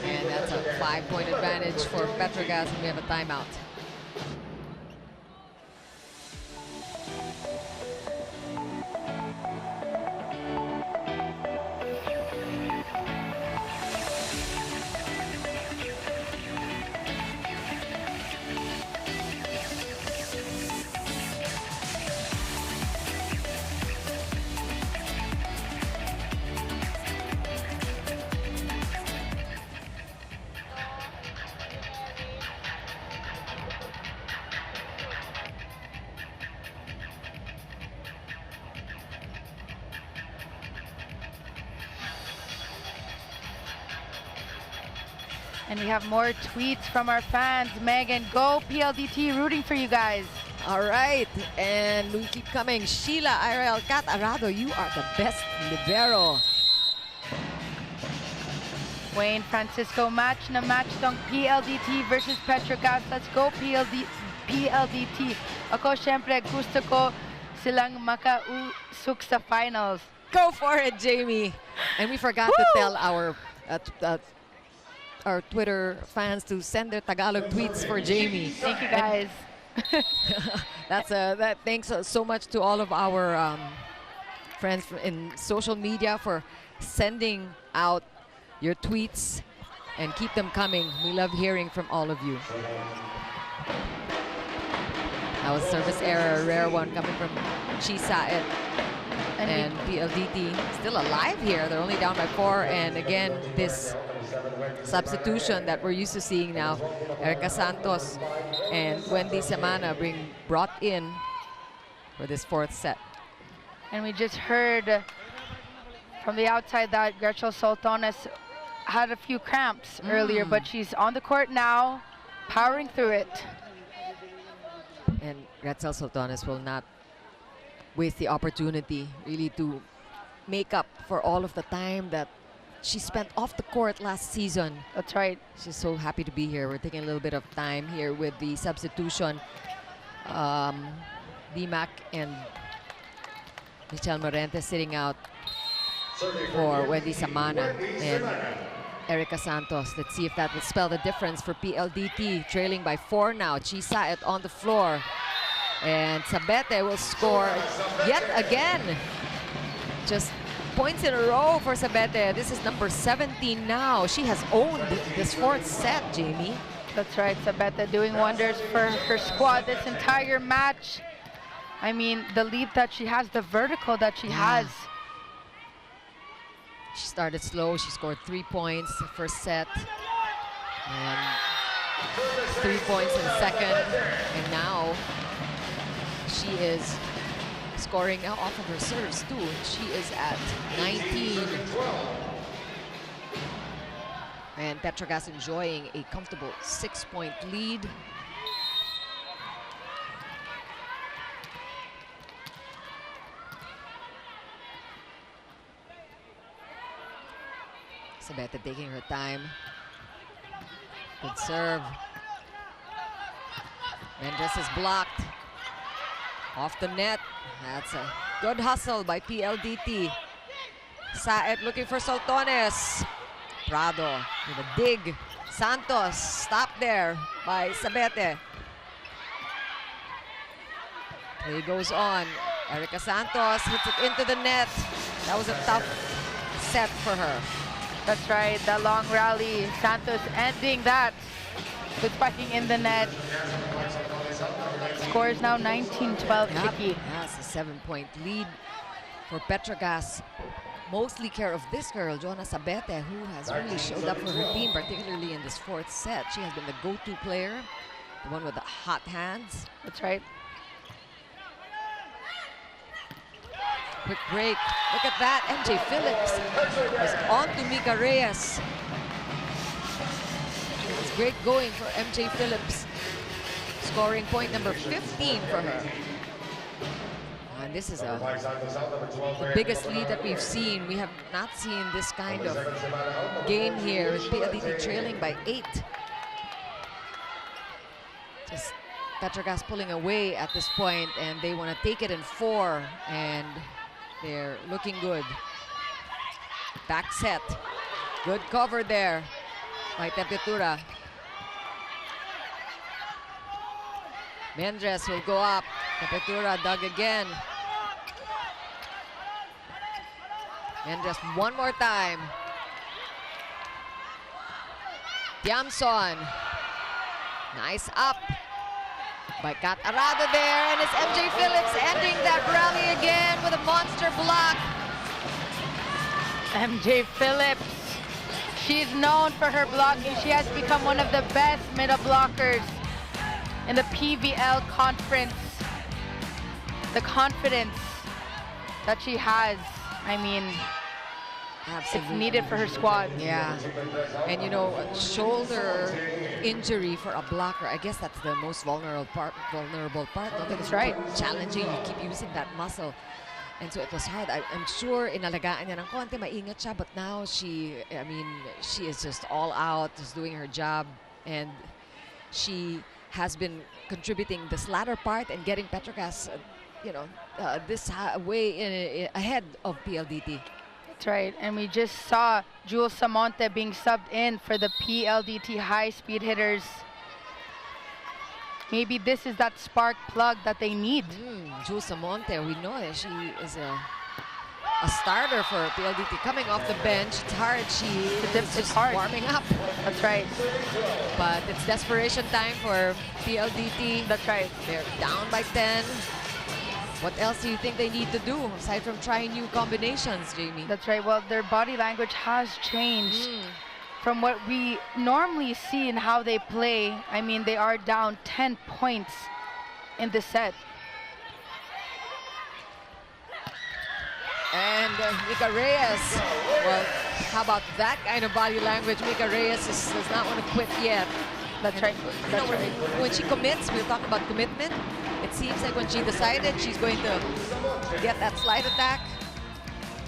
And that's a 5-point advantage for PETRO GAZZ, and we have a timeout. And we have more tweets from our fans. Megan, go PLDT, rooting for you guys. All right, and we keep coming. Sheila Irel Cat Arado, you are the best libero. Wayne Francisco, match na match tong PLDT versus PETRO GAZZ. Let's go PLDT. Ako syempre gusto ko silang makausok sa finals. Go for it, Jamie. And we forgot to tell our Twitter fans to send their Tagalog tweets for Jamie. Thank you, guys. Thanks so much to all of our friends in social media for sending out your tweets, and keep them coming. We love hearing from all of you. That was service error, a rare one coming from Chisaet. And PLDT still alive here. They're only down by 4. And again, this substitution that we're used to seeing now, Erica Santos and Wendy Samana brought in for this 4th set. And we just heard from the outside that Gretchen Soltones had a few cramps earlier, but she's on the court now, powering through it. And Gretchen Soltones will not waste the opportunity really to make up for all of the time that she spent off the court last season. That's right. She's so happy to be here. We're taking a little bit of time here with the substitution. Dimac and Michelle Morente sitting out for Wendy Samana and Erica Santos. Let's see if that will spell the difference for PLDT. Trailing by 4 now. Chisaet on the floor. And Sabete will score yet again. Just points in a row for Sabete. This is number 17 now. She has owned this 4th set, Jamie. That's right, Sabete doing wonders for her squad this entire match. I mean, the lead that she has, the vertical that she has. She started slow. She scored 3 points the first set. And 3 points in the second. And now she is scoring off of her serves too. She is at 19. And PETRO GAZZ enjoying a comfortable 6-point lead. Sabete taking her time. Good serve. Mendres is blocked. Off the net. That's a good hustle by PLDT. Saet looking for Soltones. Prado with a dig. Santos stopped there by Sabete. Play goes on. Erica Santos hits it into the net. That was a tough set for her. That's right, the long rally. Santos ending that with spiking in the net. Score is now 19-12, Chicky. That's a 7-point lead for PETRO GAZZ. Mostly care of this girl, Joanna Sabete, who has really showed up for her team, particularly in this fourth set. She has been the go-to player, the one with the hot hands. That's right. Quick break. Look at that. MJ Phillips is on to Mika Reyes. It's great going for MJ Phillips. Scoring point number 15 for her. And this is the biggest lead that we've seen. We have not seen this kind of game here with PLDT trailing by 8. Just PETRO GAZZ pulling away at this point, and they want to take it in 4, and they're looking good. Back set. Good cover there by Tepetura. Mendres will go up. Tepetura dug again. Mendres one more time. Tiamson. Nice up by Kat Arado there, and it's MJ Phillips ending that rally again with a monster block. MJ Phillips, she's known for her blocking. She has become one of the best middle blockers in the PVL conference. The confidence that she has, I mean, Absolutely. it's needed for her squad. Yeah, and you know, a shoulder injury for a blocker, I guess that's the most vulnerable part. That's right. Challenging, you keep using that muscle. And so it was hard. I'm sure inalagaan niya ng konti, maingat siya, but now she is just all out, just doing her job, and she has been contributing this latter part and getting PETRO GAZZ, this way ahead of PLDT. That's right, and we just saw Jules Samonte being subbed in for the PLDT high-speed hitters. Maybe this is that spark plug that they need. Jules Samonte, we know that she is a starter for PLDT. Coming off the bench, it's hard. It's hard. Warming up. That's right. But it's desperation time for PLDT. That's right. They're down by 10. What else do you think they need to do aside from trying new combinations, Jamie? That's right. Well, their body language has changed from what we normally see in how they play. I mean, they are down 10 points in the set. And Mika Reyes, well, how about that kind of body language? Mika Reyes does not want to quit yet. That's right. That's right. When she commits, we're talking about commitment. It seems like when she decided she's going to get that slide attack.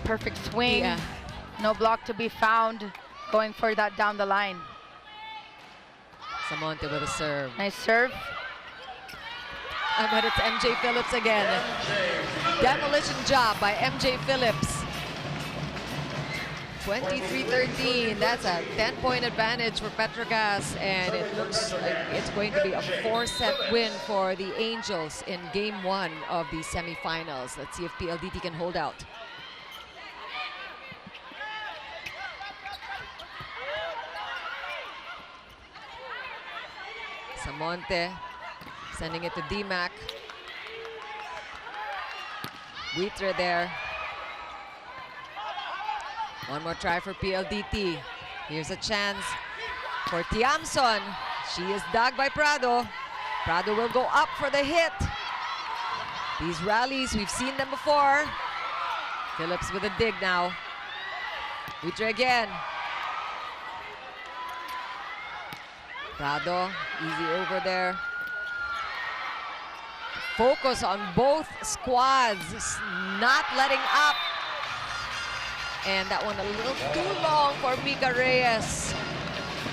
Perfect swing. Yeah. No block to be found. Going for that down the line. Samonte with a serve. Nice serve. But it's MJ Phillips again. Demolition job by MJ Phillips. 23-13. That's a 10-point advantage for PETRO GAZZ, and it looks like it's going to be a 4-set win for the Angels in Game 1 of the semifinals. Let's see if PLDT can hold out. Samonte sending it to D-Mac. Buitre there. One more try for PLDT. Here's a chance for Tiamson. She is dug by Prado. Prado will go up for the hit. These rallies, we've seen them before. Phillips with a dig now. Buitre again. Prado, easy over there. Focus on both squads, not letting up. And that one a little too long for Mika Reyes.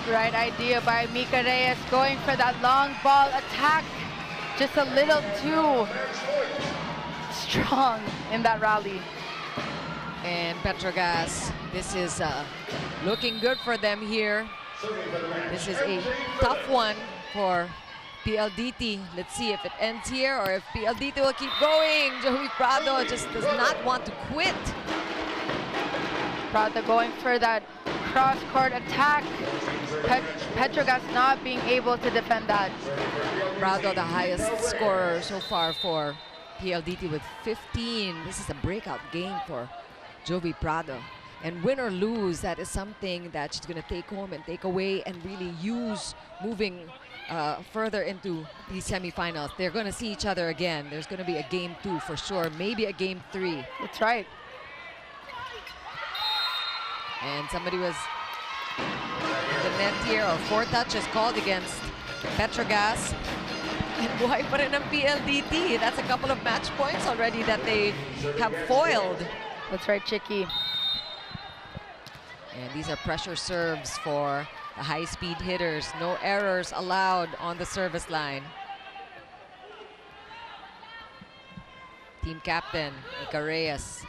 Right idea by Mika Reyes, going for that long ball attack. Just a little too strong in that rally. And PETRO GAZZ, this is looking good for them here. This is a tough one for PLDT. Let's see if it ends here or if PLDT will keep going. Joey Prado just does not want to quit. Prado going for that cross-court attack. PETRO GAZZ not being able to defend that. Prado, the highest scorer so far for PLDT with 15. This is a breakout game for Jovi Prado. And win or lose, that is something that she's going to take home and take away and really use moving further into the semifinals. They're going to see each other again. There's going to be a game 2 for sure, maybe a game 3. That's right. And somebody was in the net here, or 4 touches called against PETRO GAZZ. And buhay pa rin ang PLDT. That's a couple of match points already that they have foiled. That's right, Chicky. And these are pressure serves for the high-speed hitters. No errors allowed on the service line. Team captain, Ika Reyes.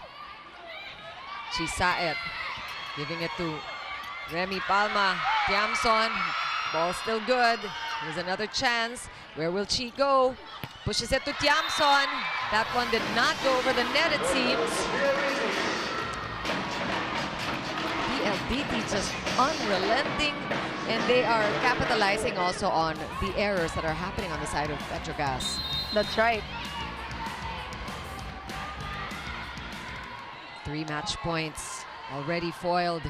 Chisaet giving it to Remy Palma. Tiamson, ball still good. Here's another chance. Where will she go? Pushes it to Tiamson. That one did not go over the net, it seems. PLDT just unrelenting, and they are capitalizing also on the errors that are happening on the side of PETRO GAZZ. That's right. 3 match points already foiled.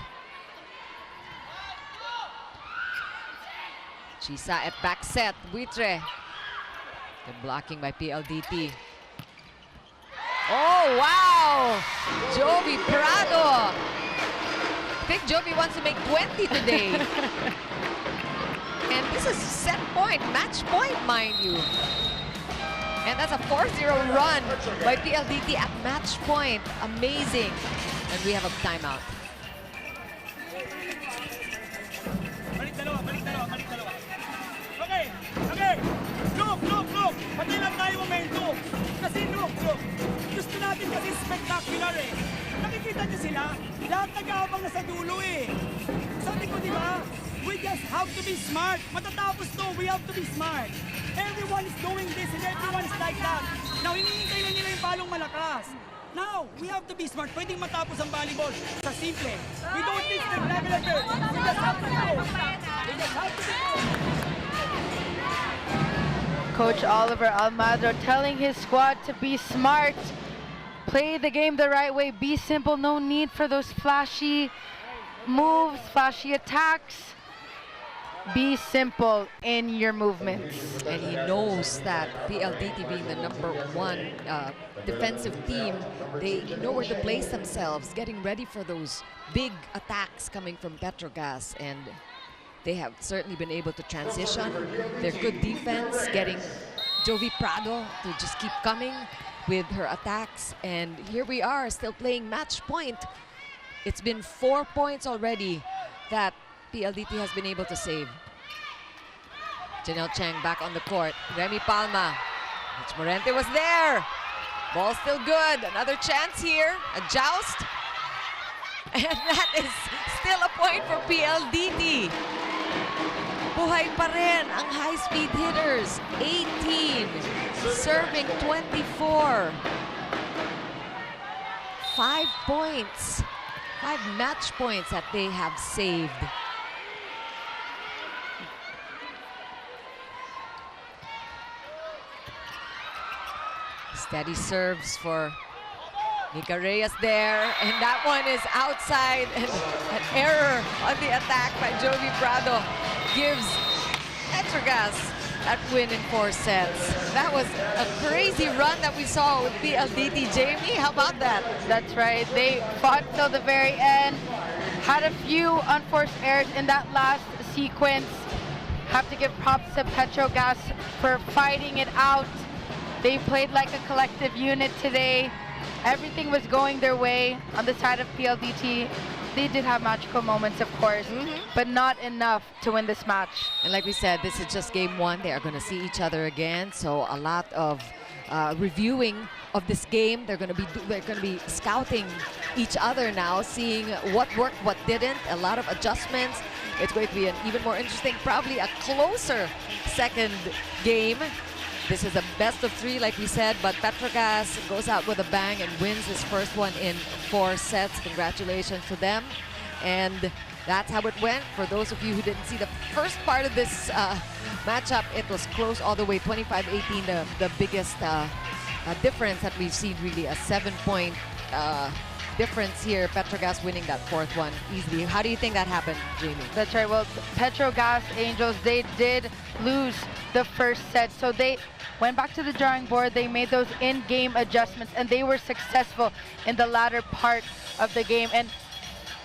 Chisa at back set. Buitre. Good blocking by PLDT. Oh, wow! Jovi Prado. I think Jovi wants to make 20 today. And this is set point, match point, mind you. And that's a 4-0 run by PLDT at match point. Amazing. And we have a timeout. Balik dalawa. Okay. Look. Patay lang tayo momentum. Kasi look. Gusto natin kasi spectacular eh. Nakikita niyo sila? Lahat nag-aabang na sa dulo eh. Sabi ko, di ba? We just have to be smart. Matatapos to, we have to be smart. Everyone is doing this and everyone is like that. Now, hinihintay na nila yung balong malakas. Now, we have to be smart. Pwedeng matapos ang volleyball sa simple. We don't need the level effort. We just have to go. Coach Oliver Almadro telling his squad to be smart. Play the game the right way. Be simple. No need for those flashy moves, flashy attacks. Be simple in your movements. And he knows that PLDT being the #1 defensive team, they know where to place themselves, getting ready for those big attacks coming from PETRO GAZZ. And they have certainly been able to transition. Their good defense, getting Jovi Prado to just keep coming with her attacks. And here we are, still playing match point. It's been 4 points already that PLDT has been able to save. Janelle Chang back on the court. Remy Palma. Mitch Morente was there. Ball still good. Another chance here. A joust. And that is still a point for PLDT. Buhay pa rin ang high-speed hitters. 18. Serving 24. 5 points. 5 match points that they have saved. Steady serves for Nika Reyes there, and that one is outside, and an error on the attack by Jovi Prado gives PETRO GAZZ that win in 4 sets. That was a crazy run that we saw with PLDT. Jamie, how about that? That's right. They fought till the very end. Had a few unforced errors in that last sequence. Have to give props to PETRO GAZZ for fighting it out. They played like a collective unit today. Everything was going their way on the side of PLDT. They did have magical moments, of course, but not enough to win this match. And like we said, this is just game 1. They are going to see each other again. So a lot of reviewing of this game. They're going to be scouting each other now, seeing what worked, what didn't. A lot of adjustments. It's going to be an even more interesting, probably a closer second game. This is a best of 3, like we said, but PETRO GAZZ goes out with a bang and wins his first one in 4 sets. Congratulations to them. And that's how it went. For those of you who didn't see the first part of this matchup, it was close all the way, 25-18, the biggest difference that we've seen, really, a 7-point difference here. PETRO GAZZ winning that fourth one easily. How do you think that happened, Jamie? That's right. Well, PETRO GAZZ Angels, they did lose the first set, so they went back to the drawing board. They made those in-game adjustments, and they were successful in the latter part of the game. And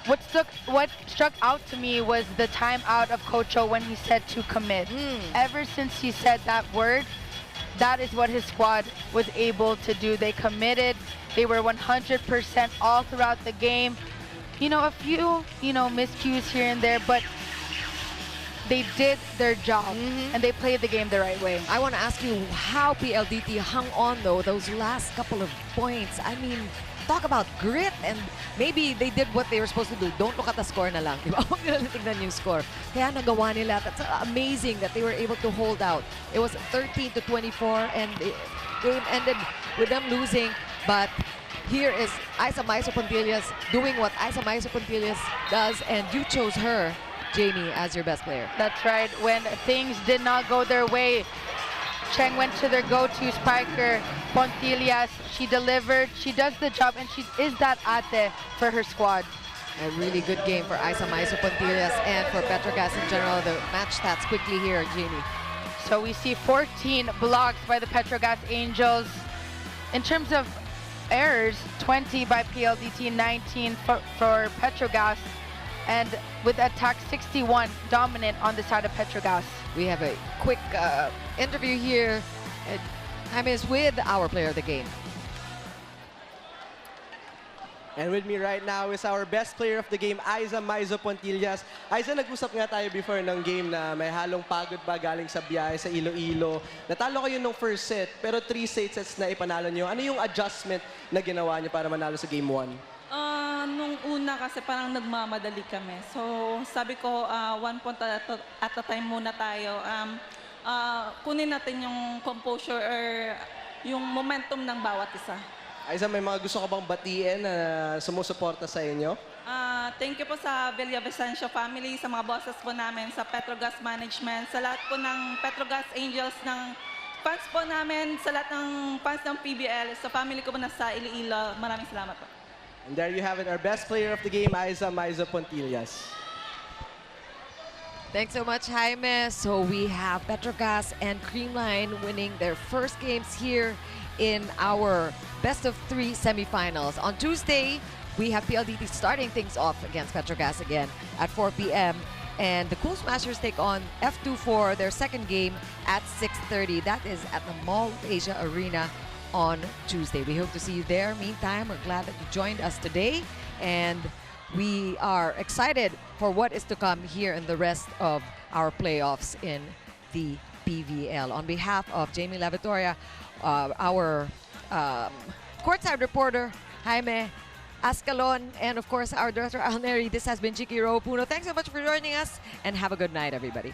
what struck out to me was the timeout of Coach O when he said to commit. Ever since he said that word, that is what his squad was able to do. They committed. They were 100% all throughout the game. A few, miscues here and there, but they did their job, and they played the game the right way. I want to ask you how PLDT hung on, though, those last couple of points. I mean, talk about grit, and maybe they did what they were supposed to do. Don't look at the score na lang, di ba? Huwag nila tignan yung score. Kaya nagawa nila. That's amazing that they were able to hold out. It was 13-24, and the game ended with them losing. But here is Isa Maiso Pontillas doing what Isa Maiso Pontillas does, and you chose her, Jamie, as your best player. That's right. When things did not go their way, Cheng went to their go-to spiker, Pontillas. She delivered. She does the job, and she is that ate for her squad. A really good game for Isa Maiso Pontillas and for PETRO GAZZ in general. The match stats quickly here, Jamie. So we see 14 blocks by the PETRO GAZZ Angels. In terms of errors, 20 by PLDT, 19 for PETRO GAZZ. And with attack 61 dominant on the side of PETRO GAZZ. We have a quick interview here. I'm with our player of the game. And with me right now is our best player of the game, Isa Maiso Pontillas. Isa, nag-usap nga tayo before ng game na may halong pagod pa galing sa biyahe sa Iloilo. Natalo kayo nung first set, pero 3 straight sets na ipanalo nyo. Ano yung adjustment na ginawa nyo para manalo sa game 1? Nung una kasi parang nagmamadali kami. So sabi ko, 1 point at a time muna tayo. Kunin natin yung composure or yung momentum ng bawat isa. Isa, may mga gusto ka bang batiin na sumusuporta sa inyo? Thank you po sa Villavicencio family, sa mga bosses po namin, sa PETRO GAZZ Management, sa lahat po ng PETRO GAZZ Angels, ng fans po namin, sa lahat ng fans ng PVL, sa family ko po na sa Iloilo. Maraming salamat po. And there you have it, our best player of the game, Isa Maiso Pontillas. Thanks so much, Jaime. So we have PETRO GAZZ and Creamline winning their first games here in our best-of-3 semifinals. On Tuesday, we have PLDT starting things off against PETRO GAZZ again at 4 p.m. And the Cool Smashers take on F2 for their second game at 6:30. That is at the Mall of Asia Arena on Tuesday. We hope to see you there. Meantime, we're glad that you joined us today, and we are excited for what is to come here in the rest of our playoffs in the PVL. On behalf of Jamie Lavitoria, our courtside reporter, Jaime Ascalon, and of course our director, Alneri, this has been Chiki Ropuno. Thanks so much for joining us, and have a good night, everybody.